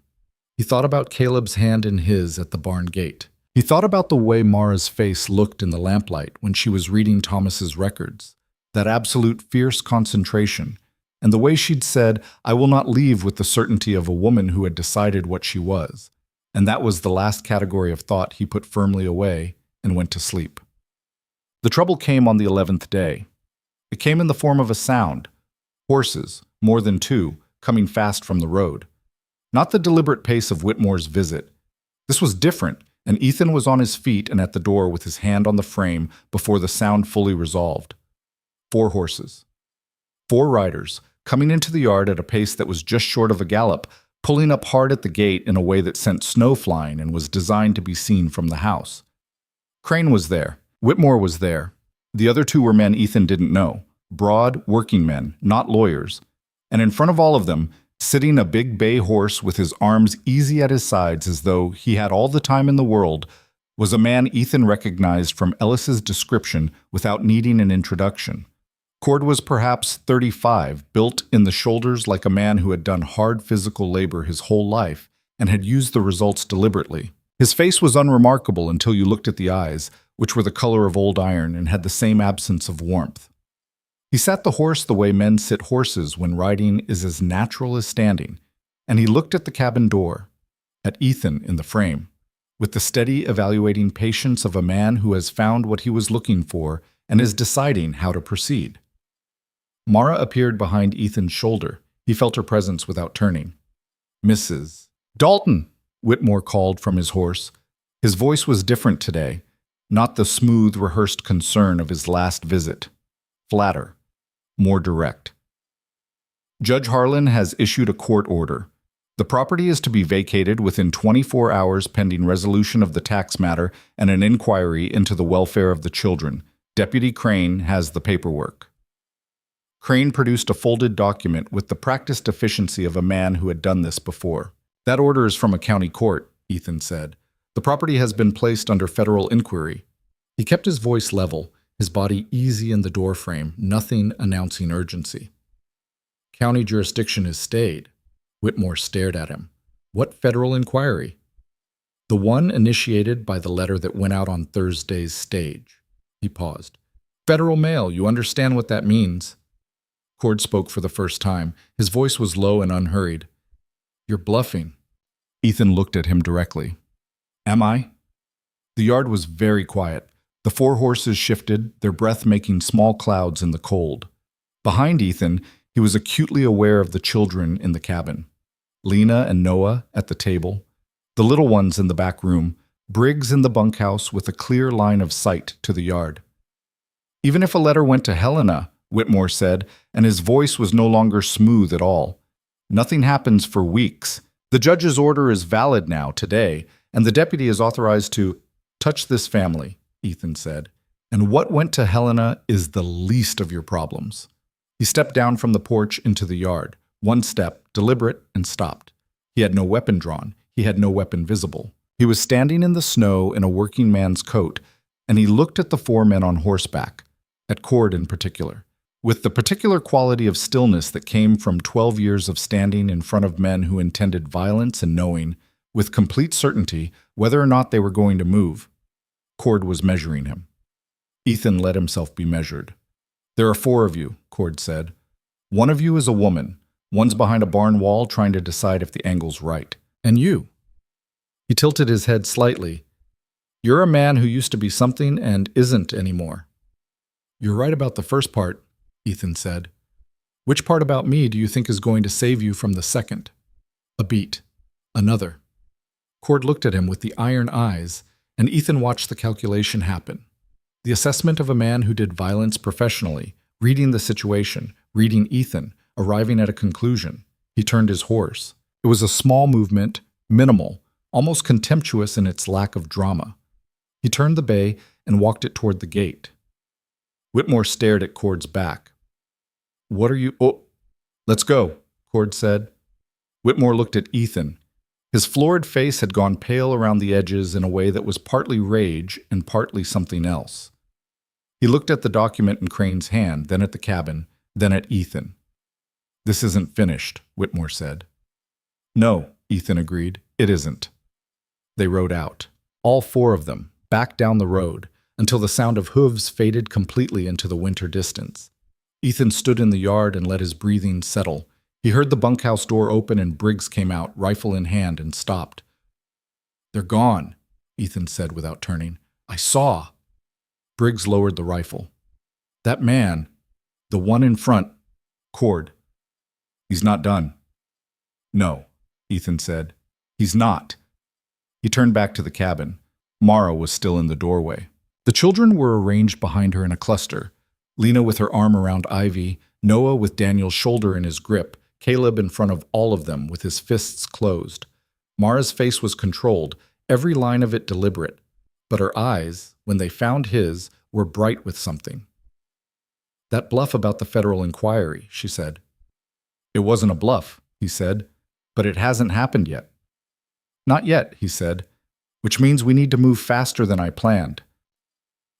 He thought about Caleb's hand in his at the barn gate. He thought about the way Mara's face looked in the lamplight when she was reading Thomas's records, that absolute fierce concentration, and the way she'd said, "I will not leave with the certainty of a woman who had decided what she was." And that was the last category of thought he put firmly away and went to sleep. The trouble came on the 11th day. It came in the form of a sound. Horses, more than 2, coming fast from the road. Not the deliberate pace of Whitmore's visit. This was different, and Ethan was on his feet and at the door with his hand on the frame before the sound fully resolved. 4 horses. 4 riders, coming into the yard at a pace that was just short of a gallop, pulling up hard at the gate in a way that sent snow flying and was designed to be seen from the house. Crane was there. Whitmore was there. The other 2 were men Ethan didn't know. Broad, working men, not lawyers. And in front of all of them, sitting a big bay horse with his arms easy at his sides as though he had all the time in the world, was a man Ethan recognized from Ellis's description without needing an introduction. Cord was perhaps 35, built in the shoulders like a man who had done hard physical labor his whole life and had used the results deliberately. His face was unremarkable until you looked at the eyes, which were the color of old iron and had the same absence of warmth. He sat the horse the way men sit horses when riding is as natural as standing, and he looked at the cabin door, at Ethan in the frame, with the steady, evaluating patience of a man who has found what he was looking for and is deciding how to proceed. Mara appeared behind Ethan's shoulder. He felt her presence without turning. "Mrs. Dalton," Whitmore called from his horse. His voice was different today, not the smooth, rehearsed concern of his last visit. Flatter, more direct. "Judge Harlan has issued a court order. The property is to be vacated within 24 hours pending resolution of the tax matter and an inquiry into the welfare of the children. Deputy Crane has the paperwork." Crane produced a folded document with the practiced efficiency of a man who had done this before. "That order is from a county court," Ethan said. "The property has been placed under federal inquiry." He kept his voice level, his body easy in the doorframe, nothing announcing urgency. "County jurisdiction is stayed." Whitmore stared at him. "What federal inquiry?" "The one initiated by the letter that went out on Thursday's stage." He paused. "Federal mail, you understand what that means." Cord spoke for the first time. His voice was low and unhurried. "You're bluffing." Ethan looked at him directly. "Am I?" The yard was very quiet. The 4 horses shifted, their breath making small clouds in the cold. Behind Ethan, he was acutely aware of the children in the cabin. Lena and Noah at the table. the little ones in the back room, Briggs in the bunkhouse with a clear line of sight to the yard. Even if a letter went to Helena, Whitmore said, and his voice was no longer smooth at all. Nothing happens for weeks. The judge's order is valid now, today, and the deputy is authorized to touch this family, Ethan said. And what went to Helena is the least of your problems. He stepped down from the porch into the yard. One step, deliberate, and stopped. He had no weapon drawn. He had no weapon visible. He was standing in the snow in a working man's coat, and he looked at the four men on horseback, at Cord in particular, with the particular quality of stillness that came from 12 years of standing in front of men who intended violence and knowing, with complete certainty, whether or not they were going to move. Cord was measuring him. Ethan let himself be measured. "There are four of you," Cord said. "One of you is a woman. One's behind a barn wall trying to decide if the angle's right. And you." He tilted his head slightly. "You're a man who used to be something and isn't anymore." "You're right about the first part," Ethan said. "Which part about me do you think is going to save you from the second?" A beat. Another. Cord looked at him with the iron eyes, and Ethan watched the calculation happen. The assessment of a man who did violence professionally, reading the situation, reading Ethan, arriving at a conclusion. He turned his horse. It was a small movement, minimal, almost contemptuous in its lack of drama. He turned the bay and walked it toward the gate. Whitmore stared at Cord's back. "What are you— Oh, let's go," Cord said. Whitmore looked at Ethan. His florid face had gone pale around the edges in a way that was partly rage and partly something else. He looked at the document in Crane's hand, then at the cabin, then at Ethan. "This isn't finished," Whitmore said. "No," Ethan agreed, "it isn't." They rode out, all four of them, back down the road, until the sound of hooves faded completely into the winter distance. Ethan stood in the yard and let his breathing settle. He heard the bunkhouse door open and Briggs came out, rifle in hand, and stopped. "They're gone," Ethan said without turning. "I saw." Briggs lowered the rifle. "That man, the one in front, Cord, he's not done." "No," Ethan said. "He's not." He turned back to the cabin. Mara was still in the doorway. The children were arranged behind her in a cluster. Lena with her arm around Ivy, Noah with Daniel's shoulder in his grip, Caleb in front of all of them with his fists closed. Mara's face was controlled, every line of it deliberate, but her eyes, when they found his, were bright with something. "That bluff about the federal inquiry," she said. "It wasn't a bluff," he said, "but it hasn't happened yet." "Not yet," he said, "which means we need to move faster than I planned."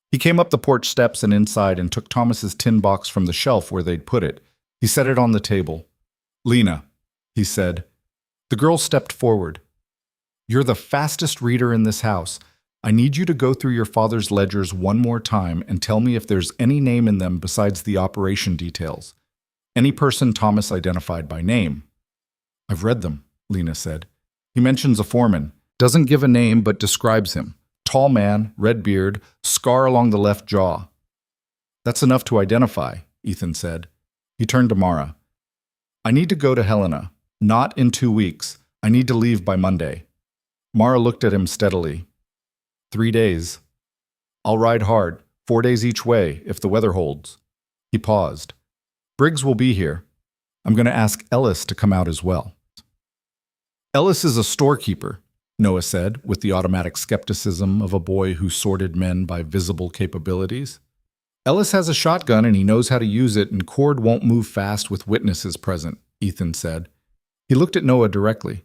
He came up the porch steps and inside and took Thomas's tin box from the shelf where they'd put it. He set it on the table. "Lena," he said. The girl stepped forward. "You're the fastest reader in this house. I need you to go through your father's ledgers one more time and tell me if there's any name in them besides the operation details. Any person Thomas identified by name." "I've read them," Lena said. "He mentions a foreman. Doesn't give a name but describes him. Tall man, red beard, scar along the left jaw." "That's enough to identify," Ethan said. He turned to Mara. "I need to go to Helena. Not in 2 weeks. I need to leave by Monday." Mara looked at him steadily. 3 days. "I'll ride hard, 4 days each way, if the weather holds." He paused. "Briggs will be here. I'm going to ask Ellis to come out as well." "Ellis is a storekeeper," Noah said, with the automatic skepticism of a boy who sorted men by visible capabilities. "Ellis has a shotgun and he knows how to use it, and Cord won't move fast with witnesses present," Ethan said. He looked at Noah directly.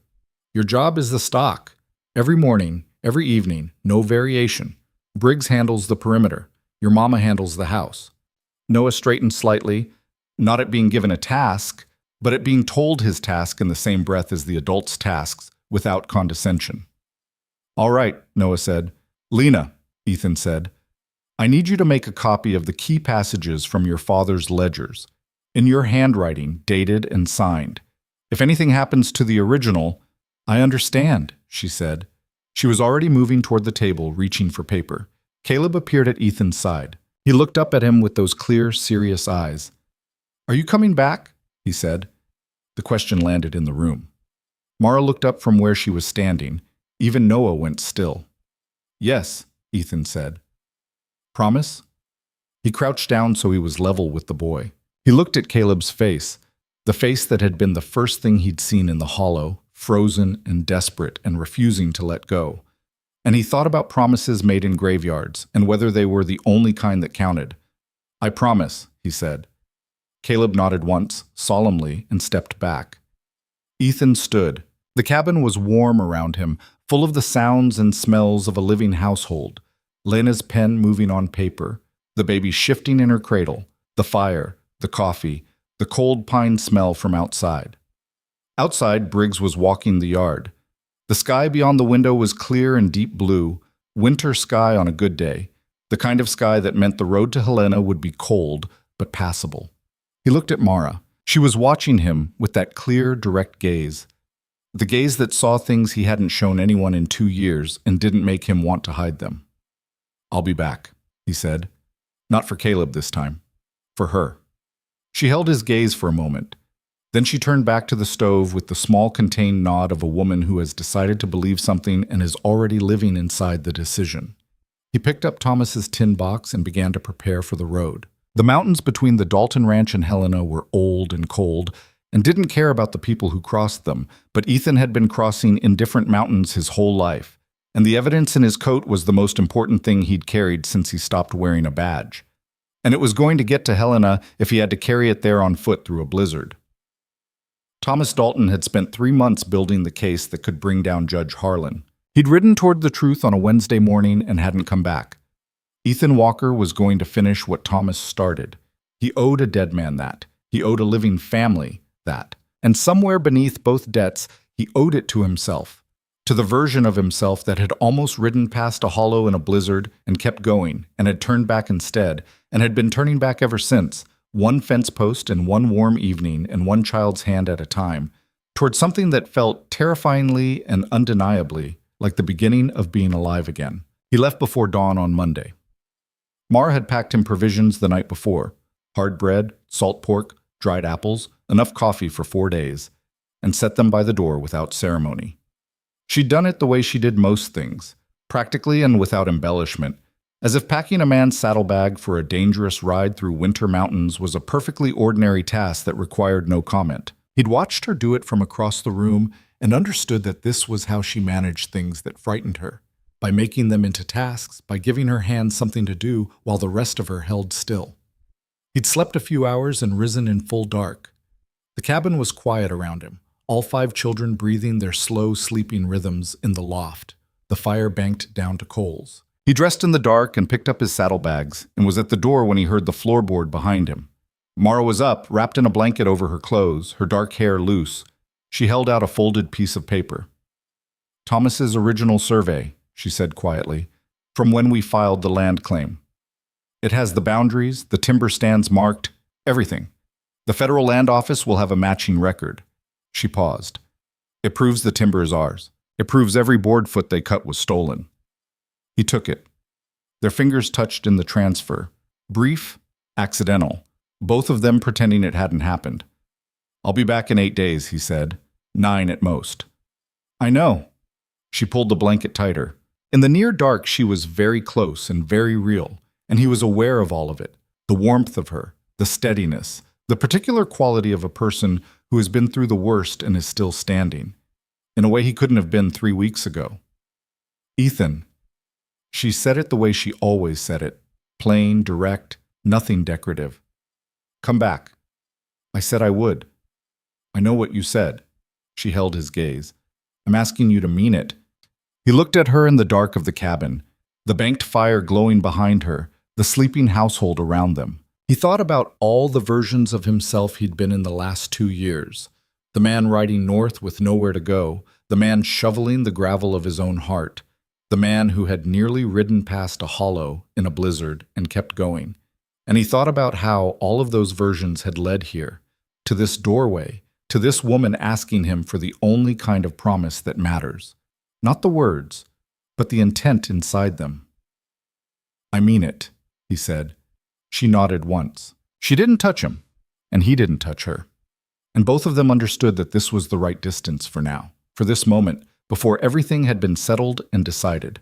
"Your job is the stock. Every morning, every evening, no variation. Briggs handles the perimeter. Your mama handles the house." Noah straightened slightly, not at being given a task, but at being told his task in the same breath as the adult's tasks, without condescension. "All right," Noah said. "Lena," Ethan said, "I need you to make a copy of the key passages from your father's ledgers, in your handwriting, dated and signed. If anything happens to the original—" "I understand," she said. She was already moving toward the table, reaching for paper. Caleb appeared at Ethan's side. He looked up at him with those clear, serious eyes. "Are you coming back?" he said. The question landed in the room. Mara looked up from where she was standing. Even Noah went still. "Yes," Ethan said. "Promise?" He crouched down so he was level with the boy. He looked at Caleb's face, the face that had been the first thing he'd seen in the hollow, frozen and desperate and refusing to let go. And he thought about promises made in graveyards and whether they were the only kind that counted. "I promise," he said. Caleb nodded once, solemnly, and stepped back. Ethan stood. The cabin was warm around him, full of the sounds and smells of a living household. Lena's pen moving on paper, the baby shifting in her cradle, the fire, the coffee, the cold pine smell from outside. Outside, Briggs was walking the yard. The sky beyond the window was clear and deep blue, winter sky on a good day, the kind of sky that meant the road to Helena would be cold but passable. He looked at Mara. She was watching him with that clear, direct gaze. The gaze that saw things he hadn't shown anyone in 2 years and didn't make him want to hide them. "I'll be back," he said. Not for Caleb this time. For her. She held his gaze for a moment. Then she turned back to the stove with the small contained nod of a woman who has decided to believe something and is already living inside the decision. He picked up Thomas's tin box and began to prepare for the road. The mountains between the Dalton Ranch and Helena were old and cold and didn't care about the people who crossed them, but Ethan had been crossing in different mountains his whole life, and the evidence in his coat was the most important thing he'd carried since he stopped wearing a badge. And it was going to get to Helena if he had to carry it there on foot through a blizzard. Thomas Dalton had spent 3 months building the case that could bring down Judge Harlan. He'd ridden toward the truth on a Wednesday morning and hadn't come back. Ethan Walker was going to finish what Thomas started. He owed a dead man that. He owed a living family that. And somewhere beneath both debts, he owed it to himself. To the version of himself that had almost ridden past a hollow in a blizzard and kept going, and had turned back instead, and had been turning back ever since, one fence post and one warm evening and one child's hand at a time, toward something that felt terrifyingly and undeniably like the beginning of being alive again. He left before dawn on Monday. Mara had packed him provisions the night before: hard bread, salt pork, dried apples, enough coffee for 4 days, and set them by the door without ceremony. She'd done it the way she did most things, practically and without embellishment, as if packing a man's saddlebag for a dangerous ride through winter mountains was a perfectly ordinary task that required no comment. He'd watched her do it from across the room and understood that this was how she managed things that frightened her, by making them into tasks, by giving her hands something to do while the rest of her held still. He'd slept a few hours and risen in full dark. The cabin was quiet around him, all 5 children breathing their slow, sleeping rhythms in the loft, the fire banked down to coals. He dressed in the dark and picked up his saddlebags and was at the door when he heard the floorboard behind him. Mara was up, wrapped in a blanket over her clothes, her dark hair loose. She held out a folded piece of paper. "Thomas's original survey," she said quietly, "from when we filed the land claim. It has the boundaries, the timber stands marked, everything. The federal land office will have a matching record." She paused. "It proves the timber is ours. It proves every board foot they cut was stolen." He took it. Their fingers touched in the transfer. Brief, accidental, both of them pretending it hadn't happened. "I'll be back in 8 days," he said. 9 at most. "I know." She pulled the blanket tighter. In the near dark, she was very close and very real, and he was aware of all of it. The warmth of her, the steadiness, the particular quality of a person who has been through the worst and is still standing, in a way he couldn't have been 3 weeks ago. "Ethan." She said it the way she always said it, plain, direct, nothing decorative. "Come back." "I said I would." "I know what you said." She held his gaze. "I'm asking you to mean it." He looked at her in the dark of the cabin, the banked fire glowing behind her, the sleeping household around them. He thought about all the versions of himself he'd been in the last 2 years. The man riding north with nowhere to go, the man shoveling the gravel of his own heart, the man who had nearly ridden past a hollow in a blizzard and kept going. And he thought about how all of those versions had led here, to this doorway, to this woman asking him for the only kind of promise that matters. Not the words, but the intent inside them. "I mean it," he said. She nodded once. She didn't touch him, and he didn't touch her. And both of them understood that this was the right distance for now, for this moment, before everything had been settled and decided.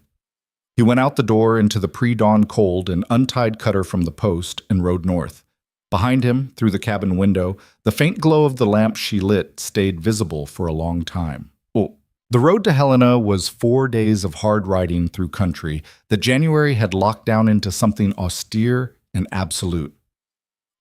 He went out the door into the pre-dawn cold and untied Cutter from the post and rode north. Behind him, through the cabin window, the faint glow of the lamp she lit stayed visible for a long time. The road to Helena was 4 days of hard riding through country that January had locked down into something austere and absolute.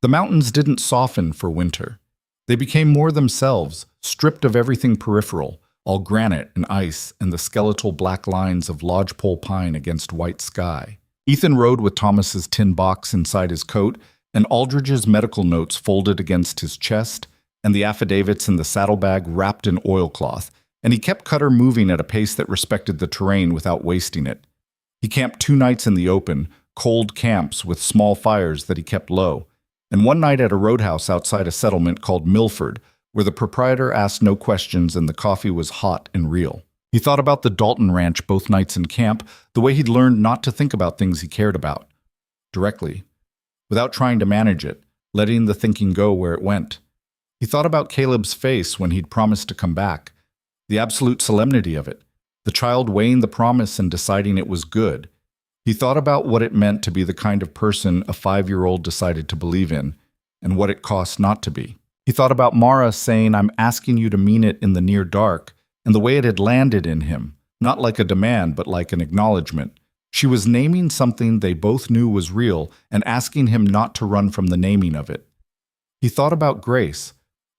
The mountains didn't soften for winter. They became more themselves, stripped of everything peripheral, all granite and ice and the skeletal black lines of lodgepole pine against white sky. Ethan rode with Thomas's tin box inside his coat and Aldridge's medical notes folded against his chest and the affidavits in the saddlebag wrapped in oilcloth, and he kept Cutter moving at a pace that respected the terrain without wasting it. He camped 2 nights in the open, cold camps with small fires that he kept low, and 1 night at a roadhouse outside a settlement called Milford, where the proprietor asked no questions and the coffee was hot and real. He thought about the Dalton Ranch both nights in camp, the way he'd learned not to think about things he cared about. Directly, without trying to manage it, letting the thinking go where it went. He thought about Caleb's face when he'd promised to come back, the absolute solemnity of it, the child weighing the promise and deciding it was good. He thought about what it meant to be the kind of person a 5-year-old decided to believe in, and what it cost not to be. He thought about Mara saying, "I'm asking you to mean it in the near dark," and the way it had landed in him, not like a demand but like an acknowledgement. She was naming something they both knew was real and asking him not to run from the naming of it. He thought about Grace,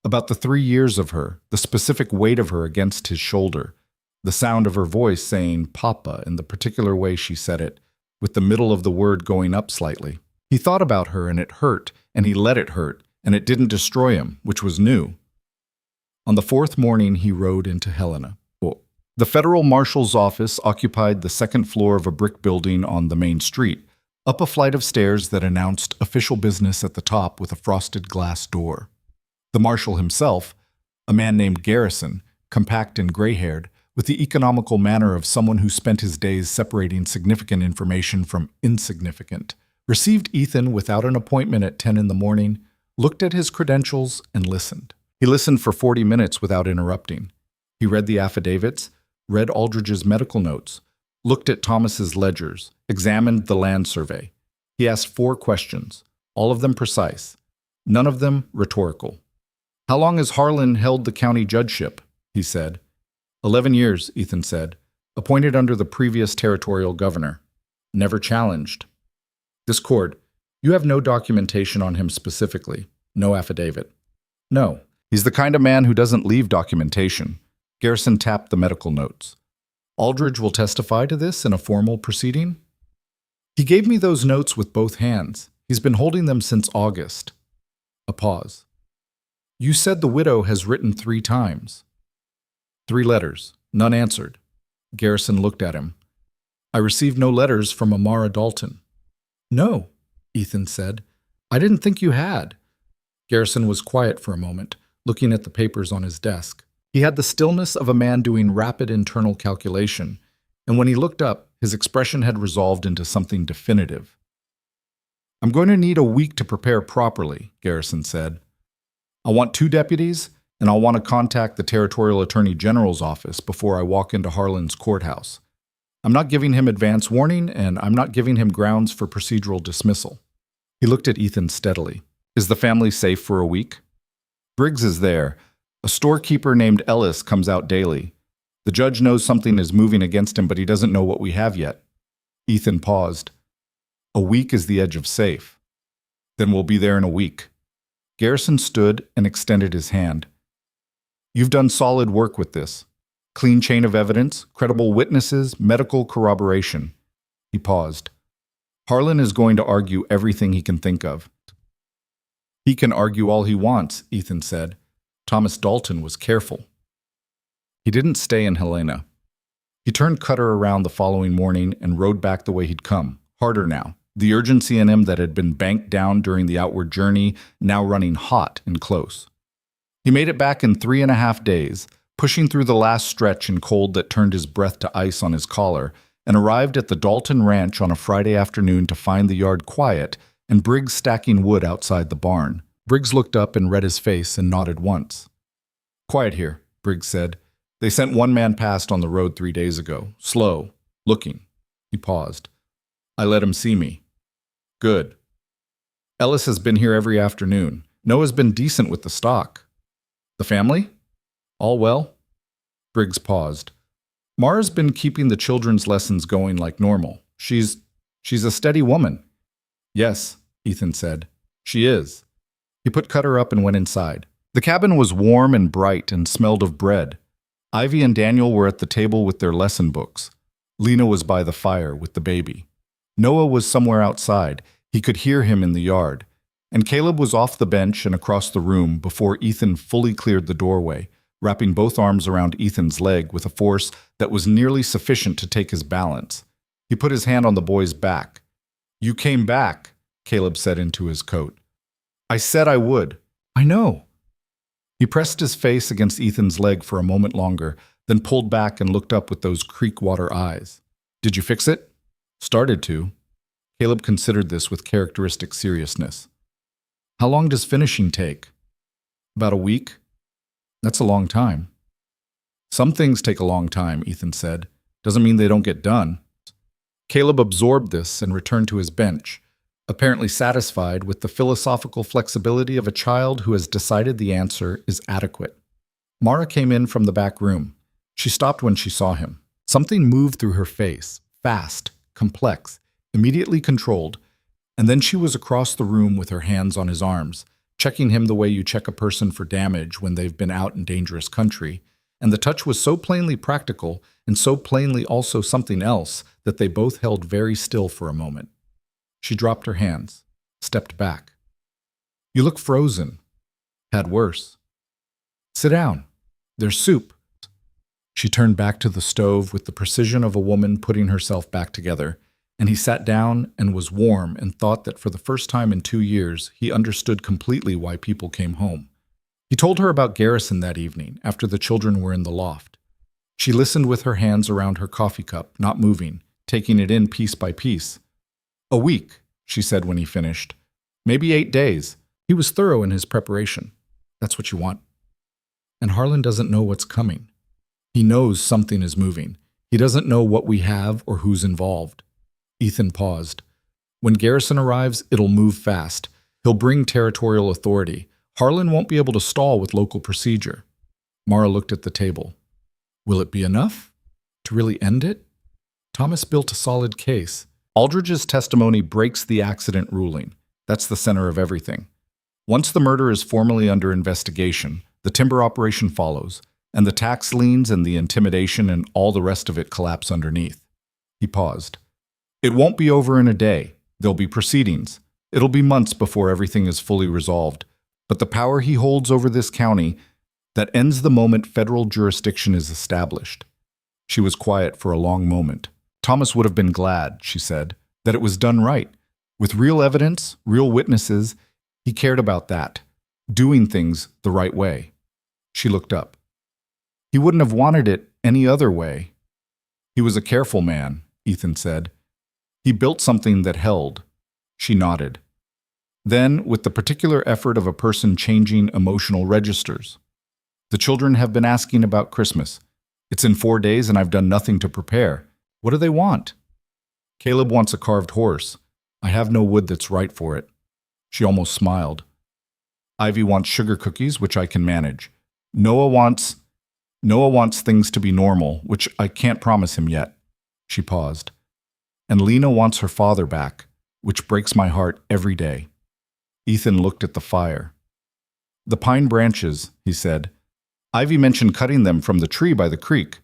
about the 3 years of her, the specific weight of her against his shoulder, the sound of her voice saying "Papa" in the particular way she said it, with the middle of the word going up slightly. He thought about her and it hurt, and he let it hurt, and it didn't destroy him, which was new. On the 4th morning, he rode into Helena. The federal marshal's office occupied the 2nd floor of a brick building on the main street, up a flight of stairs that announced official business at the top with a frosted glass door. The marshal himself, a man named Garrison, compact and gray-haired, with the economical manner of someone who spent his days separating significant information from insignificant, received Ethan without an appointment at 10 in the morning, looked at his credentials, and listened. He listened for 40 minutes without interrupting. He read the affidavits, read Aldridge's medical notes, looked at Thomas's ledgers, examined the land survey. He asked 4 questions, all of them precise, none of them rhetorical. "How long has Harlan held the county judgeship?" he said. 11 years, Ethan said, appointed under the previous territorial governor. Never challenged. This cord, you have no documentation on him specifically, no affidavit. No, he's the kind of man who doesn't leave documentation. Garrison tapped the medical notes. Aldridge will testify to this in a formal proceeding? He gave me those notes with both hands. He's been holding them since August. A pause. You said the widow has written 3 times. 3 letters, none answered. Garrison looked at him. I received no letters from Amara Dalton. No, Ethan said. I didn't think you had. Garrison was quiet for a moment, looking at the papers on his desk. He had the stillness of a man doing rapid internal calculation, and when he looked up, his expression had resolved into something definitive. I'm going to need a week to prepare properly, Garrison said. I want 2 deputies, and I'll want to contact the Territorial Attorney General's office before I walk into Harlan's courthouse. I'm not giving him advance warning, and I'm not giving him grounds for procedural dismissal. He looked at Ethan steadily. Is the family safe for a week? Briggs is there. A storekeeper named Ellis comes out daily. The judge knows something is moving against him, but he doesn't know what we have yet. Ethan paused. A week is the edge of safe. Then we'll be there in a week. Garrison stood and extended his hand. You've done solid work with this. Clean chain of evidence, credible witnesses, medical corroboration. He paused. Harlan is going to argue everything he can think of. He can argue all he wants, Ethan said. Thomas Dalton was careful. He didn't stay in Helena. He turned Cutter around the following morning and rode back the way he'd come, harder now, the urgency in him that had been banked down during the outward journey now running hot and close. He made it back in 3.5 days, pushing through the last stretch in cold that turned his breath to ice on his collar, and arrived at the Dalton Ranch on a Friday afternoon to find the yard quiet and Briggs stacking wood outside the barn. Briggs looked up and read his face and nodded once. Quiet here, Briggs said. They sent one man past on the road 3 days ago, slow, looking. He paused. I let him see me. Good. Ellis has been here every afternoon. Noah's been decent with the stock. The family? All well? Briggs paused. Mara's been keeping the children's lessons going like normal. She's a steady woman. Yes, Ethan said. She is. He put Cutter up and went inside. The cabin was warm and bright and smelled of bread. Ivy and Daniel were at the table with their lesson books. Lena was by the fire with the baby. Noah was somewhere outside. He could hear him in the yard. And Caleb was off the bench and across the room before Ethan fully cleared the doorway, wrapping both arms around Ethan's leg with a force that was nearly sufficient to take his balance. He put his hand on the boy's back. You came back, Caleb said into his coat. I said I would. I know. He pressed his face against Ethan's leg for a moment longer, then pulled back and looked up with those creek-water eyes. Did you fix it? Started to. Caleb considered this with characteristic seriousness. How long does finishing take? About a week. That's a long time. Some things take a long time, Ethan said. Doesn't mean they don't get done. Caleb absorbed this and returned to his bench, apparently satisfied with the philosophical flexibility of a child who has decided the answer is adequate. Mara came in from the back room. She stopped when she saw him. Something moved through her face, fast, complex, immediately controlled, and then she was across the room with her hands on his arms, checking him the way you check a person for damage when they've been out in dangerous country, and the touch was so plainly practical and so plainly also something else that they both held very still for a moment. She dropped her hands, stepped back. You look frozen. Had worse. Sit down. There's soup. She turned back to the stove with the precision of a woman putting herself back together, and he sat down and was warm and thought that for the first time in 2 years, he understood completely why people came home. He told her about Garrison that evening, after the children were in the loft. She listened with her hands around her coffee cup, not moving, taking it in piece by piece. A week, she said when he finished. Maybe 8 days. He was thorough in his preparation. That's what you want. And Harlan doesn't know what's coming. He knows something is moving. He doesn't know what we have or who's involved. Ethan paused. When Garrison arrives, it'll move fast. He'll bring territorial authority. Harlan won't be able to stall with local procedure. Mara looked at the table. Will it be enough? To really end it? Thomas built a solid case. Aldridge's testimony breaks the accident ruling. That's the center of everything. Once the murder is formally under investigation, the timber operation follows, and the tax liens and the intimidation and all the rest of it collapse underneath. He paused. It won't be over in a day. There'll be proceedings. It'll be months before everything is fully resolved. But the power he holds over this county, that ends the moment federal jurisdiction is established. She was quiet for a long moment. Thomas would have been glad, she said, that it was done right. With real evidence, real witnesses, he cared about that. Doing things the right way. She looked up. He wouldn't have wanted it any other way. He was a careful man, Ethan said. He built something that held. She nodded. Then, with the particular effort of a person changing emotional registers. The children have been asking about Christmas. It's in 4 days and I've done nothing to prepare. What do they want? Caleb wants a carved horse. I have no wood that's right for it. She almost smiled. Ivy wants sugar cookies, which I can manage. Noah wants things to be normal, which I can't promise him yet. She paused. And Lena wants her father back, which breaks my heart every day. Ethan looked at the fire. The pine branches, he said. Ivy mentioned cutting them from the tree by the creek.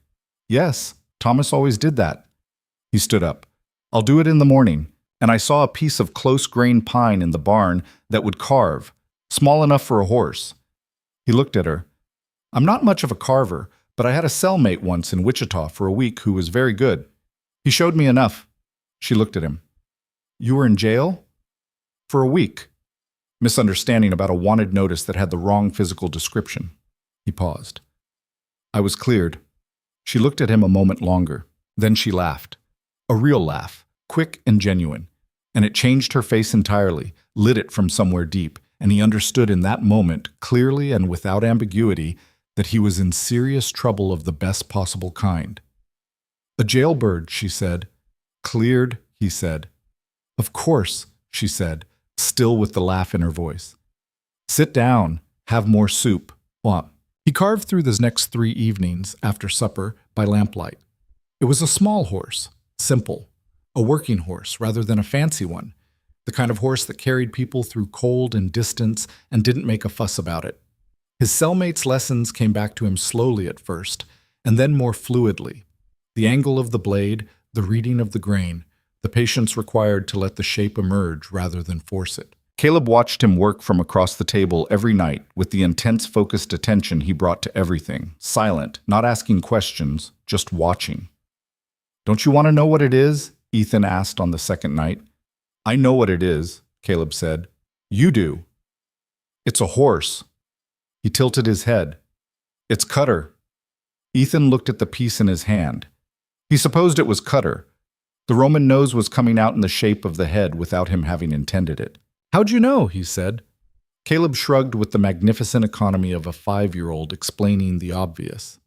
Yes, Thomas always did that. He stood up. I'll do it in the morning. And I saw a piece of close-grained pine in the barn that would carve, small enough for a horse. He looked at her. I'm not much of a carver, but I had a cellmate once in Wichita for a week who was very good. He showed me enough. She looked at him. You were in jail? For a week. Misunderstanding about a wanted notice that had the wrong physical description. He paused. I was cleared. She looked at him a moment longer. Then she laughed. A real laugh, quick and genuine. And it changed her face entirely, lit it from somewhere deep, and he understood in that moment, clearly and without ambiguity, that he was in serious trouble of the best possible kind. "A jailbird," she said. "Cleared," he said. "Of course," she said, still with the laugh in her voice. "Sit down. Have more soup. What?" He carved through the next 3 evenings, after supper, by lamplight. It was a small horse, simple, a working horse rather than a fancy one, the kind of horse that carried people through cold and distance and didn't make a fuss about it. His cellmate's lessons came back to him slowly at first, and then more fluidly. The angle of the blade, the reading of the grain, the patience required to let the shape emerge rather than force it. Caleb watched him work from across the table every night with the intense, focused attention he brought to everything, silent, not asking questions, just watching. "Don't you want to know what it is?" Ethan asked on the second night. "I know what it is," Caleb said. "You do." "It's a horse." He tilted his head. "It's Cutter." Ethan looked at the piece in his hand. He supposed it was Cutter. The Roman nose was coming out in the shape of the head without him having intended it. "How'd you know?" he said. Caleb shrugged with the magnificent economy of a 5-year-old explaining the obvious.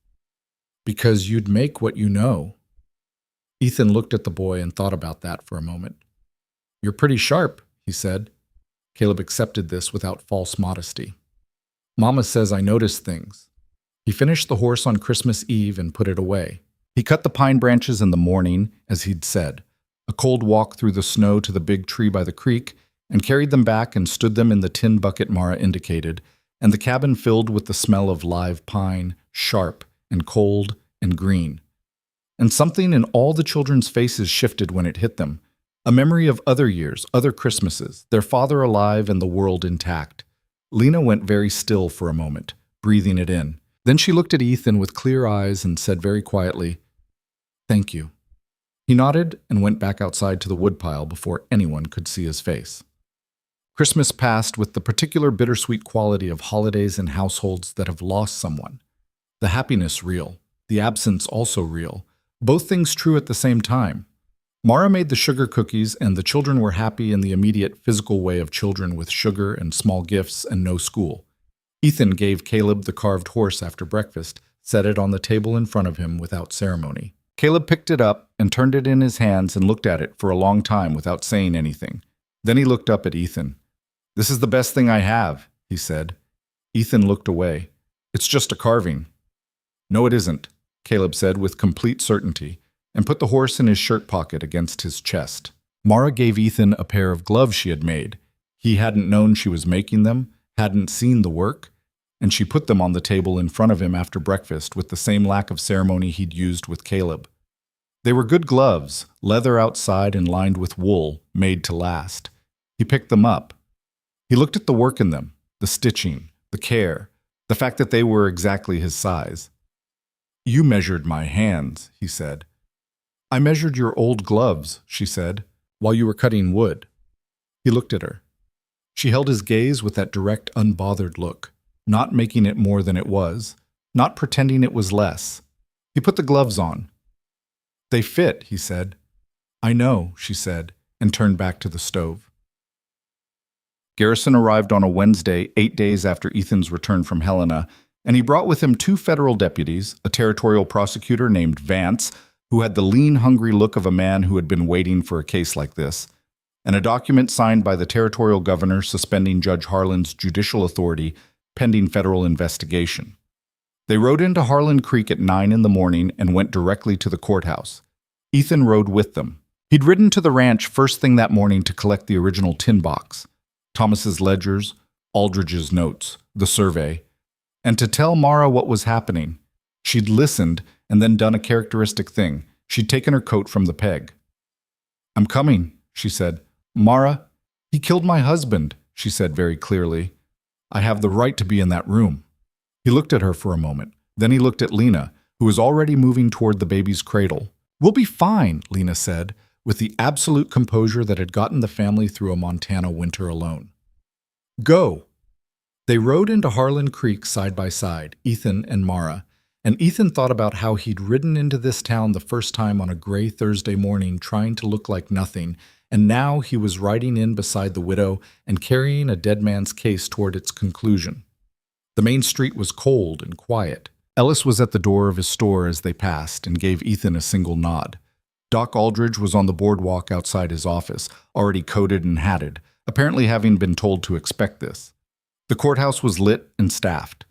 "Because you'd make what you know." Ethan looked at the boy and thought about that for a moment. "You're pretty sharp," he said. Caleb accepted this without false modesty. "Mama says I notice things." He finished the horse on Christmas Eve and put it away. He cut the pine branches in the morning, as he'd said, a cold walk through the snow to the big tree by the creek, and carried them back and stood them in the tin bucket Mara indicated, and the cabin filled with the smell of live pine, sharp and cold and green. And something in all the children's faces shifted when it hit them, a memory of other years, other Christmases, their father alive and the world intact. Lena went very still for a moment, breathing it in. Then she looked at Ethan with clear eyes and said very quietly, "Thank you." He nodded and went back outside to the woodpile before anyone could see his face. Christmas passed with the particular bittersweet quality of holidays in households that have lost someone. The happiness real, the absence also real, both things true at the same time. Mara made the sugar cookies, and the children were happy in the immediate physical way of children with sugar and small gifts and no school. Ethan gave Caleb the carved horse after breakfast, set it on the table in front of him without ceremony. Caleb picked it up and turned it in his hands and looked at it for a long time without saying anything. Then he looked up at Ethan. "This is the best thing I have," he said. Ethan looked away. "It's just a carving." "No, it isn't," Caleb said with complete certainty, and put the horse in his shirt pocket against his chest. Mara gave Ethan a pair of gloves she had made. He hadn't known she was making them, hadn't seen the work, and she put them on the table in front of him after breakfast with the same lack of ceremony he'd used with Caleb. They were good gloves, leather outside and lined with wool, made to last. He picked them up. He looked at the work in them, the stitching, the care, the fact that they were exactly his size. "You measured my hands," he said. "I measured your old gloves," she said, "while you were cutting wood." He looked at her. She held his gaze with that direct, unbothered look, not making it more than it was, not pretending it was less. He put the gloves on. "They fit," he said. "I know," she said, and turned back to the stove. Garrison arrived on a Wednesday, 8 days after Ethan's return from Helena, and he brought with him 2 federal deputies, a territorial prosecutor named Vance, who had the lean, hungry look of a man who had been waiting for a case like this, and a document signed by the territorial governor suspending Judge Harlan's judicial authority pending federal investigation. They rode into Harlan Creek at 9 in the morning and went directly to the courthouse. Ethan rode with them. He'd ridden to the ranch first thing that morning to collect the original tin box, Thomas's ledgers, Aldridge's notes, the survey, and to tell Mara what was happening. She'd listened and then done a characteristic thing. She'd taken her coat from the peg. "I'm coming," she said. "Mara, he killed my husband," she said very clearly. "I have the right to be in that room." He looked at her for a moment. Then he looked at Lena, who was already moving toward the baby's cradle. "We'll be fine," Lena said, with the absolute composure that had gotten the family through a Montana winter alone. "Go." They rode into Harlan Creek side by side, Ethan and Mara, and Ethan thought about how he'd ridden into this town the first time on a gray Thursday morning trying to look like nothing, and now he was riding in beside the widow and carrying a dead man's case toward its conclusion. The main street was cold and quiet. Ellis was at the door of his store as they passed and gave Ethan a single nod. Doc Aldridge was on the boardwalk outside his office, already coated and hatted, apparently having been told to expect this. The courthouse was lit and staffed.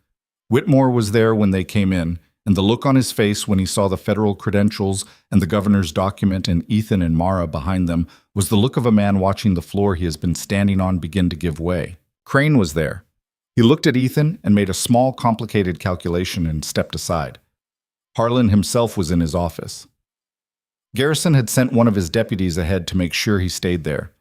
Whitmore was there when they came in, and the look on his face when he saw the federal credentials and the governor's document and Ethan and Mara behind them was the look of a man watching the floor he has been standing on begin to give way. Crane was there. He looked at Ethan and made a small, complicated calculation and stepped aside. Harlan himself was in his office. Garrison had sent one of his deputies ahead to make sure he stayed there.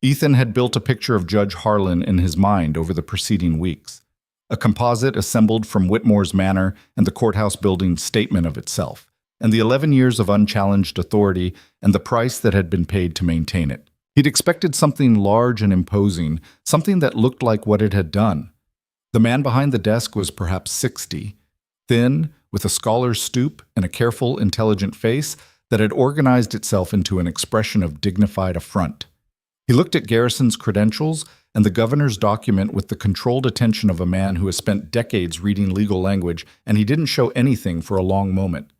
Ethan had built a picture of Judge Harlan in his mind over the preceding weeks, a composite assembled from Whitmore's manner and the courthouse building's statement of itself, and the 11 years of unchallenged authority and the price that had been paid to maintain it. He'd expected something large and imposing, something that looked like what it had done. The man behind the desk was perhaps 60, thin, with a scholar's stoop and a careful, intelligent face that had organized itself into an expression of dignified affront. He looked at Garrison's credentials and the governor's document with the controlled attention of a man who has spent decades reading legal language, and he didn't show anything for a long moment.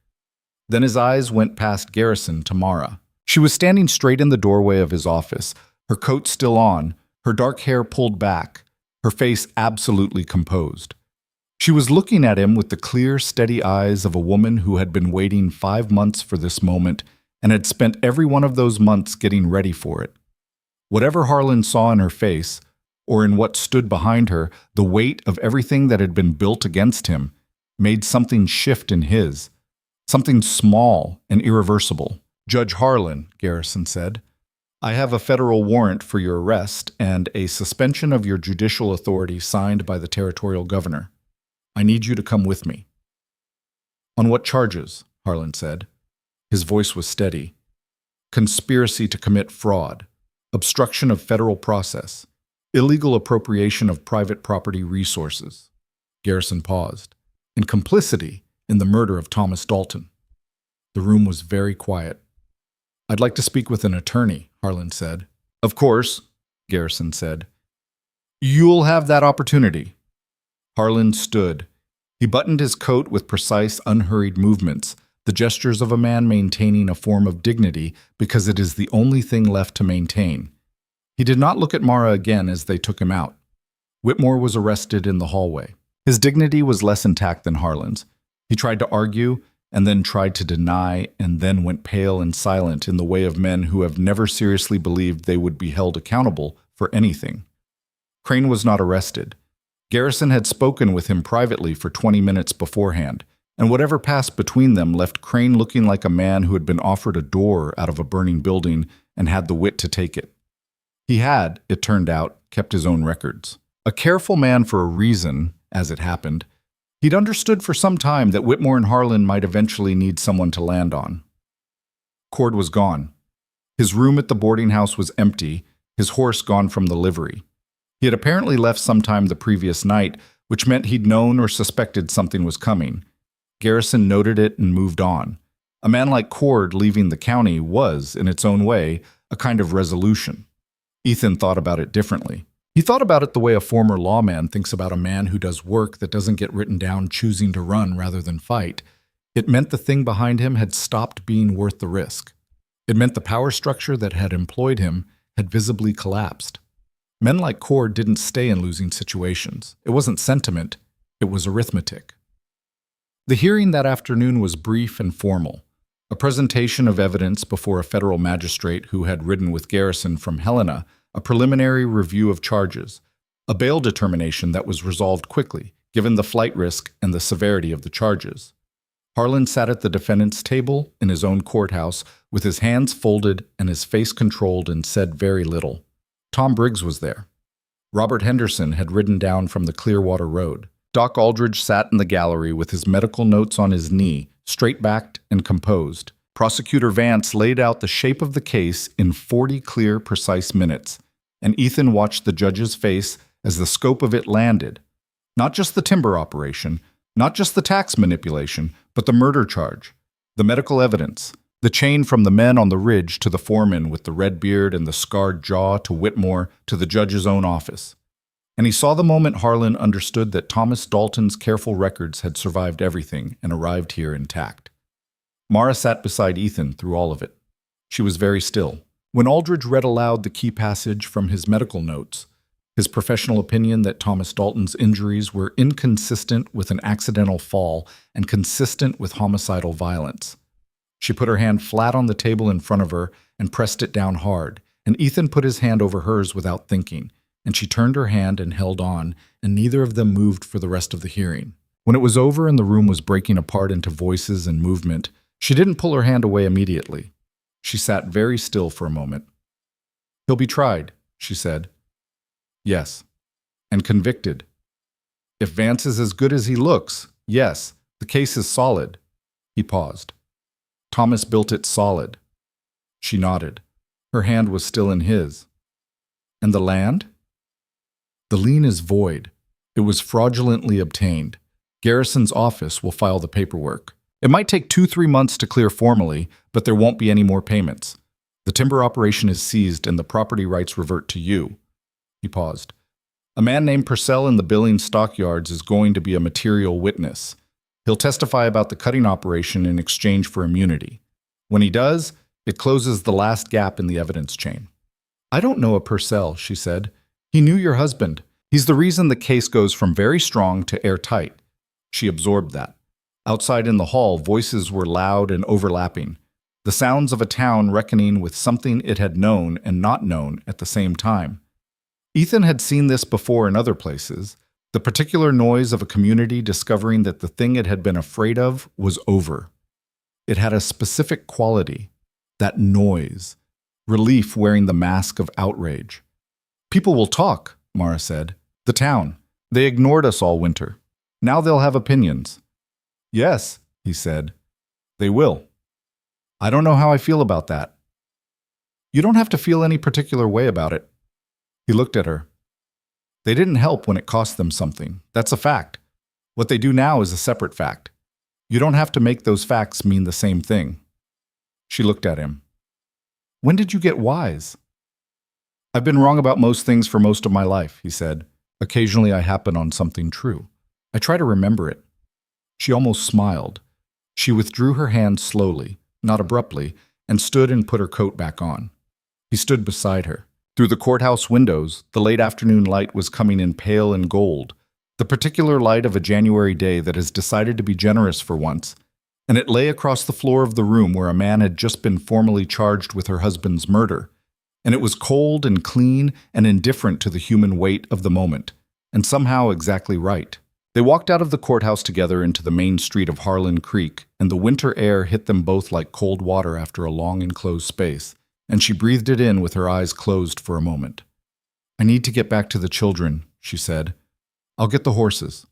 Then his eyes went past Garrison to Mara. She was standing straight in the doorway of his office, her coat still on, her dark hair pulled back, her face absolutely composed. She was looking at him with the clear, steady eyes of a woman who had been waiting 5 months for this moment and had spent every one of those months getting ready for it. Whatever Harlan saw in her face, or in what stood behind her, the weight of everything that had been built against him, made something shift in his, something small and irreversible. "Judge Harlan," Garrison said, "I have a federal warrant for your arrest and a suspension of your judicial authority signed by the territorial governor. I need you to come with me." "On what charges?" Harlan said. His voice was steady. "Conspiracy to commit fraud, obstruction of federal process, illegal appropriation of private property resources." Garrison paused. "And complicity in the murder of Thomas Dalton." The room was very quiet. "I'd like to speak with an attorney," Harlan said. "Of course," Garrison said. "You'll have that opportunity." Harlan stood. He buttoned his coat with precise, unhurried movements, the gestures of a man maintaining a form of dignity because it is the only thing left to maintain. He did not look at Mara again as they took him out. Whitmore was arrested in the hallway. His dignity was less intact than Harlan's. He tried to argue, and then tried to deny, and then went pale and silent in the way of men who have never seriously believed they would be held accountable for anything. Crane was not arrested. Garrison had spoken with him privately for 20 minutes beforehand, and whatever passed between them left Crane looking like a man who had been offered a door out of a burning building and had the wit to take it. He had, it turned out, kept his own records. A careful man for a reason, as it happened. He'd understood for some time that Whitmore and Harlan might eventually need someone to land on. Cord was gone. His room at the boarding house was empty, his horse gone from the livery. He had apparently left sometime the previous night, which meant he'd known or suspected something was coming. Garrison noted it and moved on. A man like Cord leaving the county was, in its own way, a kind of resolution. Ethan thought about it differently. He thought about it the way a former lawman thinks about a man who does work that doesn't get written down choosing to run rather than fight. It meant the thing behind him had stopped being worth the risk. It meant the power structure that had employed him had visibly collapsed. Men like Cord didn't stay in losing situations. It wasn't sentiment, it was arithmetic. The hearing that afternoon was brief and formal. A presentation of evidence before a federal magistrate who had ridden with Garrison from Helena, a preliminary review of charges, a bail determination that was resolved quickly, given the flight risk and the severity of the charges. Harlan sat at the defendant's table in his own courthouse with his hands folded and his face controlled and said very little. Tom Briggs was there. Robert Henderson had ridden down from the Clearwater Road. Doc Aldridge sat in the gallery with his medical notes on his knee, straight-backed and composed. Prosecutor Vance laid out the shape of the case in 40 clear, precise minutes, and Ethan watched the judge's face as the scope of it landed. Not just the timber operation, not just the tax manipulation, but the murder charge, the medical evidence, the chain from the men on the ridge to the foreman with the red beard and the scarred jaw to Whitmore to the judge's own office. And he saw the moment Harlan understood that Thomas Dalton's careful records had survived everything and arrived here intact. Mara sat beside Ethan through all of it. She was very still. When Aldridge read aloud the key passage from his medical notes, his professional opinion that Thomas Dalton's injuries were inconsistent with an accidental fall and consistent with homicidal violence. She put her hand flat on the table in front of her and pressed it down hard, and Ethan put his hand over hers without thinking, and she turned her hand and held on, and neither of them moved for the rest of the hearing. When it was over and the room was breaking apart into voices and movement, she didn't pull her hand away immediately. She sat very still for a moment. "He'll be tried," she said. "Yes." "And convicted." "If Vance is as good as he looks, yes, the case is solid." He paused. "Thomas built it solid." She nodded. Her hand was still in his. "And the land?" "The lien is void. It was fraudulently obtained. Garrison's office will file the paperwork. It might take 2-3 months to clear formally, but there won't be any more payments. The timber operation is seized and the property rights revert to you." He paused. "A man named Purcell in the Billings stockyards is going to be a material witness. He'll testify about the cutting operation in exchange for immunity. When he does, it closes the last gap in the evidence chain." "I don't know a Purcell," she said. "He knew your husband. He's the reason the case goes from very strong to airtight." She absorbed that. Outside in the hall, voices were loud and overlapping, the sounds of a town reckoning with something it had known and not known at the same time. Ethan had seen this before in other places, the particular noise of a community discovering that the thing it had been afraid of was over. It had a specific quality, that noise, relief wearing the mask of outrage. "People will talk," Mara said. "The town. They ignored us all winter. Now they'll have opinions." "Yes," he said. "They will. I don't know how I feel about that." "You don't have to feel any particular way about it." He looked at her. "They didn't help when it cost them something. That's a fact. What they do now is a separate fact. You don't have to make those facts mean the same thing." She looked at him. "When did you get wise?" "I've been wrong about most things for most of my life," he said. "Occasionally I happen on something true. I try to remember it." She almost smiled. She withdrew her hand slowly, not abruptly, and stood and put her coat back on. He stood beside her. Through the courthouse windows, the late afternoon light was coming in pale and gold, the particular light of a January day that has decided to be generous for once, and it lay across the floor of the room where a man had just been formally charged with her husband's murder, and it was cold and clean and indifferent to the human weight of the moment, and somehow exactly right. They walked out of the courthouse together into the main street of Harlan Creek, and the winter air hit them both like cold water after a long enclosed space, and she breathed it in with her eyes closed for a moment. "I need to get back to the children," she said. "I'll get the horses."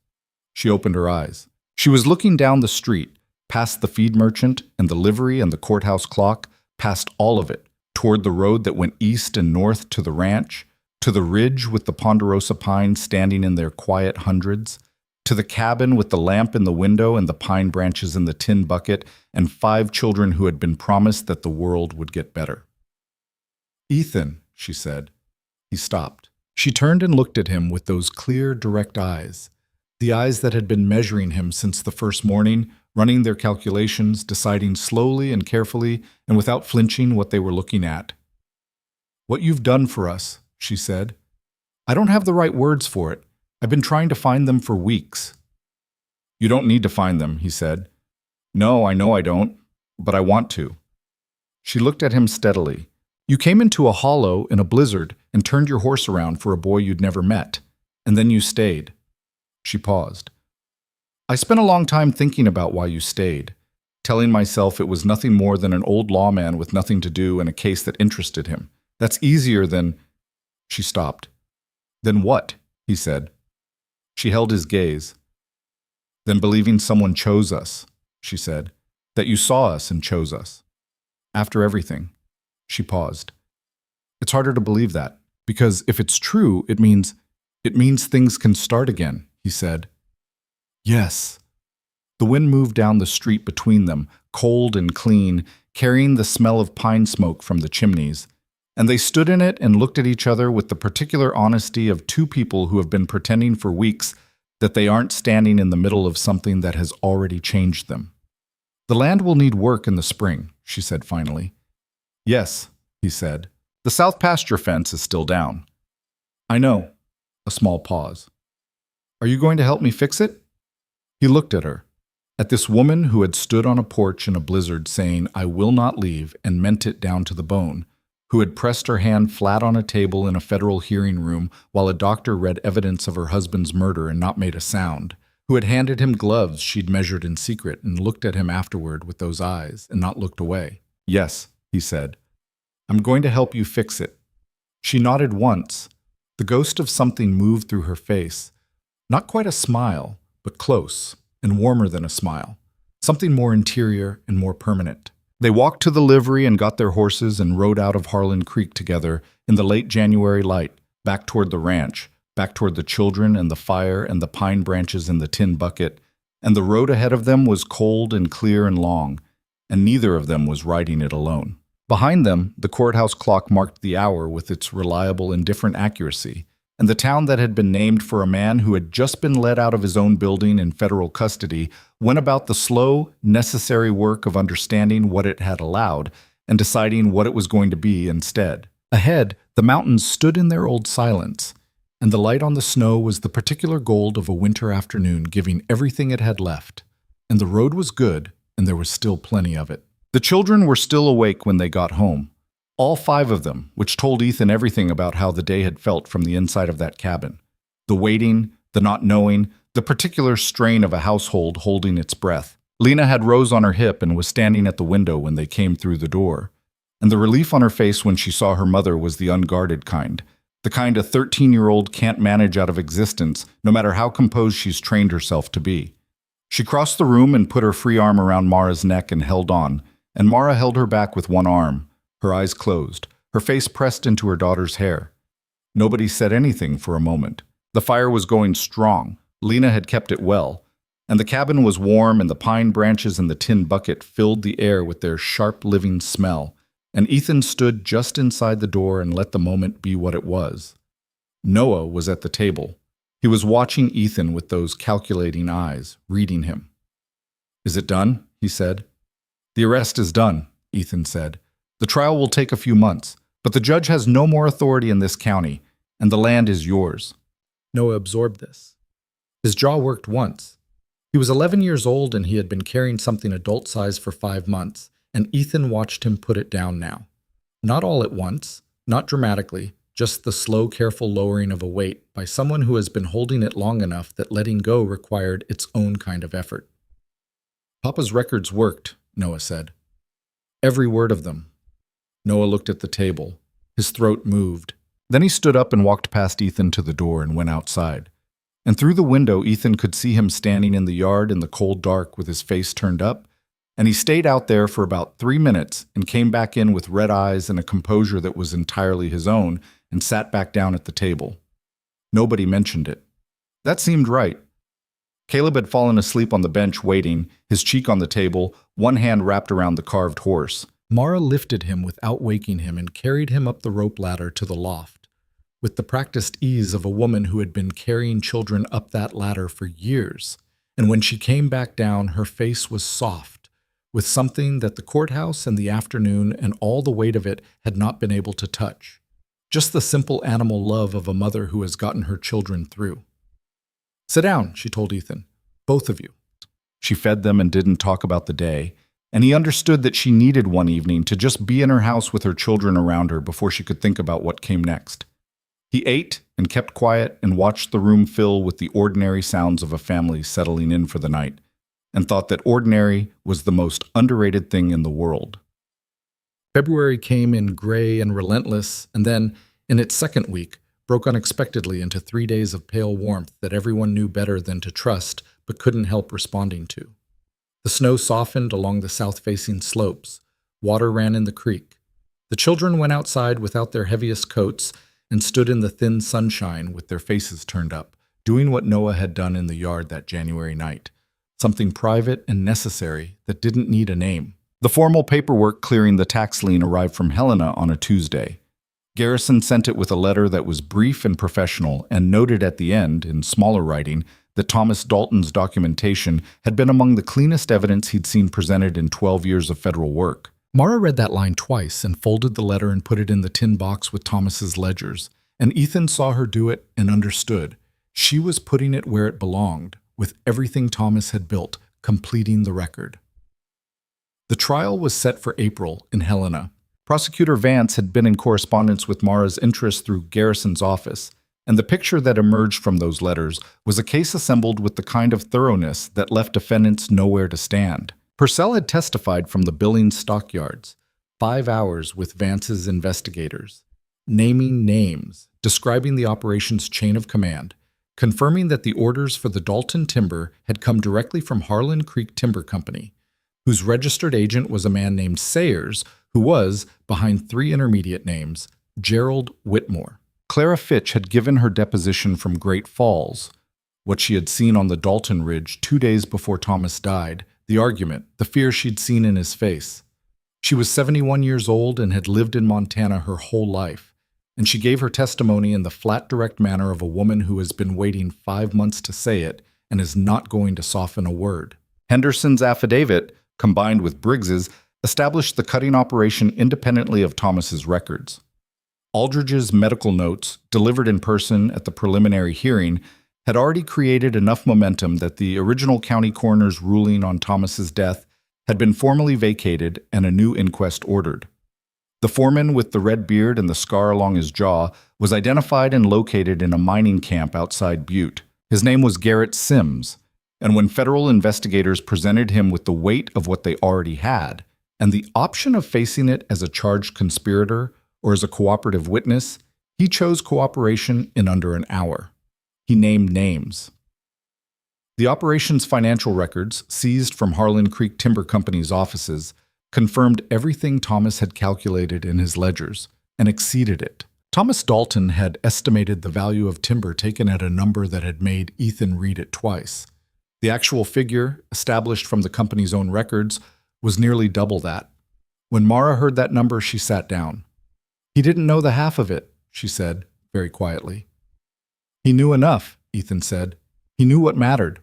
She opened her eyes. She was looking down the street, past the feed merchant and the livery and the courthouse clock, past all of it, toward the road that went east and north to the ranch, to the ridge with the ponderosa pines standing in their quiet hundreds, to the cabin with the lamp in the window and the pine branches in the tin bucket, and 5 children who had been promised that the world would get better. "Ethan," she said. He stopped. She turned and looked at him with those clear, direct eyes, the eyes that had been measuring him since the first morning, running their calculations, deciding slowly and carefully and without flinching what they were looking at. "What you've done for us," she said. "I don't have the right words for it. I've been trying to find them for weeks." "You don't need to find them," he said. "No, I know I don't, but I want to." She looked at him steadily. "You came into a hollow in a blizzard and turned your horse around for a boy you'd never met, and then you stayed." She paused. "I spent a long time thinking about why you stayed, telling myself it was nothing more than an old lawman with nothing to do and a case that interested him. That's easier than—" She stopped. "Then what?" he said. She held his gaze. "Then believing someone chose us," she said, "that you saw us and chose us. After everything." She paused. "It's harder to believe that, because if it's true, it means things can start again," he said. "Yes." The wind moved down the street between them, cold and clean, carrying the smell of pine smoke from the chimneys, And they stood in it and looked at each other with the particular honesty of two people who have been pretending for weeks that they aren't standing in the middle of something that has already changed them. "The land will need work in the spring," she said finally. "Yes," he said. "The south pasture fence is still down." "I know." A small pause. "Are you going to help me fix it?" He looked at her, at this woman who had stood on a porch in a blizzard saying, "I will not leave," and meant it down to the bone, who had pressed her hand flat on a table in a federal hearing room while a doctor read evidence of her husband's murder and not made a sound, who had handed him gloves she'd measured in secret and looked at him afterward with those eyes and not looked away. "Yes," he said. "I'm going to help you fix it." She nodded once. The ghost of something moved through her face. Not quite a smile, but close and warmer than a smile. Something more interior and more permanent. They walked to the livery and got their horses and rode out of Harlan Creek together in the late January light, back toward the ranch, back toward the children and the fire and the pine branches in the tin bucket, and the road ahead of them was cold and clear and long, and neither of them was riding it alone. Behind them, the courthouse clock marked the hour with its reliable, indifferent accuracy, and the town that had been named for a man who had just been let out of his own building in federal custody went about the slow, necessary work of understanding what it had allowed and deciding what it was going to be instead. Ahead, the mountains stood in their old silence, and the light on the snow was the particular gold of a winter afternoon giving everything it had left. And the road was good, and there was still plenty of it. The children were still awake when they got home. All 5 of them, which told Ethan everything about how the day had felt from the inside of that cabin. The waiting, the not knowing, the particular strain of a household holding its breath. Lena had Rose on her hip and was standing at the window when they came through the door. And the relief on her face when she saw her mother was the unguarded kind. The kind a 13-year-old can't manage out of existence, no matter how composed she's trained herself to be. She crossed the room and put her free arm around Mara's neck and held on, and Mara held her back with one arm, her eyes closed, her face pressed into her daughter's hair. Nobody said anything for a moment. The fire was going strong. Lena had kept it well, and the cabin was warm, and the pine branches in the tin bucket filled the air with their sharp, living smell, and Ethan stood just inside the door and let the moment be what it was. Noah was at the table. He was watching Ethan with those calculating eyes, reading him. "Is it done?" he said. "The arrest is done," Ethan said. "The trial will take a few months, but the judge has no more authority in this county, and the land is yours." Noah absorbed this. His jaw worked once. He was 11 years old and he had been carrying something adult-size for 5 months, and Ethan watched him put it down now. Not all at once, not dramatically, just the slow, careful lowering of a weight by someone who has been holding it long enough that letting go required its own kind of effort. "Papa's records worked," Noah said. "Every word of them." Noah looked at the table. His throat moved. Then he stood up and walked past Ethan to the door and went outside. And through the window, Ethan could see him standing in the yard in the cold dark with his face turned up, and he stayed out there for about 3 minutes and came back in with red eyes and a composure that was entirely his own and sat back down at the table. Nobody mentioned it. That seemed right. Caleb had fallen asleep on the bench waiting, his cheek on the table, one hand wrapped around the carved horse. Mara lifted him without waking him and carried him up the rope ladder to the loft, with the practiced ease of a woman who had been carrying children up that ladder for years. And when she came back down, her face was soft, with something that the courthouse and the afternoon and all the weight of it had not been able to touch. Just the simple animal love of a mother who has gotten her children through. "Sit down," she told Ethan. "Both of you." She fed them and didn't talk about the day, and he understood that she needed one evening to just be in her house with her children around her before she could think about what came next. He ate and kept quiet and watched the room fill with the ordinary sounds of a family settling in for the night, and thought that ordinary was the most underrated thing in the world. February came in gray and relentless, and then, in its second week, broke unexpectedly into 3 days of pale warmth that everyone knew better than to trust but couldn't help responding to. The snow softened along the south-facing slopes. Water ran in the creek. The children went outside without their heaviest coats and stood in the thin sunshine with their faces turned up, doing what Noah had done in the yard that January night, something private and necessary that didn't need a name. The formal paperwork clearing the tax lien arrived from Helena on a Tuesday. Garrison sent it with a letter that was brief and professional and noted at the end, in smaller writing, that Thomas Dalton's documentation had been among the cleanest evidence he'd seen presented in 12 years of federal work. Mara read that line twice and folded the letter and put it in the tin box with Thomas's ledgers, and Ethan saw her do it and understood. She was putting it where it belonged, with everything Thomas had built, completing the record. The trial was set for April in Helena. Prosecutor Vance had been in correspondence with Mara's interests through Garrison's office, and the picture that emerged from those letters was a case assembled with the kind of thoroughness that left defendants nowhere to stand. Purcell had testified from the Billings stockyards, 5 hours with Vance's investigators, naming names, describing the operation's chain of command, confirming that the orders for the Dalton timber had come directly from Harlan Creek Timber Company, whose registered agent was a man named Sayers, who was, behind 3 intermediate names, Gerald Whitmore. Clara Fitch had given her deposition from Great Falls, what she had seen on the Dalton Ridge 2 days before Thomas died, the argument, the fear she'd seen in his face. She was 71 years old and had lived in Montana her whole life, and she gave her testimony in the flat, direct manner of a woman who has been waiting 5 months to say it and is not going to soften a word. Henderson's affidavit, combined with Briggs's, established the cutting operation independently of Thomas's records. Aldridge's medical notes, delivered in person at the preliminary hearing, had already created enough momentum that the original county coroner's ruling on Thomas's death had been formally vacated and a new inquest ordered. The foreman with the red beard and the scar along his jaw was identified and located in a mining camp outside Butte. His name was Garrett Sims, and when federal investigators presented him with the weight of what they already had, and the option of facing it as a charged conspirator or as a cooperative witness, he chose cooperation in under an hour. He named names. The operation's financial records, seized from Harlan Creek Timber Company's offices, confirmed everything Thomas had calculated in his ledgers and exceeded it. Thomas Dalton had estimated the value of timber taken at a number that had made Ethan read it twice. The actual figure, established from the company's own records, was nearly double that. When Mara heard that number, she sat down. "He didn't know the half of it," she said, very quietly. "He knew enough," Ethan said. "He knew what mattered."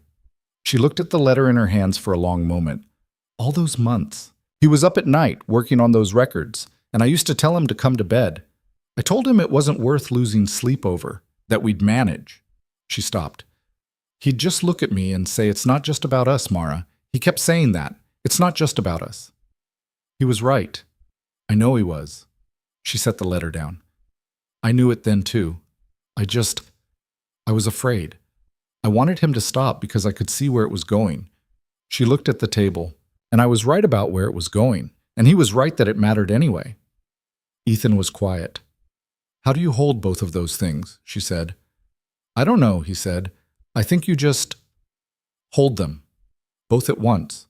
She looked at the letter in her hands for a long moment. All those months. He was up at night, working on those records, and I used to tell him to come to bed. I told him it wasn't worth losing sleep over, that we'd manage. She stopped. He'd just look at me and say, "It's not just about us, Mara." He kept saying that. "It's not just about us." He was right. I know he was. She set the letter down. I knew it then, too. I was afraid. I wanted him to stop because I could see where it was going. She looked at the table, and I was right about where it was going, and he was right that it mattered anyway. Ethan was quiet. "How do you hold both of those things?" she said. "I don't know," he said. "I think you just hold them, both at once.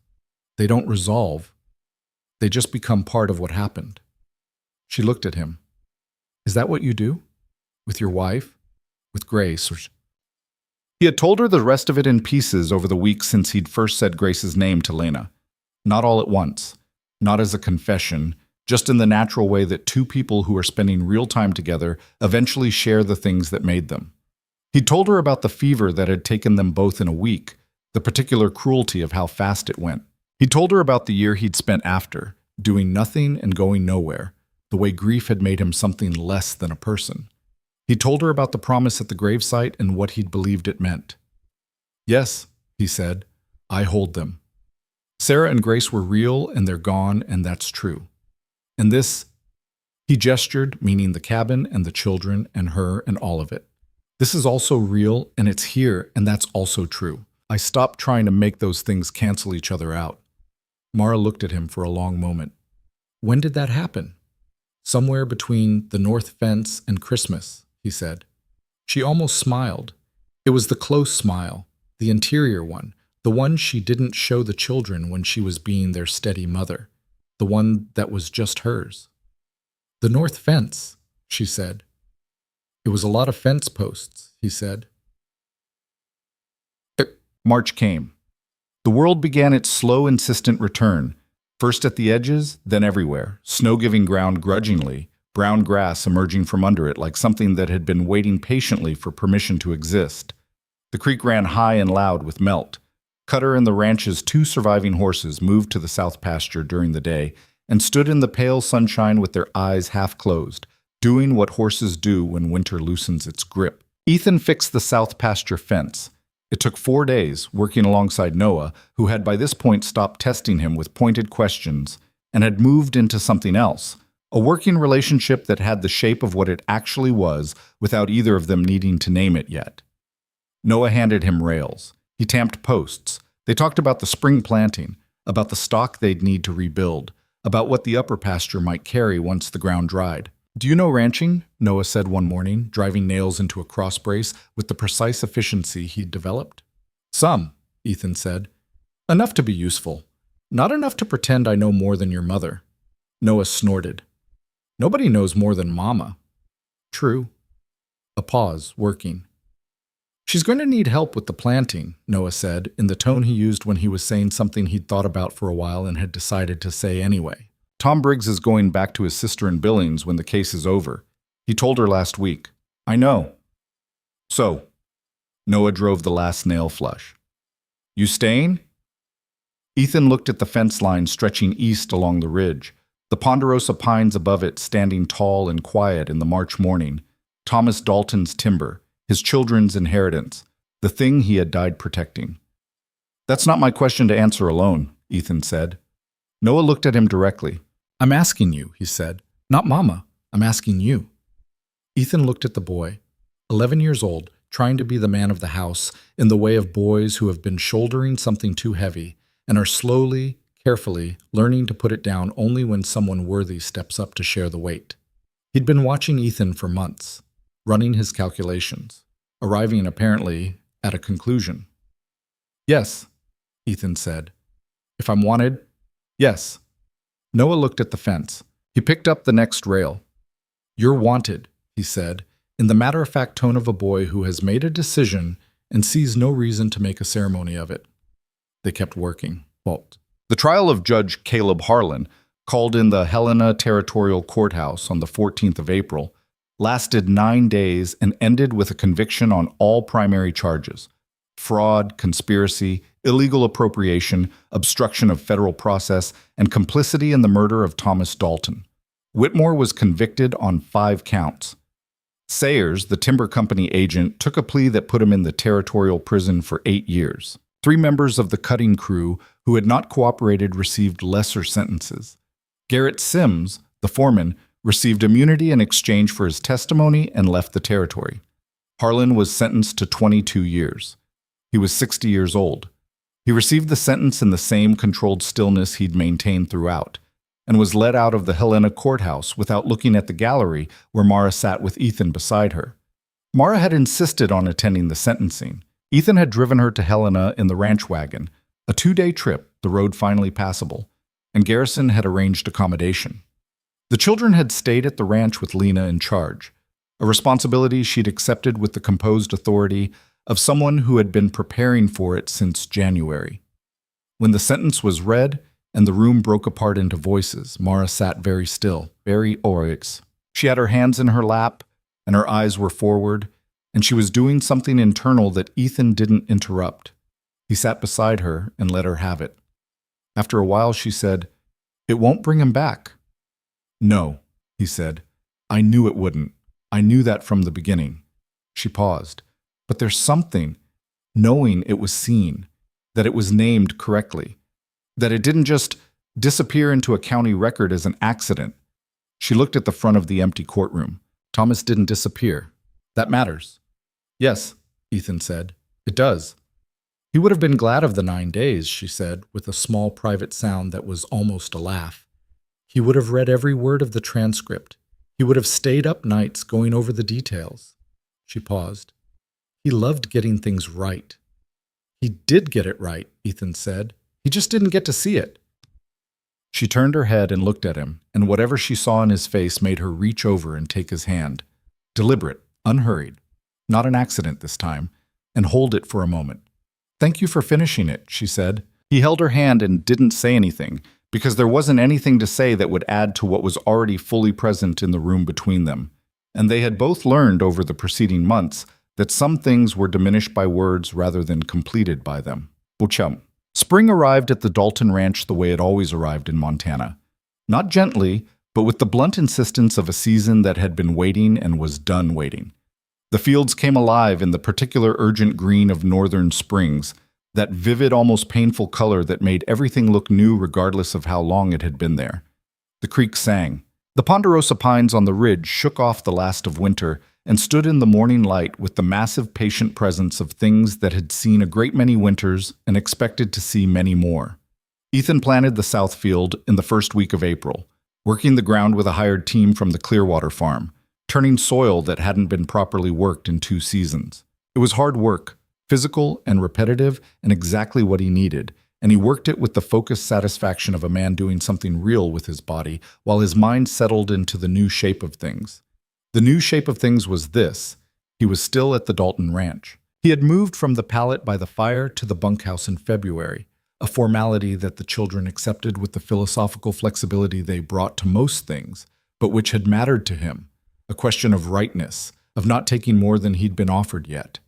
They don't resolve. They just become part of what happened." She looked at him. "Is that what you do? With your wife? With Grace?" He had told her the rest of it in pieces over the weeks since he'd first said Grace's name to Lena. Not all at once, not as a confession, just in the natural way that two people who are spending real time together eventually share the things that made them. He'd told her about the fever that had taken them both in a week, the particular cruelty of how fast it went. He told her about the year he'd spent after, doing nothing and going nowhere, the way grief had made him something less than a person. He told her about the promise at the gravesite and what he'd believed it meant. "Yes," he said, "I hold them. Sarah and Grace were real and they're gone, and that's true. And this," he gestured, meaning the cabin and the children and her and all of it. "This is also real and it's here, and that's also true. I stopped trying to make those things cancel each other out." Mara looked at him for a long moment. "When did that happen?" "Somewhere between the north fence and Christmas," he said. She almost smiled. It was the close smile, the interior one, the one she didn't show the children when she was being their steady mother, the one that was just hers. "The north fence," she said. "It was a lot of fence posts," he said. March came. The world began its slow, insistent return, first at the edges, then everywhere, snow giving ground grudgingly, brown grass emerging from under it like something that had been waiting patiently for permission to exist. The creek ran high and loud with melt. Cutter and the ranch's two surviving horses moved to the south pasture during the day and stood in the pale sunshine with their eyes half closed, doing what horses do when winter loosens its grip. Ethan fixed the south pasture fence. It took 4 days, working alongside Noah, who had by this point stopped testing him with pointed questions and had moved into something else, a working relationship that had the shape of what it actually was without either of them needing to name it yet. Noah handed him rails. He tamped posts. They talked about the spring planting, about the stock they'd need to rebuild, about what the upper pasture might carry once the ground dried. "Do you know ranching?" Noah said one morning, driving nails into a cross brace with the precise efficiency he'd developed. "Some," Ethan said. "Enough to be useful. Not enough to pretend I know more than your mother." Noah snorted. "Nobody knows more than Mama." "True." A pause, working. "She's going to need help with the planting," Noah said, in the tone he used when he was saying something he'd thought about for a while and had decided to say anyway. "Tom Briggs is going back to his sister in Billings when the case is over. He told her last week." "I know." "So?" Noah drove the last nail flush. "You staying?" Ethan looked at the fence line stretching east along the ridge, the ponderosa pines above it standing tall and quiet in the March morning, Thomas Dalton's timber, his children's inheritance, the thing he had died protecting. "That's not my question to answer alone," Ethan said. Noah looked at him directly. "I'm asking you," he said. "Not Mama. I'm asking you." Ethan looked at the boy, 11 years old, trying to be the man of the house in the way of boys who have been shouldering something too heavy and are slowly, carefully learning to put it down only when someone worthy steps up to share the weight. He'd been watching Ethan for months, running his calculations, arriving apparently at a conclusion. "Yes," Ethan said. "If I'm wanted, yes." Noah looked at the fence. He picked up the next rail. "You're wanted," he said, in the matter-of-fact tone of a boy who has made a decision and sees no reason to make a ceremony of it. They kept working. Halt. The trial of Judge Caleb Harlan, called in the Helena Territorial Courthouse on the 14th of April, lasted 9 days and ended with a conviction on all primary charges: fraud, conspiracy, illegal appropriation, obstruction of federal process, and complicity in the murder of Thomas Dalton. Whitmore was convicted on 5 counts. Sayers, the timber company agent, took a plea that put him in the territorial prison for 8 years. 3 members of the cutting crew who had not cooperated received lesser sentences. Garrett Sims, the foreman, received immunity in exchange for his testimony and left the territory. Harlan was sentenced to 22 years. He was 60 years old. He received the sentence in the same controlled stillness he'd maintained throughout, and was led out of the Helena courthouse without looking at the gallery where Mara sat with Ethan beside her. Mara had insisted on attending the sentencing. Ethan had driven her to Helena in the ranch wagon, a 2-day trip, the road finally passable, and Garrison had arranged accommodation. The children had stayed at the ranch with Lena in charge, a responsibility she'd accepted with the composed authority of someone who had been preparing for it since January. When the sentence was read and the room broke apart into voices, Mara sat very still, very oryx. She had her hands in her lap, and her eyes were forward, and she was doing something internal that Ethan didn't interrupt. He sat beside her and let her have it. After a while, she said, "It won't bring him back." "No," he said. "I knew it wouldn't. I knew that from the beginning." She paused. "But there's something, knowing it was seen, that it was named correctly, that it didn't just disappear into a county record as an accident." She looked at the front of the empty courtroom. "Thomas didn't disappear. That matters." "Yes," Ethan said. "It does." "He would have been glad of the 9 days," she said, with a small private sound that was almost a laugh. "He would have read every word of the transcript. He would have stayed up nights going over the details." She paused. "He loved getting things right." "He did get it right," Ethan said. "He just didn't get to see it." She turned her head and looked at him, and whatever she saw in his face made her reach over and take his hand. Deliberate, unhurried, not an accident this time, and hold it for a moment. "Thank you for finishing it," she said. He held her hand and didn't say anything, because there wasn't anything to say that would add to what was already fully present in the room between them. And they had both learned over the preceding months that some things were diminished by words rather than completed by them. Uchum. Spring arrived at the Dalton Ranch the way it always arrived in Montana. Not gently, but with the blunt insistence of a season that had been waiting and was done waiting. The fields came alive in the particular urgent green of northern springs, that vivid, almost painful color that made everything look new regardless of how long it had been there. The creek sang. The ponderosa pines on the ridge shook off the last of winter and stood in the morning light with the massive, patient presence of things that had seen a great many winters and expected to see many more. Ethan planted the south field in the first week of April, working the ground with a hired team from the Clearwater farm, turning soil that hadn't been properly worked in 2 seasons. It was hard work, physical and repetitive, and exactly what he needed, and he worked it with the focused satisfaction of a man doing something real with his body while his mind settled into the new shape of things. The new shape of things was this. He was still at the Dalton Ranch. He had moved from the pallet by the fire to the bunkhouse in February, a formality that the children accepted with the philosophical flexibility they brought to most things, but which had mattered to him, a question of rightness, of not taking more than he'd been offered yet.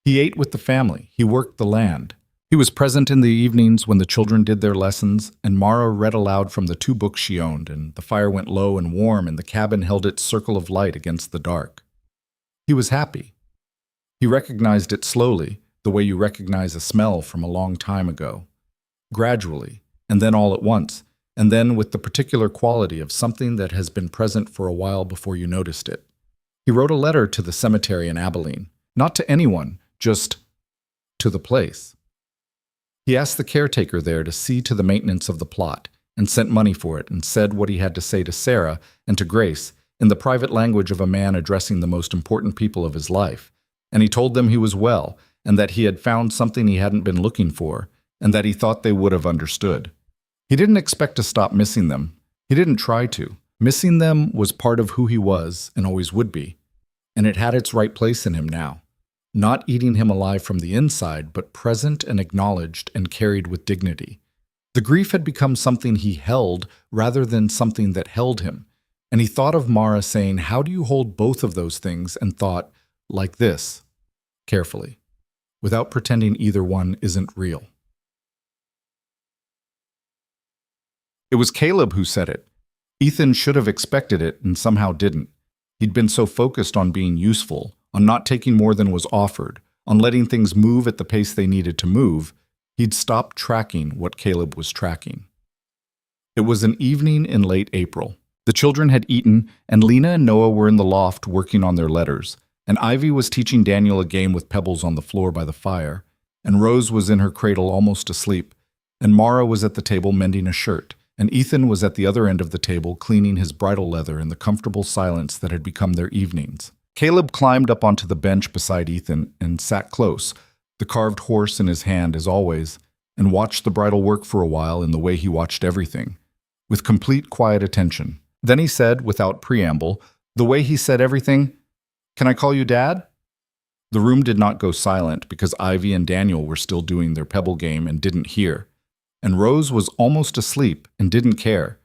He ate with the family. He worked the land. He was present in the evenings when the children did their lessons, and Mara read aloud from the 2 books she owned, and the fire went low and warm, and the cabin held its circle of light against the dark. He was happy. He recognized it slowly, the way you recognize a smell from a long time ago. Gradually, and then all at once, and then with the particular quality of something that has been present for a while before you noticed it. He wrote a letter to the cemetery in Abilene, not to anyone, just to the place. He asked the caretaker there to see to the maintenance of the plot, and sent money for it, and said what he had to say to Sarah and to Grace in the private language of a man addressing the most important people of his life. And he told them he was well, and that he had found something he hadn't been looking for, and that he thought they would have understood. He didn't expect to stop missing them. He didn't try to. Missing them was part of who he was and always would be, and it had its right place in him now. Not eating him alive from the inside, but present and acknowledged and carried with dignity. The grief had become something he held rather than something that held him, and he thought of Mara saying, "How do you hold both of those things?" and thought, like this, carefully, without pretending either one isn't real. It was Caleb who said it. Ethan should have expected it and somehow didn't. He'd been so focused on being useful, on not taking more than was offered, on letting things move at the pace they needed to move, he'd stopped tracking what Caleb was tracking. It was an evening in late April. The children had eaten, and Lena and Noah were in the loft working on their letters, and Ivy was teaching Daniel a game with pebbles on the floor by the fire, and Rose was in her cradle almost asleep, and Mara was at the table mending a shirt, and Ethan was at the other end of the table cleaning his bridle leather in the comfortable silence that had become their evenings. Caleb climbed up onto the bench beside Ethan and sat close, the carved horse in his hand as always, and watched the bridal work for a while in the way he watched everything, with complete quiet attention. Then he said, without preamble, the way he said everything, "Can I call you Dad?" The room did not go silent because Ivy and Daniel were still doing their pebble game and didn't hear, and Rose was almost asleep and didn't care.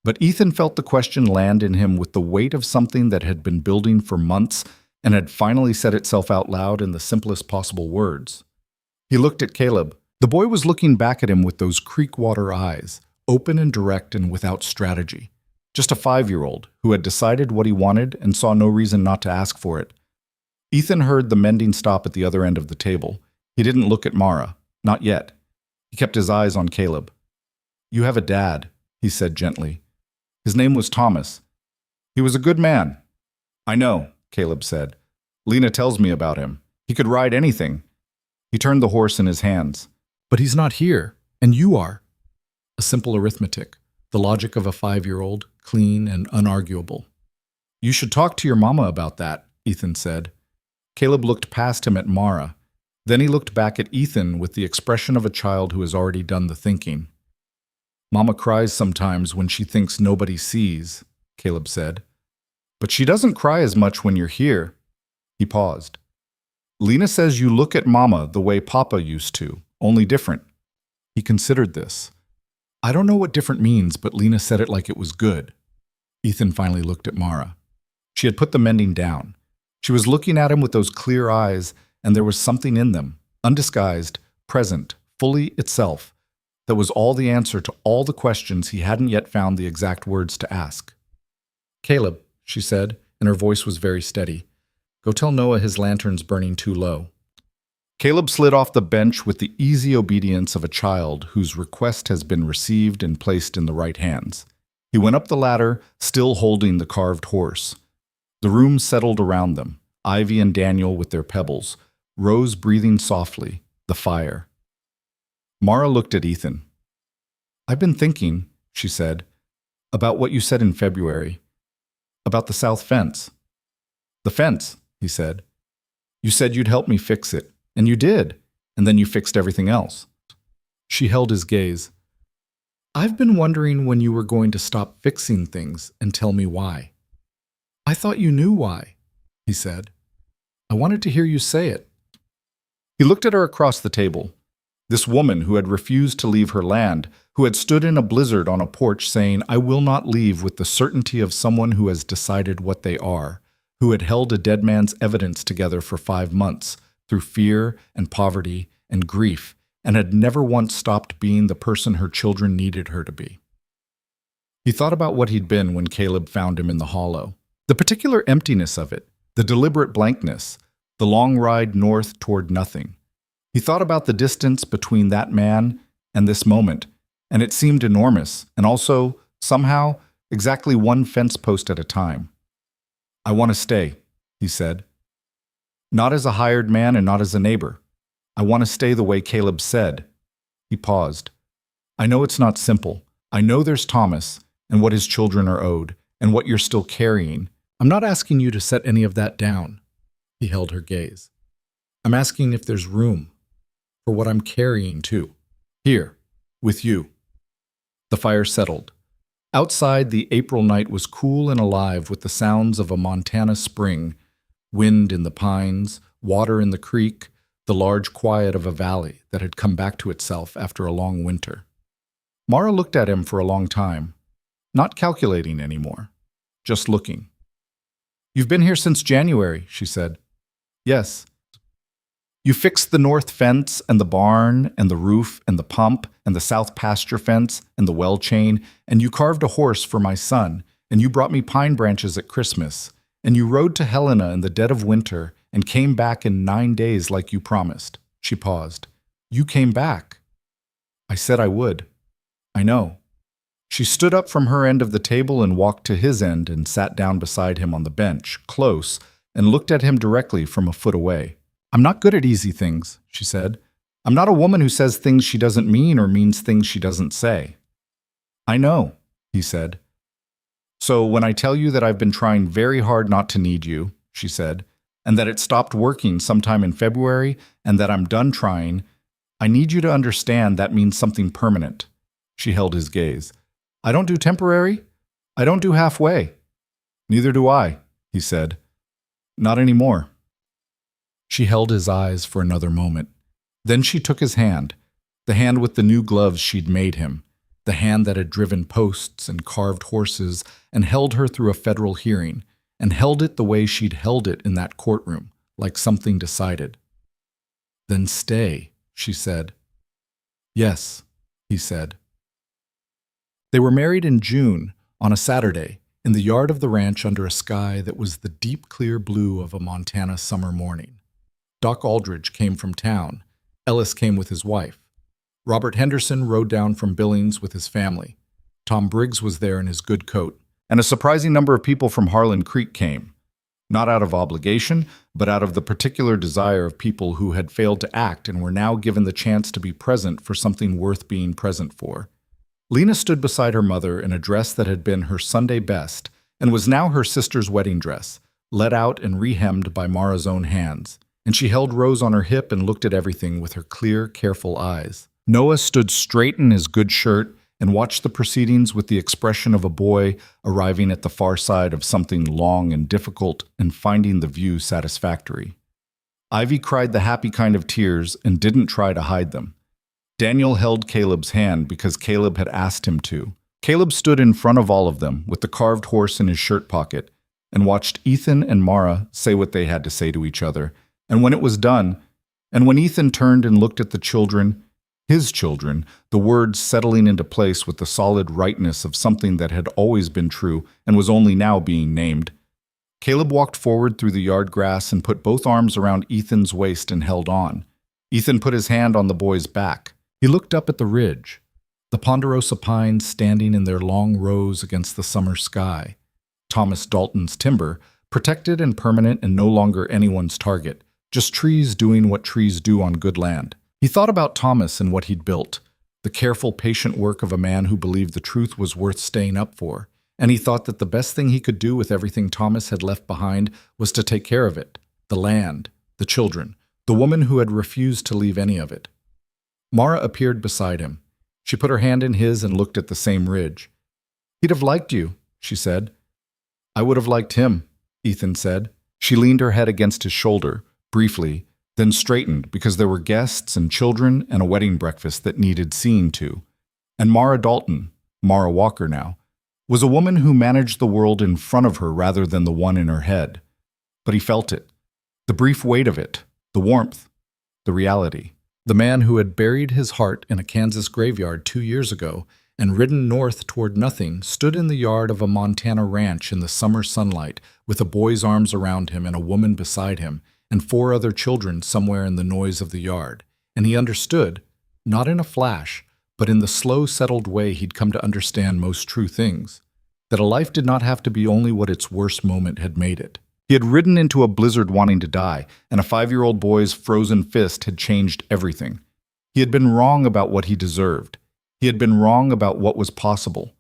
But Ethan felt the question land in him with the weight of something that had been building for months and had finally said itself out loud in the simplest possible words. He looked at Caleb. The boy was looking back at him with those creek-water eyes, open and direct and without strategy. Just a 5-year-old who had decided what he wanted and saw no reason not to ask for it. Ethan heard the mending stop at the other end of the table. He didn't look at Mara, not yet. He kept his eyes on Caleb. "You have a dad," he said gently. His name was Thomas. He was a good man. "I know," Caleb said. "Lena tells me about him. He could ride anything." He turned the horse in his hands. "But he's not here, and you are." A simple arithmetic, the logic of a 5-year-old, clean and unarguable. "You should talk to your mama about that," Ethan said. Caleb looked past him at Mara. Then he looked back at Ethan with the expression of a child who has already done the thinking. "Mama cries sometimes when she thinks nobody sees," Caleb said. "But she doesn't cry as much when you're here." He paused. "Lena says you look at Mama the way Papa used to, only different." He considered this. I don't know what different means, but Lena said it like it was good. Ethan finally looked at Mara. She had put the mending down. She was looking at him with those clear eyes, and there was something in them, undisguised, present, fully itself, that was all the answer to all the questions he hadn't yet found the exact words to ask. "Caleb," she said, and her voice was very steady, "go tell Noah his lantern's burning too low." Caleb slid off the bench with the easy obedience of a child whose request has been received and placed in the right hands. He went up the ladder, still holding the carved horse. The room settled around them, Ivy and Daniel with their pebbles, Rose breathing softly, the fire. Mara looked at Ethan. "I've been thinking," she said, "about what you said in February, about the south fence." "The fence," he said. "You said you'd help me fix it, and you did, and then you fixed everything else." She held his gaze. "I've been wondering when you were going to stop fixing things and tell me why." "I thought you knew why," he said. "I wanted to hear you say it." He looked at her across the table. This woman who had refused to leave her land, who had stood in a blizzard on a porch saying, "I will not leave," with the certainty of someone who has decided what they are, who had held a dead man's evidence together for 5 months, through fear and poverty and grief, and had never once stopped being the person her children needed her to be. He thought about what he'd been when Caleb found him in the hollow. The particular emptiness of it, the deliberate blankness, the long ride north toward nothing. He thought about the distance between that man and this moment, and it seemed enormous, and also, somehow, exactly one fence post at a time. "I want to stay," he said. "Not as a hired man and not as a neighbor. I want to stay the way Caleb said." He paused. "I know it's not simple. I know there's Thomas, and what his children are owed, and what you're still carrying. I'm not asking you to set any of that down." He held her gaze. "I'm asking if there's room for what I'm carrying too. Here, with you." The fire settled. Outside, the April night was cool and alive with the sounds of a Montana spring, wind in the pines, water in the creek, the large quiet of a valley that had come back to itself after a long winter. Mara looked at him for a long time, not calculating anymore, just looking. "You've been here since January," she said. "Yes." "You fixed the north fence and the barn and the roof and the pump and the south pasture fence and the well chain, and you carved a horse for my son, and you brought me pine branches at Christmas, and you rode to Helena in the dead of winter and came back in 9 days like you promised." She paused. "You came back." "I said I would." "I know." She stood up from her end of the table and walked to his end and sat down beside him on the bench, close, and looked at him directly from a foot away. "I'm not good at easy things," she said. "I'm not a woman who says things she doesn't mean or means things she doesn't say." "I know," he said. "So when I tell you that I've been trying very hard not to need you," she said, "and that it stopped working sometime in February, and that I'm done trying, I need you to understand that means something permanent." She held his gaze. "I don't do temporary. I don't do halfway." "Neither do I," he said. "Not anymore." She held his eyes for another moment. Then she took his hand, the hand with the new gloves she'd made him, the hand that had driven posts and carved horses and held her through a federal hearing, and held it the way she'd held it in that courtroom, like something decided. "Then stay," she said. "Yes," he said. They were married in June, on a Saturday, in the yard of the ranch under a sky that was the deep clear blue of a Montana summer morning. Doc Aldridge came from town. Ellis came with his wife. Robert Henderson rode down from Billings with his family. Tom Briggs was there in his good coat. And a surprising number of people from Harlan Creek came. Not out of obligation, but out of the particular desire of people who had failed to act and were now given the chance to be present for something worth being present for. Lena stood beside her mother in a dress that had been her Sunday best and was now her sister's wedding dress, let out and rehemmed by Mara's own hands, and she held Rose on her hip and looked at everything with her clear, careful eyes. Noah stood straight in his good shirt and watched the proceedings with the expression of a boy arriving at the far side of something long and difficult and finding the view satisfactory. Ivy cried the happy kind of tears and didn't try to hide them. Daniel held Caleb's hand because Caleb had asked him to. Caleb stood in front of all of them with the carved horse in his shirt pocket and watched Ethan and Mara say what they had to say to each other. And when it was done, and when Ethan turned and looked at the children, his children, the words settling into place with the solid rightness of something that had always been true and was only now being named, Caleb walked forward through the yard grass and put both arms around Ethan's waist and held on. Ethan put his hand on the boy's back. He looked up at the ridge, the ponderosa pines standing in their long rows against the summer sky. Thomas Dalton's timber, protected and permanent and no longer anyone's target, just trees doing what trees do on good land. He thought about Thomas and what he'd built, the careful, patient work of a man who believed the truth was worth staying up for, and he thought that the best thing he could do with everything Thomas had left behind was to take care of it, the land, the children, the woman who had refused to leave any of it. Mara appeared beside him. She put her hand in his and looked at the same ridge. "He'd have liked you," she said. "I would have liked him," Ethan said. She leaned her head against his shoulder, briefly, then straightened because there were guests and children and a wedding breakfast that needed seeing to. And Mara Dalton, Mara Walker now, was a woman who managed the world in front of her rather than the one in her head. But he felt it, the brief weight of it, the warmth, the reality. The man who had buried his heart in a Kansas graveyard 2 years ago and ridden north toward nothing stood in the yard of a Montana ranch in the summer sunlight with a boy's arms around him and a woman beside him and 4 other children somewhere in the noise of the yard. And he understood, not in a flash, but in the slow, settled way he'd come to understand most true things, that a life did not have to be only what its worst moment had made it. He had ridden into a blizzard wanting to die, and a 5-year-old boy's frozen fist had changed everything. He had been wrong about what he deserved. He had been wrong about what was possible.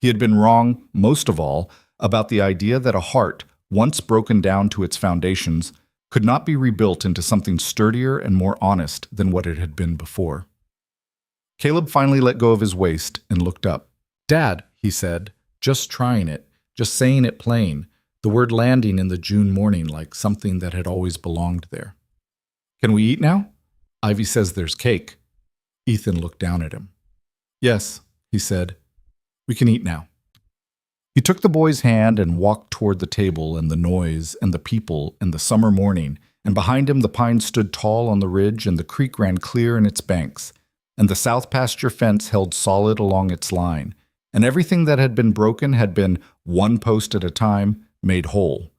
He had been wrong, most of all, about the idea that a heart, once broken down to its foundations, could not be rebuilt into something sturdier and more honest than what it had been before. Caleb finally let go of his waist and looked up. "Dad," he said, just trying it, just saying it plain, the word landing in the June morning like something that had always belonged there. "Can we eat now? Ivy says there's cake." Ethan looked down at him. "Yes," he said, "we can eat now." He took the boy's hand and walked toward the table and the noise and the people and the summer morning, and behind him the pines stood tall on the ridge and the creek ran clear in its banks, and the south pasture fence held solid along its line, and everything that had been broken had been, one post at a time, made whole.